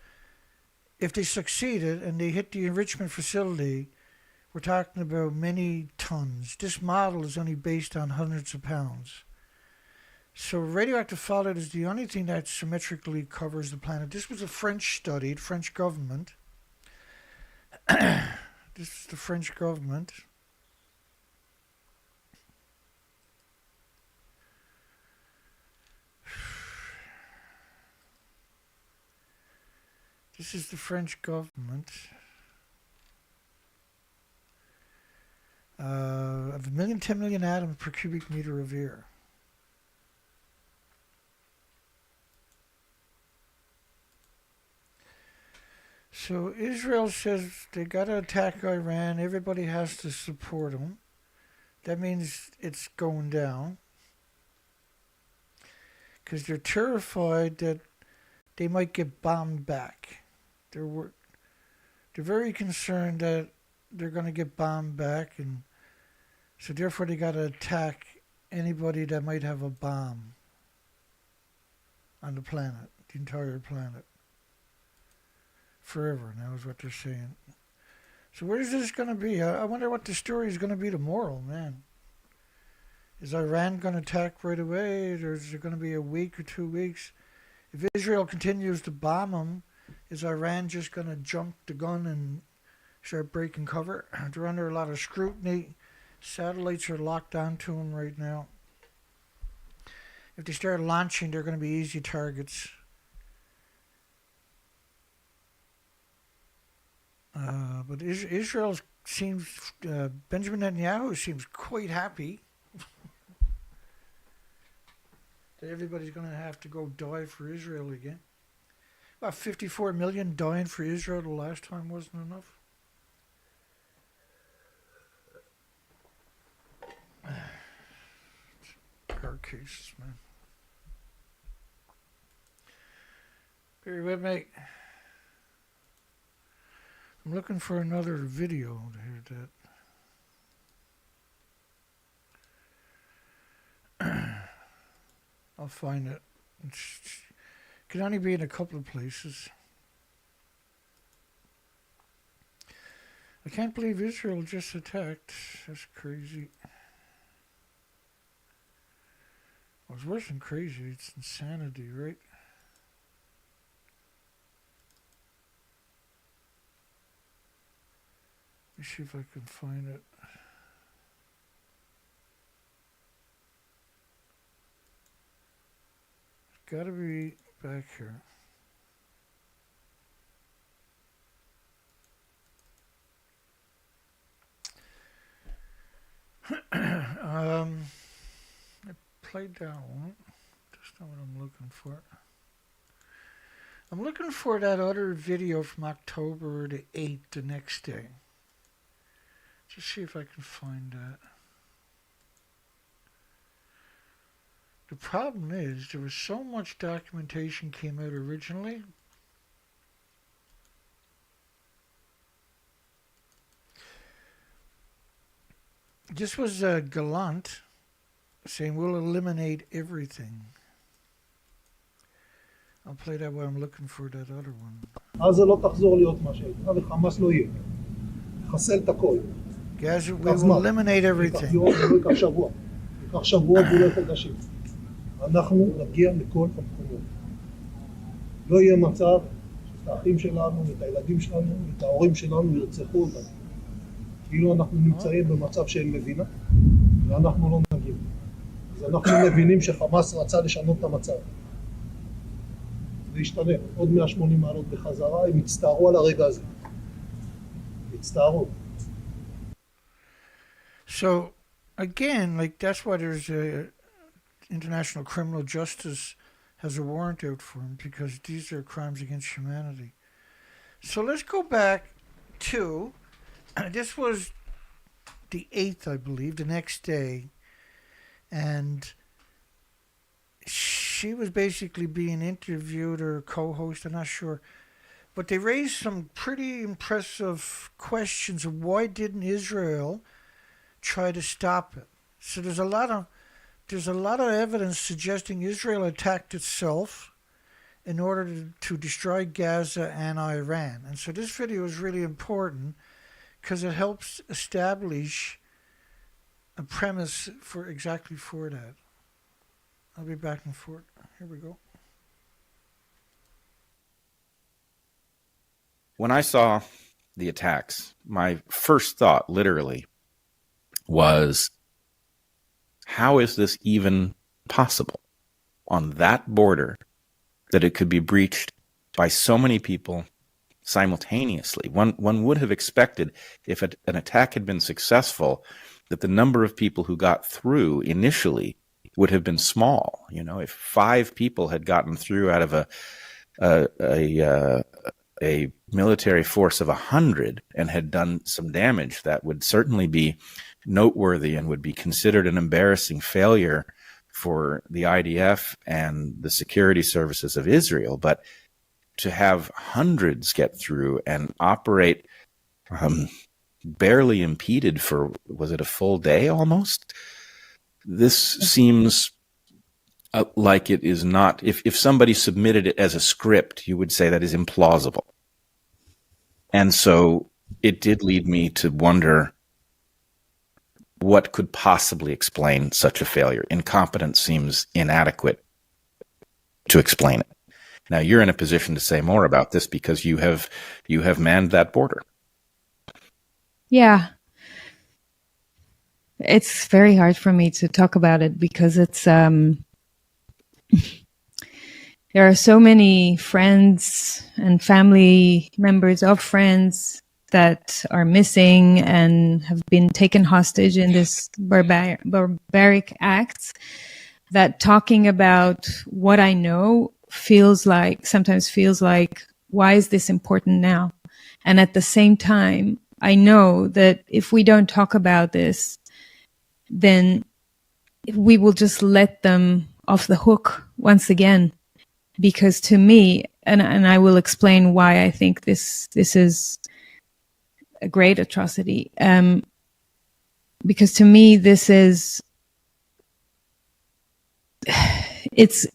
if they succeeded and they hit the enrichment facility, we're talking about many tons. This model is only based on hundreds of pounds. So radioactive fallout is the only thing that symmetrically covers the planet. This was a French study, the French government. This is the French government. This is the French government. Of 1 million, 10 million atoms per cubic meter of air. So Israel says they got to attack Iran. Everybody has to support them. That means it's going down. Because they're terrified that they might get bombed back. They're very concerned that they're going to get bombed back, and so therefore they got to attack anybody that might have a bomb on the planet, the entire planet, forever. Now is what they're saying. So where is this going to be? I wonder what the story is going to be tomorrow, man. Is Iran going to attack right away, or is it going to be a week or 2 weeks? If Israel continues to bomb them, is Iran just going to jump the gun and start breaking cover? They're under a lot of scrutiny. Satellites are locked onto them right now. If they start launching, they're going to be easy targets. But Israel seems, Benjamin Netanyahu seems quite happy that everybody's going to have to go die for Israel again. About 54 million dying for Israel the last time wasn't enough. Hard cases, man. Bear with me. I'm looking for another video here that I'll find it. It can only be in a couple of places. I can't believe Israel just attacked. That's crazy. Well, it's worse than crazy. It's insanity, right? Let me see if I can find it. It's got to be back here. I played that one. That's not what I'm looking for. I'm looking for that other video from October the 8th, the next day. Just see if I can find that. The problem is there was so much documentation came out originally. This was Gallant saying we'll eliminate everything. I'll play that while I'm looking for that other one. עזה לא תחזור להיות מה שהייתה, וחמאס לא יהיה. חסל את הכל. Gaza, we will eliminate everything. ייקח יום, לא ייקח שבוע. ייקח שבוע ואולי חודשים. אנחנו נגיע לכל המקומות. לא יהיה מצב שאת האחים שלנו, את הילדים שלנו, את ההורים שלנו ירצחו אותנו. כאילו אנחנו נמצאים במצב של מדינה, ואנחנו לא נגיע. אז אנחנו מבינים שחמאס רצה לשנות את המצב. זה ישתנה, עוד 180 מעלות בחזרה, הם יצטערו על הרגע הזה. יצטערו. So, again, like that's why there's a international criminal justice has a warrant out for him, because these are crimes against humanity. So let's go back to this was the 8th, I believe, the next day, and she was basically being interviewed or co-host, I'm not sure, but they raised some pretty impressive questions of why didn't Israel try to stop it. So there's a lot of evidence suggesting Israel attacked itself in order to destroy Gaza and Iran. And so this video is really important because it helps establish a premise for exactly for that. I'll be back and forth. Here we go. When I saw the attacks, my first thought literally was, how is this even possible on that border that it could be breached by so many people simultaneously? One would have expected, if an attack had been successful, that the number of people who got through initially would have been small. You know, if 5 people had gotten through out of a military force of 100 and had done some damage, that would certainly be noteworthy and would be considered an embarrassing failure for the IDF and the security services of Israel. But to have hundreds get through and operate barely impeded for, was it a full day almost? This seems like it is not, if somebody submitted it as a script, you would say that is implausible. And so it did lead me to wonder what could possibly explain such a failure. Incompetence seems inadequate to explain it. Now you're in a position to say more about this because you have manned that border. Yeah. It's very hard for me to talk about it because it's there are so many friends and family members of friends that are missing and have been taken hostage in this barbaric acts, that talking about what I know sometimes feels like, why is this important now? And at the same time, I know that if we don't talk about this, then we will just let them off the hook once again. Because to me, and I will explain why I think this is a great atrocity. Because to me, it's,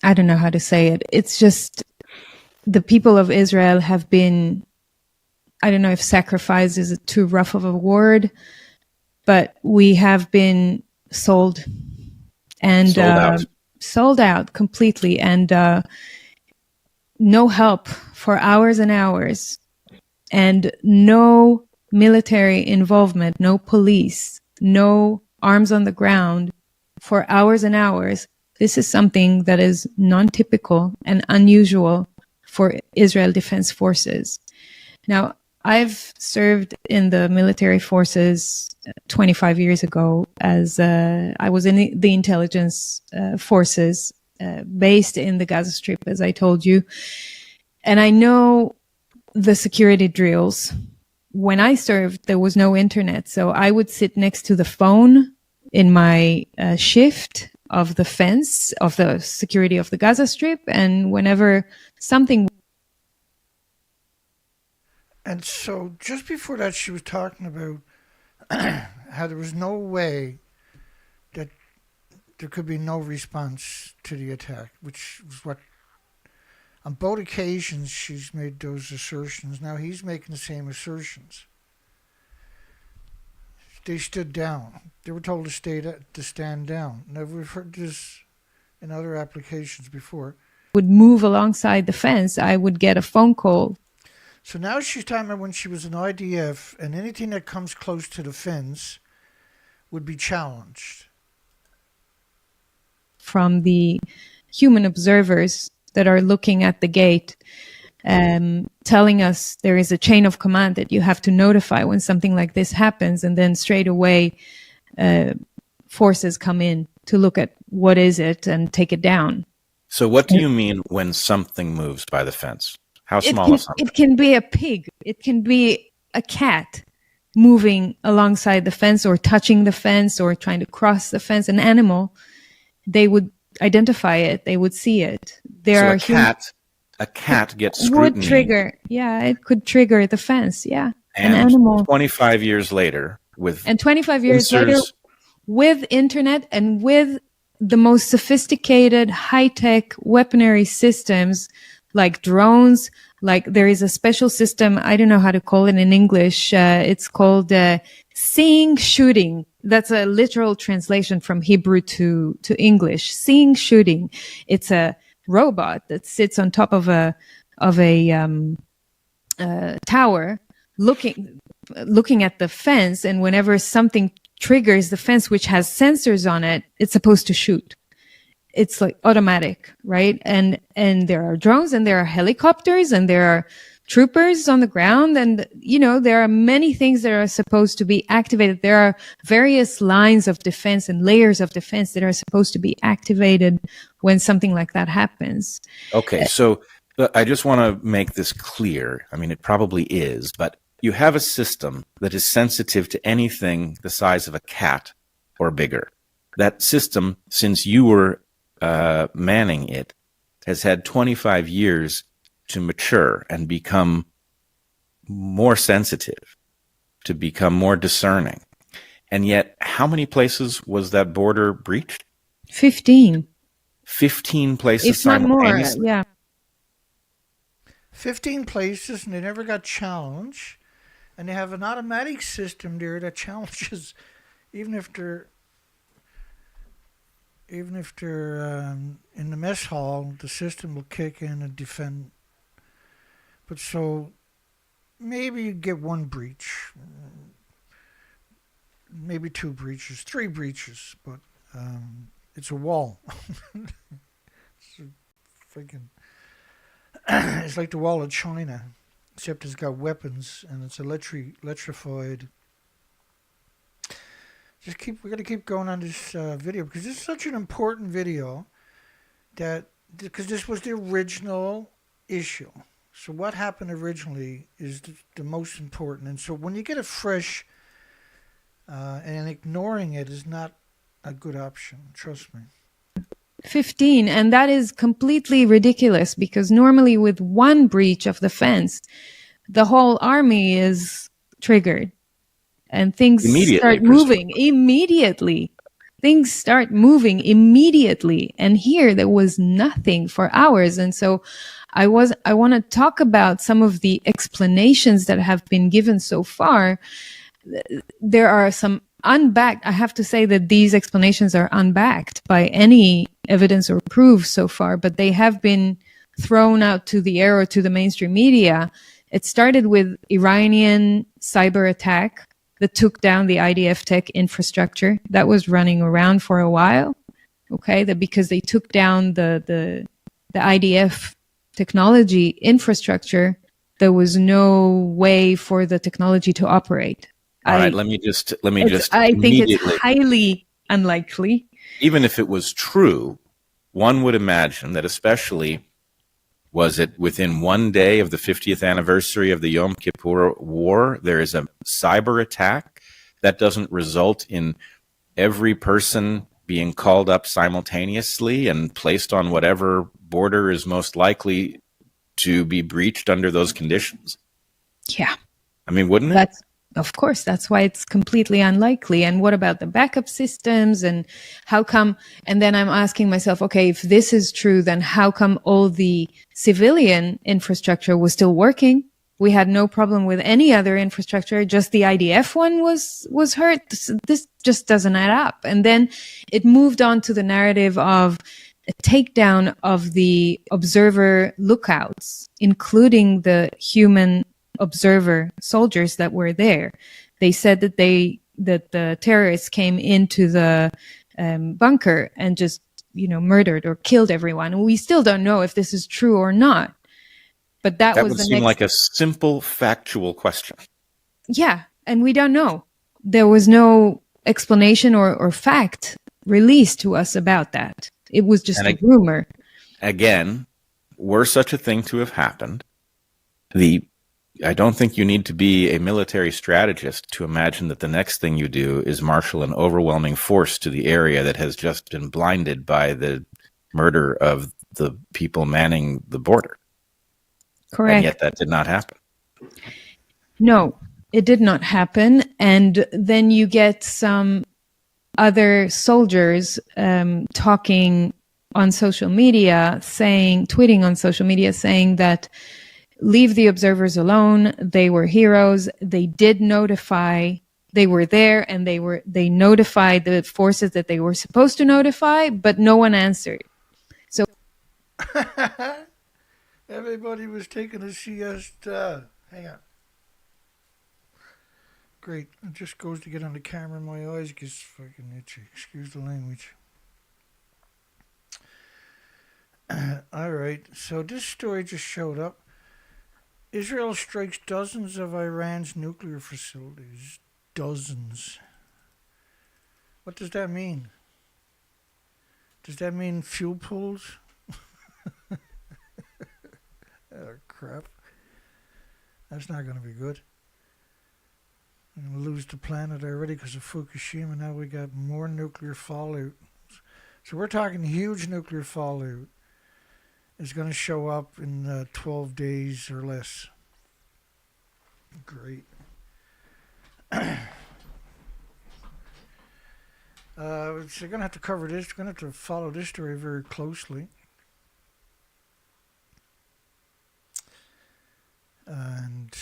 I don't know how to say it. It's just the people of Israel have been, I don't know if sacrifice is too rough of a word, but we have been sold and sold out completely, and no help for hours and hours, and no military involvement, no police, no arms on the ground for hours and hours. This is something that is non-typical and unusual for Israel Defense Forces. Now, I've served in the military forces 25 years ago as I was in the intelligence forces based in the Gaza Strip, as I told you. And I know the security drills. When I served, there was no internet. So I would sit next to the phone in my shift of the fence of the security of the Gaza Strip. And whenever something. And so just before that, she was talking about how there was no way that there could be no response to the attack, which was what, on both occasions, she's made those assertions. Now he's making the same assertions. They stood down. They were told to stand down. Now, we've heard this in other applications before. Would move alongside the fence, I would get a phone call. So now she's talking about when she was in IDF, and anything that comes close to the fence would be challenged. From the human observers that are looking at the gate. telling us there is a chain of command that you have to notify when something like this happens, and then straight away forces come in to look at what is it and take it down. So what do you mean when something moves by the fence? How small is something? It can be a pig. It can be a cat moving alongside the fence or touching the fence or trying to cross the fence. An animal, they would identify it. They would see it. A cat gets scrutiny. Would trigger. Yeah, it could trigger the fence. Yeah. And an animal. 25 years later And 25 years later, with internet and with the most sophisticated high-tech weaponry systems like drones, like there is a special system, I don't know how to call it in English, it's called seeing shooting. That's a literal translation from Hebrew to English. Seeing shooting. It's a robot that sits on top of a tower looking at the fence, and whenever something triggers the fence, which has sensors on it, it's supposed to shoot. It's like automatic, right? And there are drones and there are helicopters and there are troopers on the ground. And, there are many things that are supposed to be activated. There are various lines of defense and layers of defense that are supposed to be activated when something like that happens. Okay. So I just want to make this clear. I mean, it probably is, but you have a system that is sensitive to anything the size of a cat or bigger. That system, since you were manning it, has had 25 years to mature and become more sensitive, to become more discerning. And yet, how many places was that border breached? 15. 15 places if not more, simultaneously? yeah. 15 places, and they never got challenged. And they have an automatic system there that challenges, even if they're in the mess hall, the system will kick in and defend. But so maybe you get one breach, maybe 2 breaches, 3 breaches, but it's a wall. It's a freaking. It's like the wall of China, except it's got weapons and it's electrified. We're gonna keep going on this video because this is such an important video because this was the original issue. So what happened originally is the most important. And so when you get it fresh and ignoring it is not a good option, trust me. 15, and that is completely ridiculous because normally with one breach of the fence, the whole army is triggered and things start moving immediately. Things start moving immediately. And here there was nothing for hours. And so I want to talk about some of the explanations that have been given so far. There are some unbacked. I have to say that these explanations are unbacked by any evidence or proof so far, but they have been thrown out to the air or to the mainstream media. It started with Iranian cyber attack that took down the IDF tech infrastructure that was running around for a while. Okay, that because they took down the IDF technology infrastructure, there was no way for the technology to operate. All right, let me just I think it's highly unlikely. Even if it was true, one would imagine that especially was it within one day of the 50th anniversary of the Yom Kippur War, there is a cyber attack that doesn't result in every person being called up simultaneously and placed on whatever border is most likely to be breached under those conditions. Yeah. I mean, wouldn't it? Of course, that's why it's completely unlikely. And what about the backup systems and how come? And then I'm asking myself, okay, if this is true, then how come all the civilian infrastructure was still working? We had no problem with any other infrastructure. Just the IDF one was hurt. This just doesn't add up. And then it moved on to the narrative of a takedown of the observer lookouts, including the human observer soldiers that were there. They said that the terrorists came into the bunker and just murdered or killed everyone. And we still don't know if this is true or not. But that That was would the seem next. like a simple factual question. Yeah, and we don't know. There was no explanation or fact released to us about that. It was just a rumor. Again, were such a thing to have happened, I don't think you need to be a military strategist to imagine that the next thing you do is marshal an overwhelming force to the area that has just been blinded by the murder of the people manning the border. Correct. And yet that did not happen. No, it did not happen. And then you get some other soldiers talking on social media, tweeting on social media, saying that leave the observers alone. They were heroes. They did notify. They were there, and they notified the forces that they were supposed to notify, but no one answered. So everybody was taking a siesta. Hang on. Great. It just goes to get on the camera. My eyes gets fucking itchy. Excuse the language. All right. So this story just showed up. Israel strikes dozens of Iran's nuclear facilities. Dozens. What does that mean? Does that mean fuel pools? Oh, crap. That's not going to be good. We're going to lose the planet already because of Fukushima. Now we got more nuclear fallout. So we're talking huge nuclear fallout. Is going to show up in 12 days or less. Great. So going to have to cover this. We're going to have to follow this story very closely. And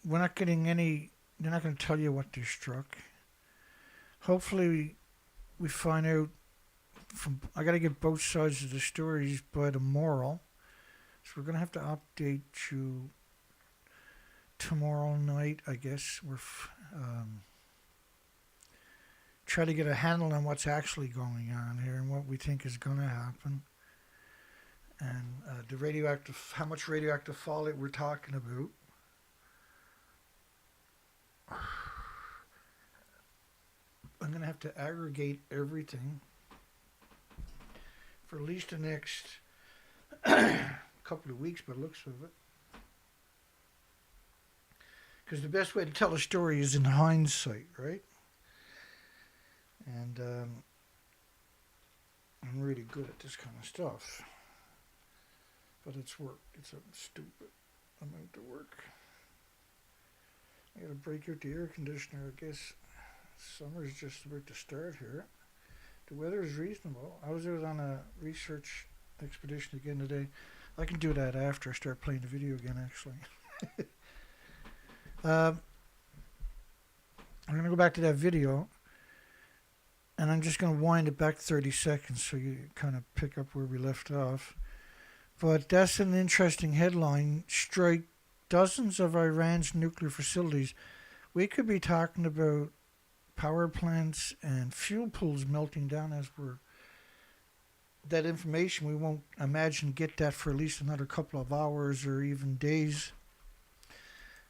we're not getting any, they're not going to tell you what they struck. Hopefully we find out I got to get both sides of the stories by tomorrow. So we're going to have to update you tomorrow night, I guess. We're try to get a handle on what's actually going on here and what we think is going to happen. And how much radioactive fallout we're talking about. I'm going to have to aggregate everything for at least the next couple of weeks, by the looks of it. Because the best way to tell a story is in hindsight, right? And I'm really good at this kind of stuff. But it's work. It's a stupid amount of work. I gotta break out the air conditioner, I guess. Summer's just about to start here. The weather is reasonable. I was out on a research expedition again today. I can do that after I start playing the video again, actually. I'm going to go back to that video. And I'm just going to wind it back 30 seconds so you kind of pick up where we left off. But that's an interesting headline. Strike dozens of Iran's nuclear facilities. We could be talking about power plants and fuel pools melting down as that information we won't imagine get that for at least another couple of hours or even days.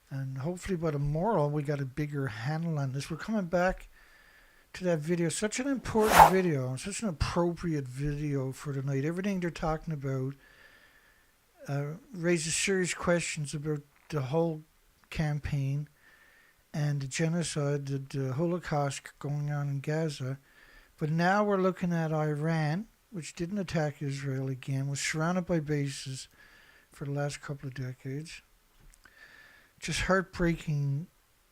And hopefully by tomorrow we got a bigger handle on this. We're coming back to that video. Such an important video, such an appropriate video for tonight. Everything they're talking about raises serious questions about the whole campaign and the genocide, the Holocaust going on in Gaza. But now we're looking at Iran, which didn't attack Israel again, was surrounded by bases for the last couple of decades. Just heartbreaking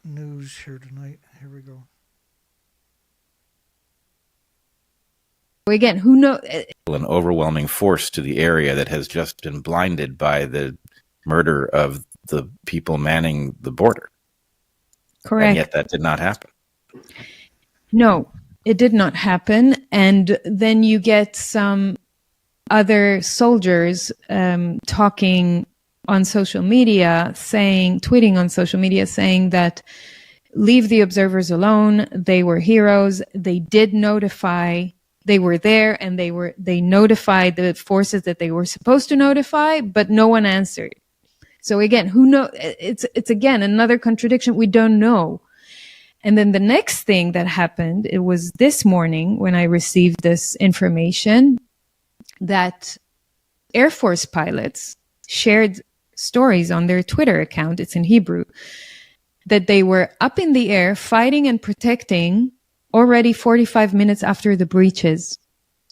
news here tonight. Here we go. Again, who knows? An overwhelming force to the area that has just been blinded by the murder of the people manning the border. Correct. And yet that did not happen. No, it did not happen. And then you get some other soldiers talking on social media, tweeting on social media, saying that leave the observers alone. They were heroes. They did notify They were there and they notified the forces that they were supposed to notify, but no one answered. So again, who knows? It's again another contradiction. We don't know. And then the next thing that happened, it was this morning when I received this information that Air Force pilots shared stories on their Twitter account, it's in Hebrew, that they were up in the air fighting and protecting already 45 minutes after the breaches.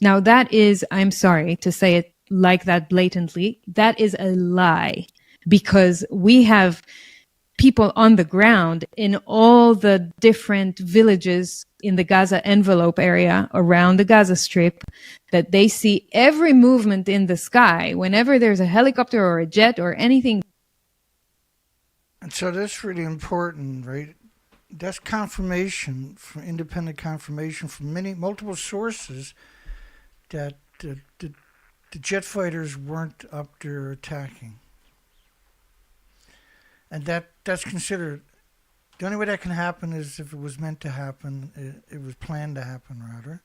Now that is, I'm sorry to say it like that blatantly, that is a lie, because we have people on the ground in all the different villages in the Gaza envelope area around the Gaza Strip that they see every movement in the sky whenever there's a helicopter or a jet or anything. And so that's really important, right? That's confirmation, from independent confirmation from multiple sources that the jet fighters weren't up there attacking. And that's considered, the only way that can happen is if it was meant to happen, it was planned to happen, rather.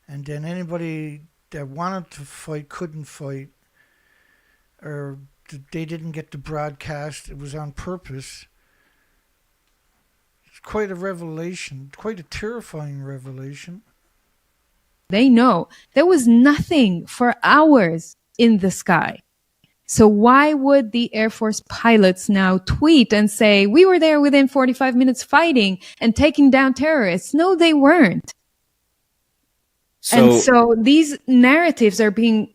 And then anybody that wanted to fight couldn't fight, or they didn't get the broadcast, it was on purpose. It's quite a revelation, quite a terrifying revelation. They know there was nothing for hours in the sky. So why would the Air Force pilots now tweet and say, we were there within 45 minutes fighting and taking down terrorists? No, they weren't. And so these narratives are being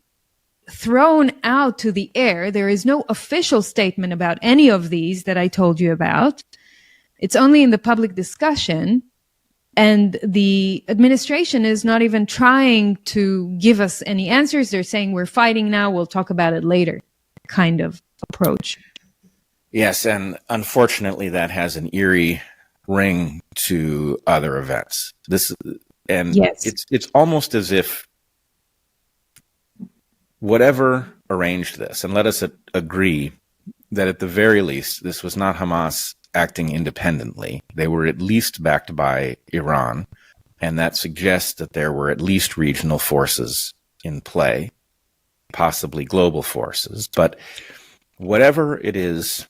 thrown out to the air. There is no official statement about any of these that I told you about. It's only in the public discussion. And the administration is not even trying to give us any answers. They're saying we're fighting now, we'll talk about it later kind of approach. Yes, and unfortunately that has an eerie ring to other events. It's almost as if whatever arranged this, and let us agree that at the very least this was not Hamas acting independently. They were at least backed by Iran, and that suggests that there were at least regional forces in play, possibly global forces. But whatever it is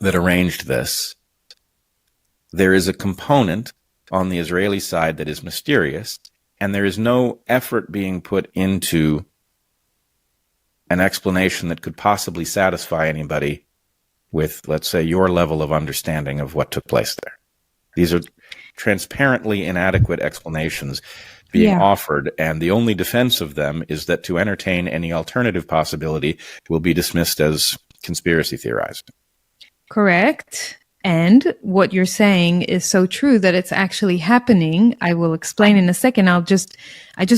that arranged this, there is a component on the Israeli side that is mysterious, and there is no effort being put into an explanation that could possibly satisfy anybody with, let's say, your level of understanding of what took place there. These are transparently inadequate explanations being offered, and the only defense of them is that to entertain any alternative possibility will be dismissed as conspiracy theorizing. Correct. And what you're saying is so true that it's actually happening. I will explain in a second. I just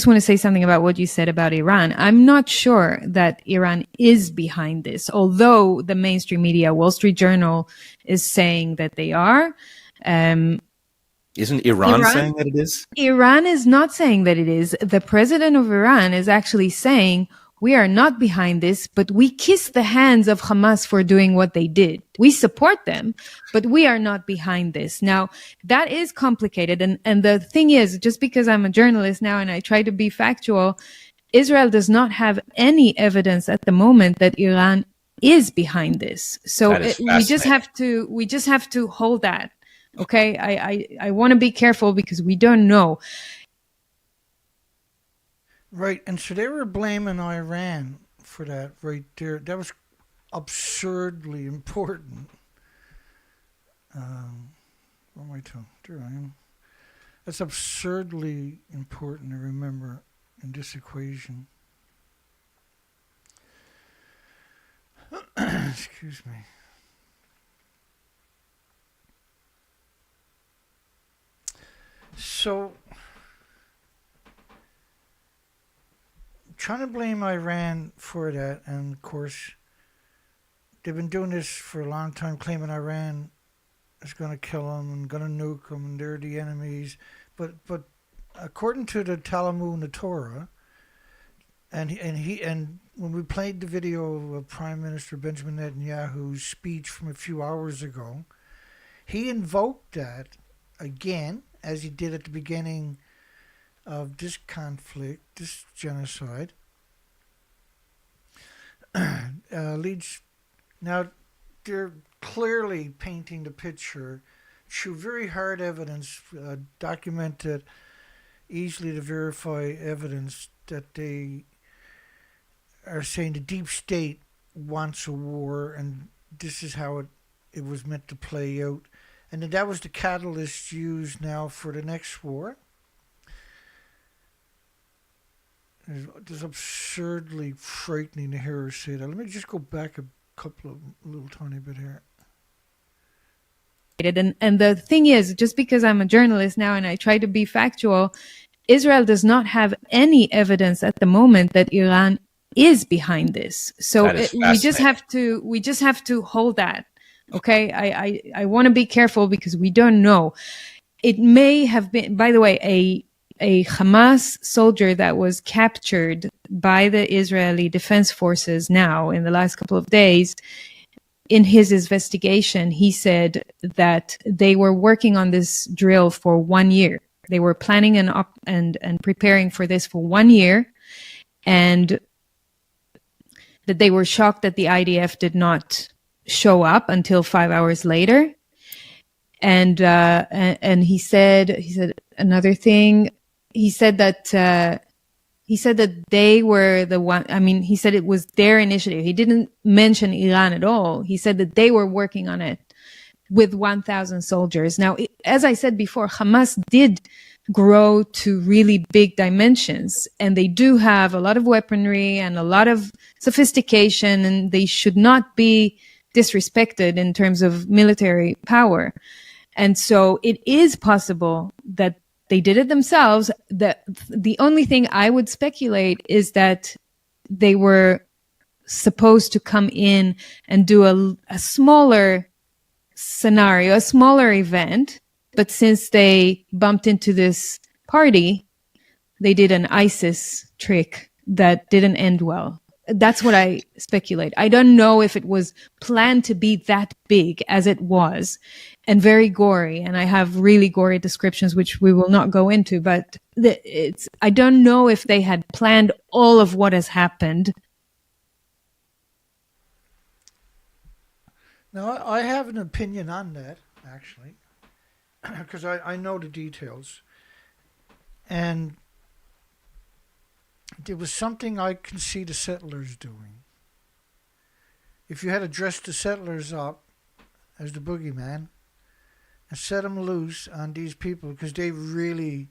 want to say something about what you said about Iran. I'm not sure that Iran is behind this, although the mainstream media, Wall Street Journal, is saying that they are. Isn't Iran saying that it is? Iran is not saying that it is. The president of Iran is actually saying, we are not behind this, but we kiss the hands of Hamas for doing what they did. We support them, but we are not behind this. Now, that is complicated. And the thing is, just because I'm a journalist now and I try to be factual, Israel does not have any evidence at the moment that Iran is behind this. So we just have to hold that. Okay. I want to be careful because we don't know. Right, and so they were blaming Iran for that right there. That was absurdly important. Where am I to? There I am. That's absurdly important to remember in this equation. Excuse me. So, trying to blame Iran for that, and of course, they've been doing this for a long time, claiming Iran is going to kill them and going to nuke them, and they're the enemies. But according to the Talmud and the Torah, and when we played the video of Prime Minister Benjamin Netanyahu's speech from a few hours ago, he invoked that again, as he did at the beginning of this conflict, this genocide, leads. Now, they're clearly painting the picture through very hard evidence, documented, easily to verify evidence that they are saying the deep state wants a war, and this is how it was meant to play out. And that was the catalyst used now for the next war. It's absurdly frightening to hear her say that. Let me just go back a couple of little tiny bit here. And the thing is, just because I'm a journalist now and I try to be factual, Israel does not have any evidence at the moment that Iran is behind this. So we just have to hold that. Okay, I want to be careful because we don't know. It may have been, by the way, a Hamas soldier that was captured by the Israeli Defense Forces now in the last couple of days. In his investigation, he said that they were working on this drill for 1 year. They were planning and preparing for this for 1 year, and that they were shocked that the IDF did not show up until 5 hours later. And he said another thing. He said that they were the one. I mean, he said it was their initiative. He didn't mention Iran at all. He said that they were working on it with 1,000 soldiers. Now, as I said before, Hamas did grow to really big dimensions, and they do have a lot of weaponry and a lot of sophistication, and they should not be disrespected in terms of military power. And so it is possible that they did it themselves. The only thing I would speculate is that they were supposed to come in and do a smaller scenario, a smaller event. But since they bumped into this party, they did an ISIS trick that didn't end well. That's what I speculate. I don't know if it was planned to be that big as it was, and very gory. And I have really gory descriptions, which we will not go into. But I don't know if they had planned all of what has happened. Now, I have an opinion on that, actually, because I know the details. And there was something I can see the settlers doing. If you had to dress the settlers up as the boogeyman and set them loose on these people, because they really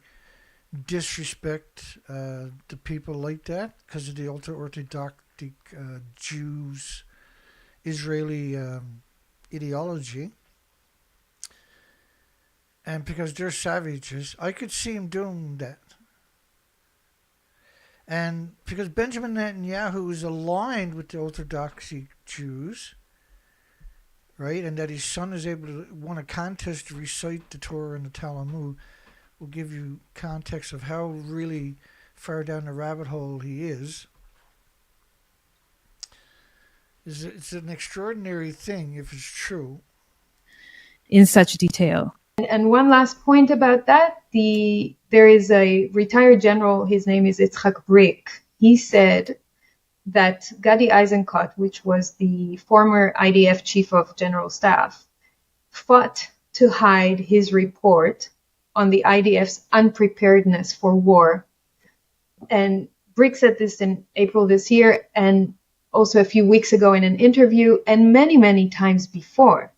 disrespect the people like that because of the ultra-Orthodox Jews, Israeli ideology, and because they're savages, I could see him doing that. And because Benjamin Netanyahu is aligned with the Orthodox Jews, right, and that his son is able to won a contest to recite the Torah and the Talmud, will give you context of how really far down the rabbit hole he is. It's an extraordinary thing if it's true. In such detail. And one last point about that, there is a retired general, his name is Yitzhak Brick. He said that Gadi Eisenkot, which was the former IDF chief of general staff, fought to hide his report on the IDF's unpreparedness for war. And Brick said this in April this year, and also a few weeks ago in an interview, and many, many times before,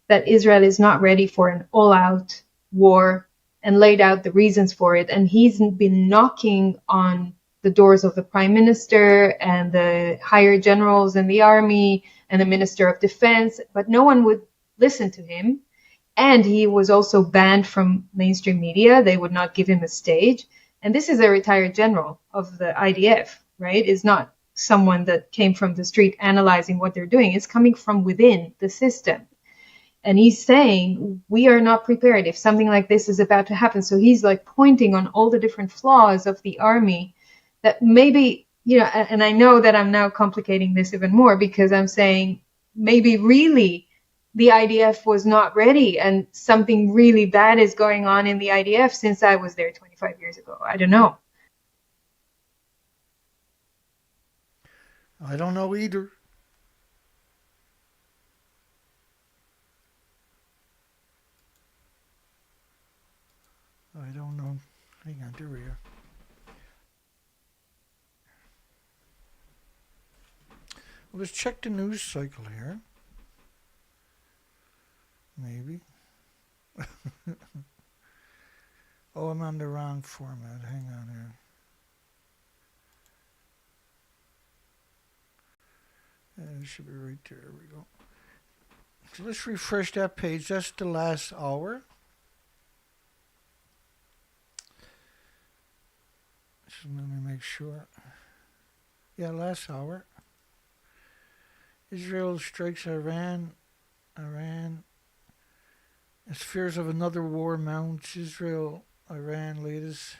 that Israel is not ready for an all-out war, and laid out the reasons for it. And he's been knocking on the doors of the prime minister and the higher generals in the army and the minister of defense, but no one would listen to him. And he was also banned from mainstream media. They would not give him a stage. And this is a retired general of the IDF, right? It's not someone that came from the street analyzing what they're doing. It's coming from within the system. And he's saying, we are not prepared if something like this is about to happen. So he's like pointing on all the different flaws of the army that maybe, and I know that I'm now complicating this even more because I'm saying maybe really the IDF was not ready and something really bad is going on in the IDF since I was there 25 years ago. I don't know. I don't know either. I don't know. Hang on, there we are. Well, let's check the news cycle here. Maybe. Oh, I'm on the wrong format. Hang on here. It should be right there. There we go. So let's refresh that page. That's the last hour. So let me make sure. Yeah, last hour. Israel strikes Iran. As fears of another war mounts, Israel, Iran latest.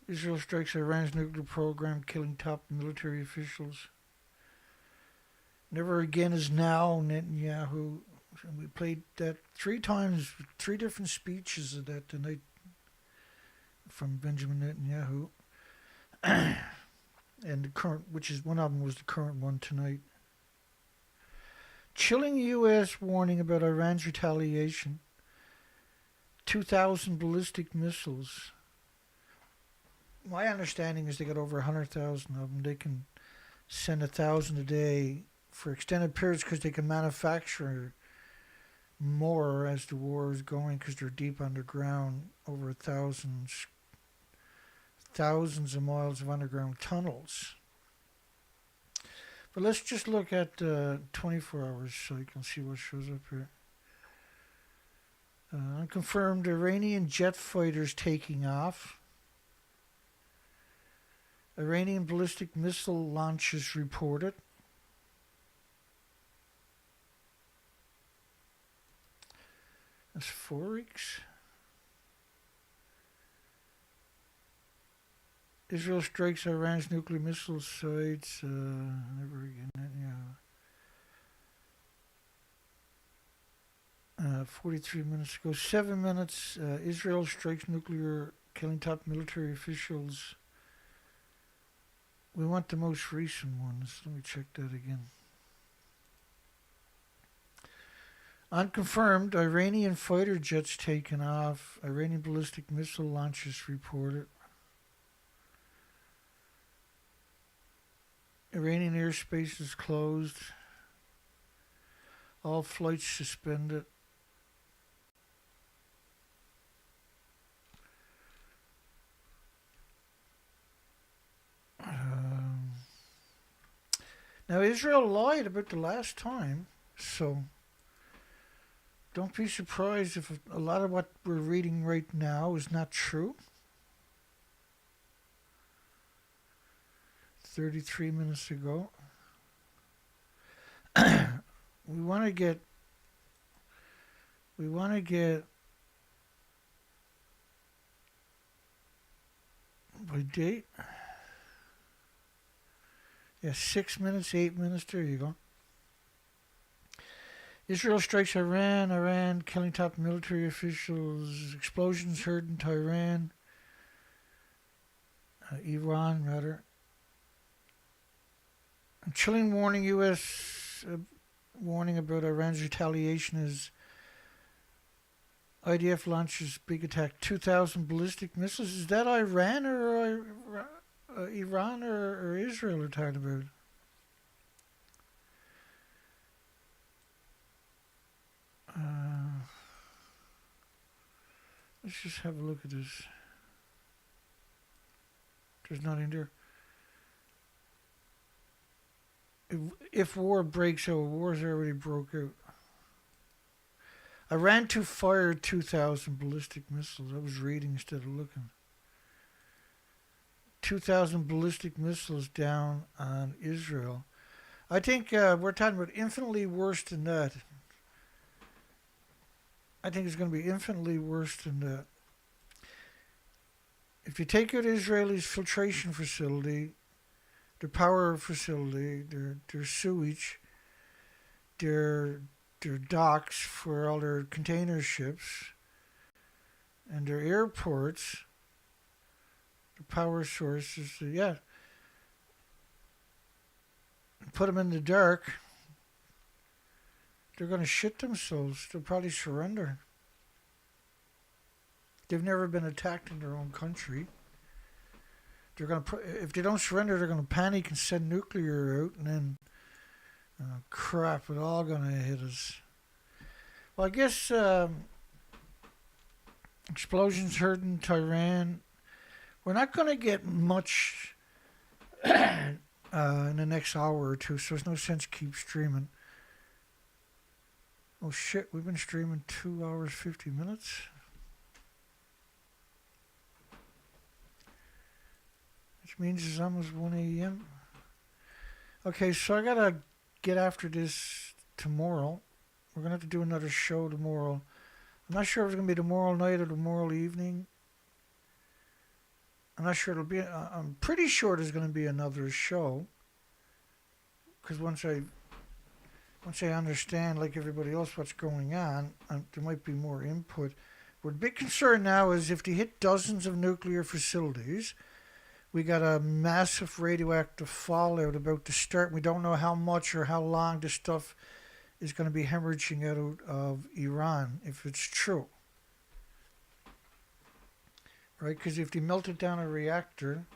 Israel strikes Iran's nuclear program, killing top military officials. Never again is now, Netanyahu. We played that 3 times, 3 different speeches of that tonight from Benjamin Netanyahu. And the current, which is one of them was the current one tonight. Chilling U.S. warning about Iran's retaliation. 2,000 ballistic missiles. My understanding is they got over 100,000 of them. They can send 1,000 a day for extended periods because they can manufacture more as the war is going because they're deep underground, over thousands of miles of underground tunnels. But let's just look at 24 hours so you can see what shows up here. Unconfirmed Iranian jet fighters taking off. Iranian ballistic missile launches reported. That's 4 weeks. Israel strikes Iran's nuclear missile sites. Never again. Yeah. 43 minutes ago. 7 minutes. Israel strikes nuclear, killing top military officials. We want the most recent ones. Let me check that again. Unconfirmed, Iranian fighter jets taken off. Iranian ballistic missile launches reported. Iranian airspace is closed. All flights suspended. Now, Israel lied about the last time, so don't be surprised if a lot of what we're reading right now is not true. 33 minutes ago. We want to get by date. Yeah, 6 minutes, 8 minutes, there you go. Israel strikes Iran, killing top military officials, explosions heard in Iran, rather. A chilling warning, U.S. Warning about Iran's retaliation as IDF launches big attack. 2,000 ballistic missiles. Is that Iran or Iran or Israel are talking about? Let's just have a look at this. There's nothing there. If war breaks out, war's already broke out. Iran to fire 2,000 ballistic missiles. I was reading instead of looking. 2,000 ballistic missiles down on Israel. I think we're talking about infinitely worse than that. I think it's going to be infinitely worse than that. If you take out Israelis' filtration facility, their power facility, their sewage, their docks for all their container ships, and their airports, the power sources, yeah. Put them in the dark, they're going to shit themselves. They'll probably surrender. They've never been attacked in their own country. They're going to, if they don't surrender, they're going to panic and send nuclear out, and then, crap, it's all going to hit us. Well, I guess explosions heard in Tehran. We're not going to get much in the next hour or two, so there's no sense keep streaming. Oh shit, we've been streaming 2 hours, 50 minutes. Which means it's almost 1 a.m. Okay, so I gotta get after this tomorrow. We're gonna have to do another show tomorrow. I'm not sure if it's gonna be tomorrow night or tomorrow evening. I'm not sure it'll be. I'm pretty sure there's gonna be another show. Because once I understand, like everybody else, what's going on, there might be more input. What the big concern now is if they hit dozens of nuclear facilities, we got a massive radioactive fallout about to start. We don't know how much or how long this stuff is going to be hemorrhaging out of Iran, if it's true. Right? Because if they melted down a reactor,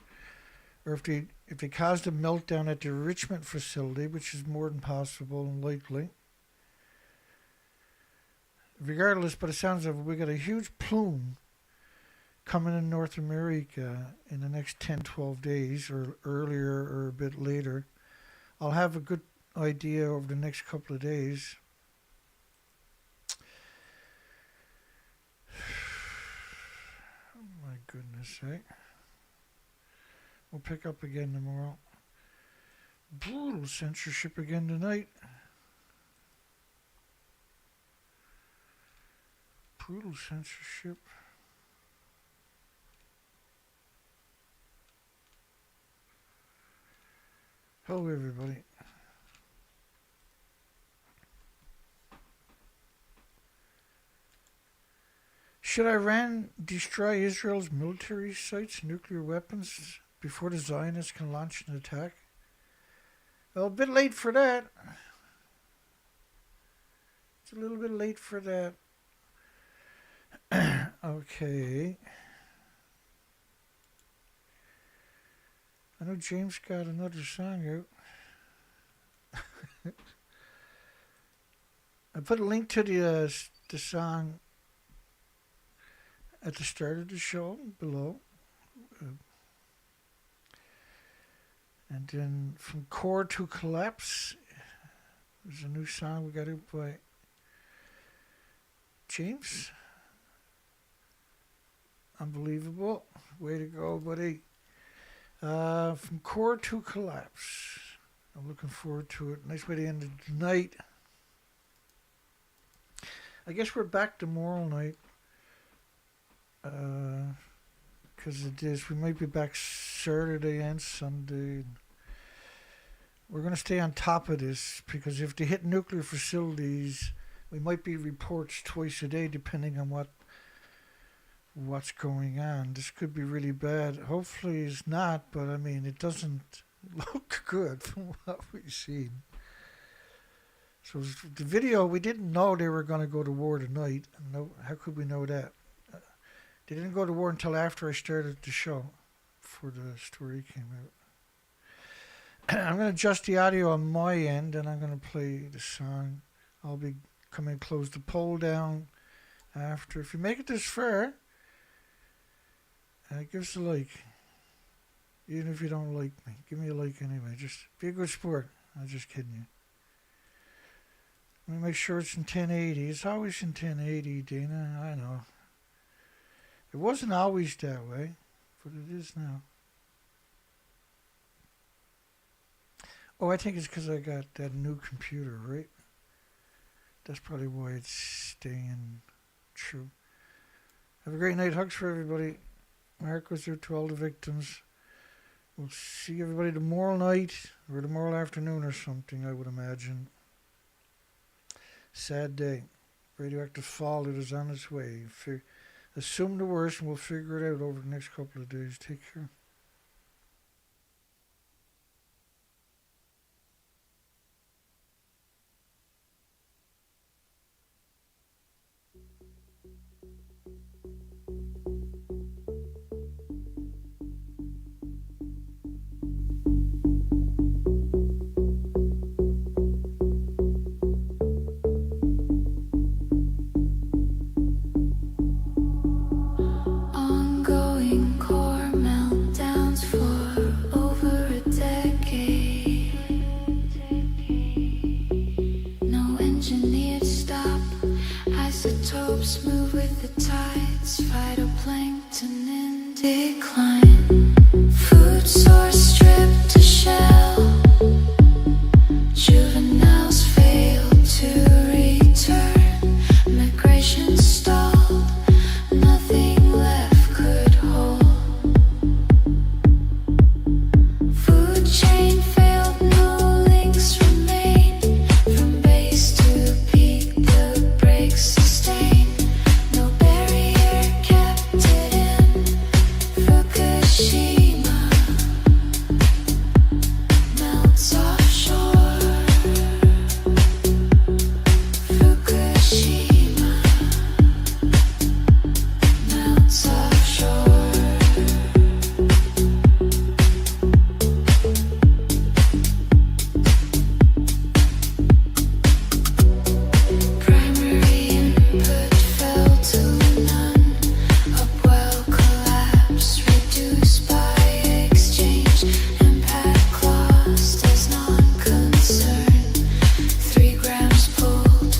or if they caused a meltdown at the enrichment facility, which is more than possible and likely, regardless, but it sounds like we got a huge plume coming in North America in the next 10, 12 days, or earlier or a bit later. I'll have a good idea over the next couple of days. Oh my goodness, eh? We'll pick up again tomorrow. Brutal censorship again tonight. Brutal censorship. Hello, everybody. Should Iran destroy Israel's military sites, nuclear weapons, before the Zionists can launch an attack? Well, a bit late for that. It's a little bit late for that. Okay. I know James got another song out. I put a link to the song at the start of the show below. And then From Core to Collapse, there's a new song we got out by James. Unbelievable. Way to go, buddy. From Core to Collapse. I'm looking forward to it. Nice way to end the night. I guess we're back tomorrow night. Because it is. We might be back Saturday and Sunday. We're going to stay on top of this, because if they hit nuclear facilities, we might be reports twice a day, depending on what's going on. This could be really bad. Hopefully it's not, but I mean, it doesn't look good from what we've seen. So the video, we didn't know they were going to go to war tonight. No, how could we know that? They didn't go to war until after I started the show, before the story came out. I'm going to adjust the audio on my end, and I'm going to play the song. I'll be coming to close the poll down after. If you make it this far, give us a like. Even if you don't like me, give me a like anyway. Just be a good sport. I'm just kidding you. Let me make sure it's in 1080. It's always in 1080, Dana. I know. It wasn't always that way, but it is now. Oh, I think it's because I got that new computer, right? That's probably why it's staying true. Have a great night. Hugs for everybody. Mark was there to all the victims. We'll see everybody tomorrow night or tomorrow afternoon or something, I would imagine. Sad day. Radioactive fallout is on its way. Assume the worst and we'll figure it out over the next couple of days. Take care. Ongoing core meltdowns for over a decade. No engineered stop. Isotopes move with the tides. Phytoplankton in decline. Food source stripped to shell. Juveniles fail to return. Migration stalled. Nothing left could hold. Food chain failed, no links remain. From base to peak, the breaks sustain. No barrier kept it in. Fukushima melts offshore. Fukushima melts offshore. Primary input fell to none. Upwell collapse reduced by exchange. Impact lost as non-concern. 3 grams pulled,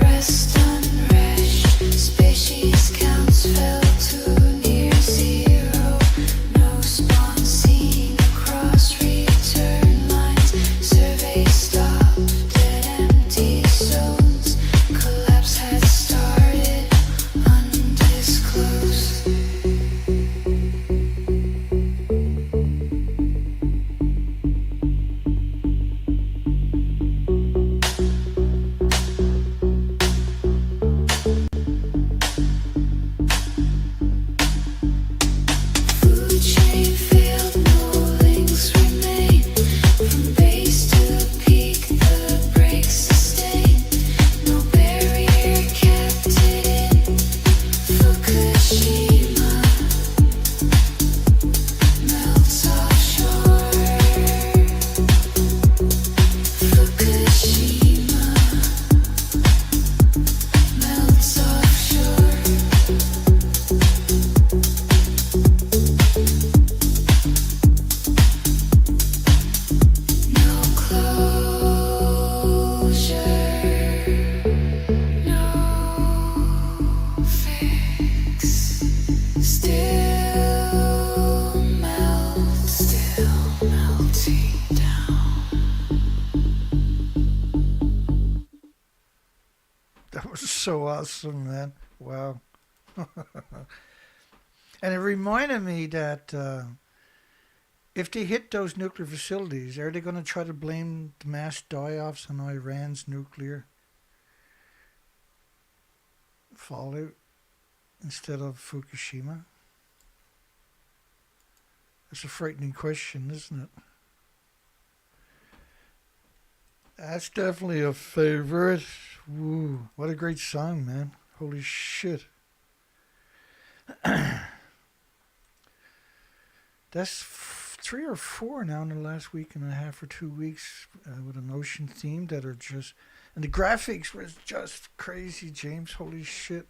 rest unreshed. Species counts fell to near zero. No spawn seen across return lines. Survey stopped at empty zones. Collapse had started undisclosed. Food chain failed, no links remain. From base to peak, the breaks sustain. No barrier kept it in. Fukushima melts offshore. Fukushima melts offshore. No closure, no fix. Still melting down. That was so awesome, man. Wow. And it reminded me that if they hit those nuclear facilities, are they going to try to blame the mass die-offs on Iran's nuclear fallout instead of Fukushima? That's a frightening question, isn't it? That's definitely a favorite. Woo, what a great song, man. Holy shit. That's 3 or 4 now in the last week and a half or 2 weeks with an ocean theme that are just... And the graphics was just crazy, James. Holy shit.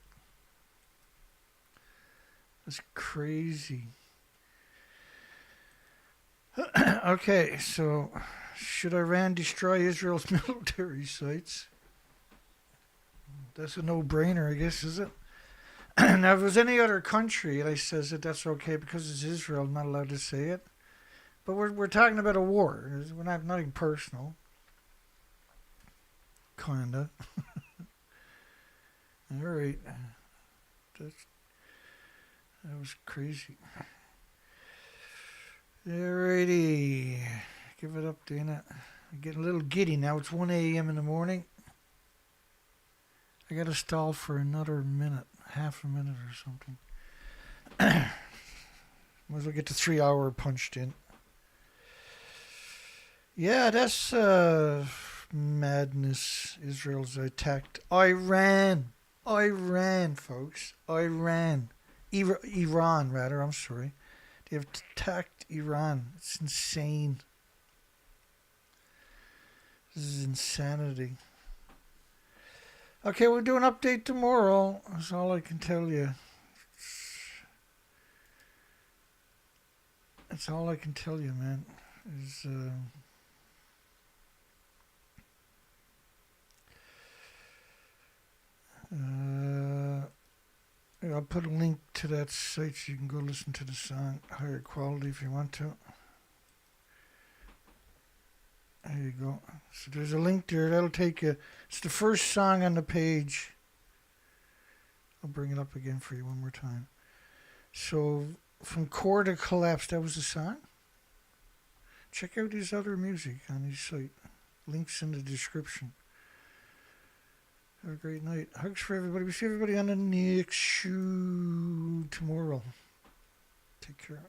That's crazy. Okay, so should Iran destroy Israel's military sites? That's a no-brainer, I guess, is it? Now, if it was any other country, I says that that's okay because it's Israel, I'm not allowed to say it. But we're talking about a war. We're not nothing personal. Kinda. All right. That was crazy. Alrighty. Give it up, Dana. I'm getting a little giddy now. It's 1 a.m. in the morning. I got to stall for another minute, half a minute or something. Might as well get the 3 hour punched in. Yeah, that's madness. Israel's attacked Iran. Iran, folks. Iran. Iran, rather. I'm sorry. They have attacked Iran. It's insane. This is insanity. Okay, we'll do an update tomorrow. That's all I can tell you. That's all I can tell you, man. Is I'll put a link to that site so you can go listen to the song. Higher quality if you want to. There you go. So there's a link there. That'll take you. It's the first song on the page. I'll bring it up again for you one more time. So, From Core to Collapse, that was the song. Check out his other music on his site. Links in the description. Have a great night. Hugs for everybody. We see everybody on the next show tomorrow. Take care.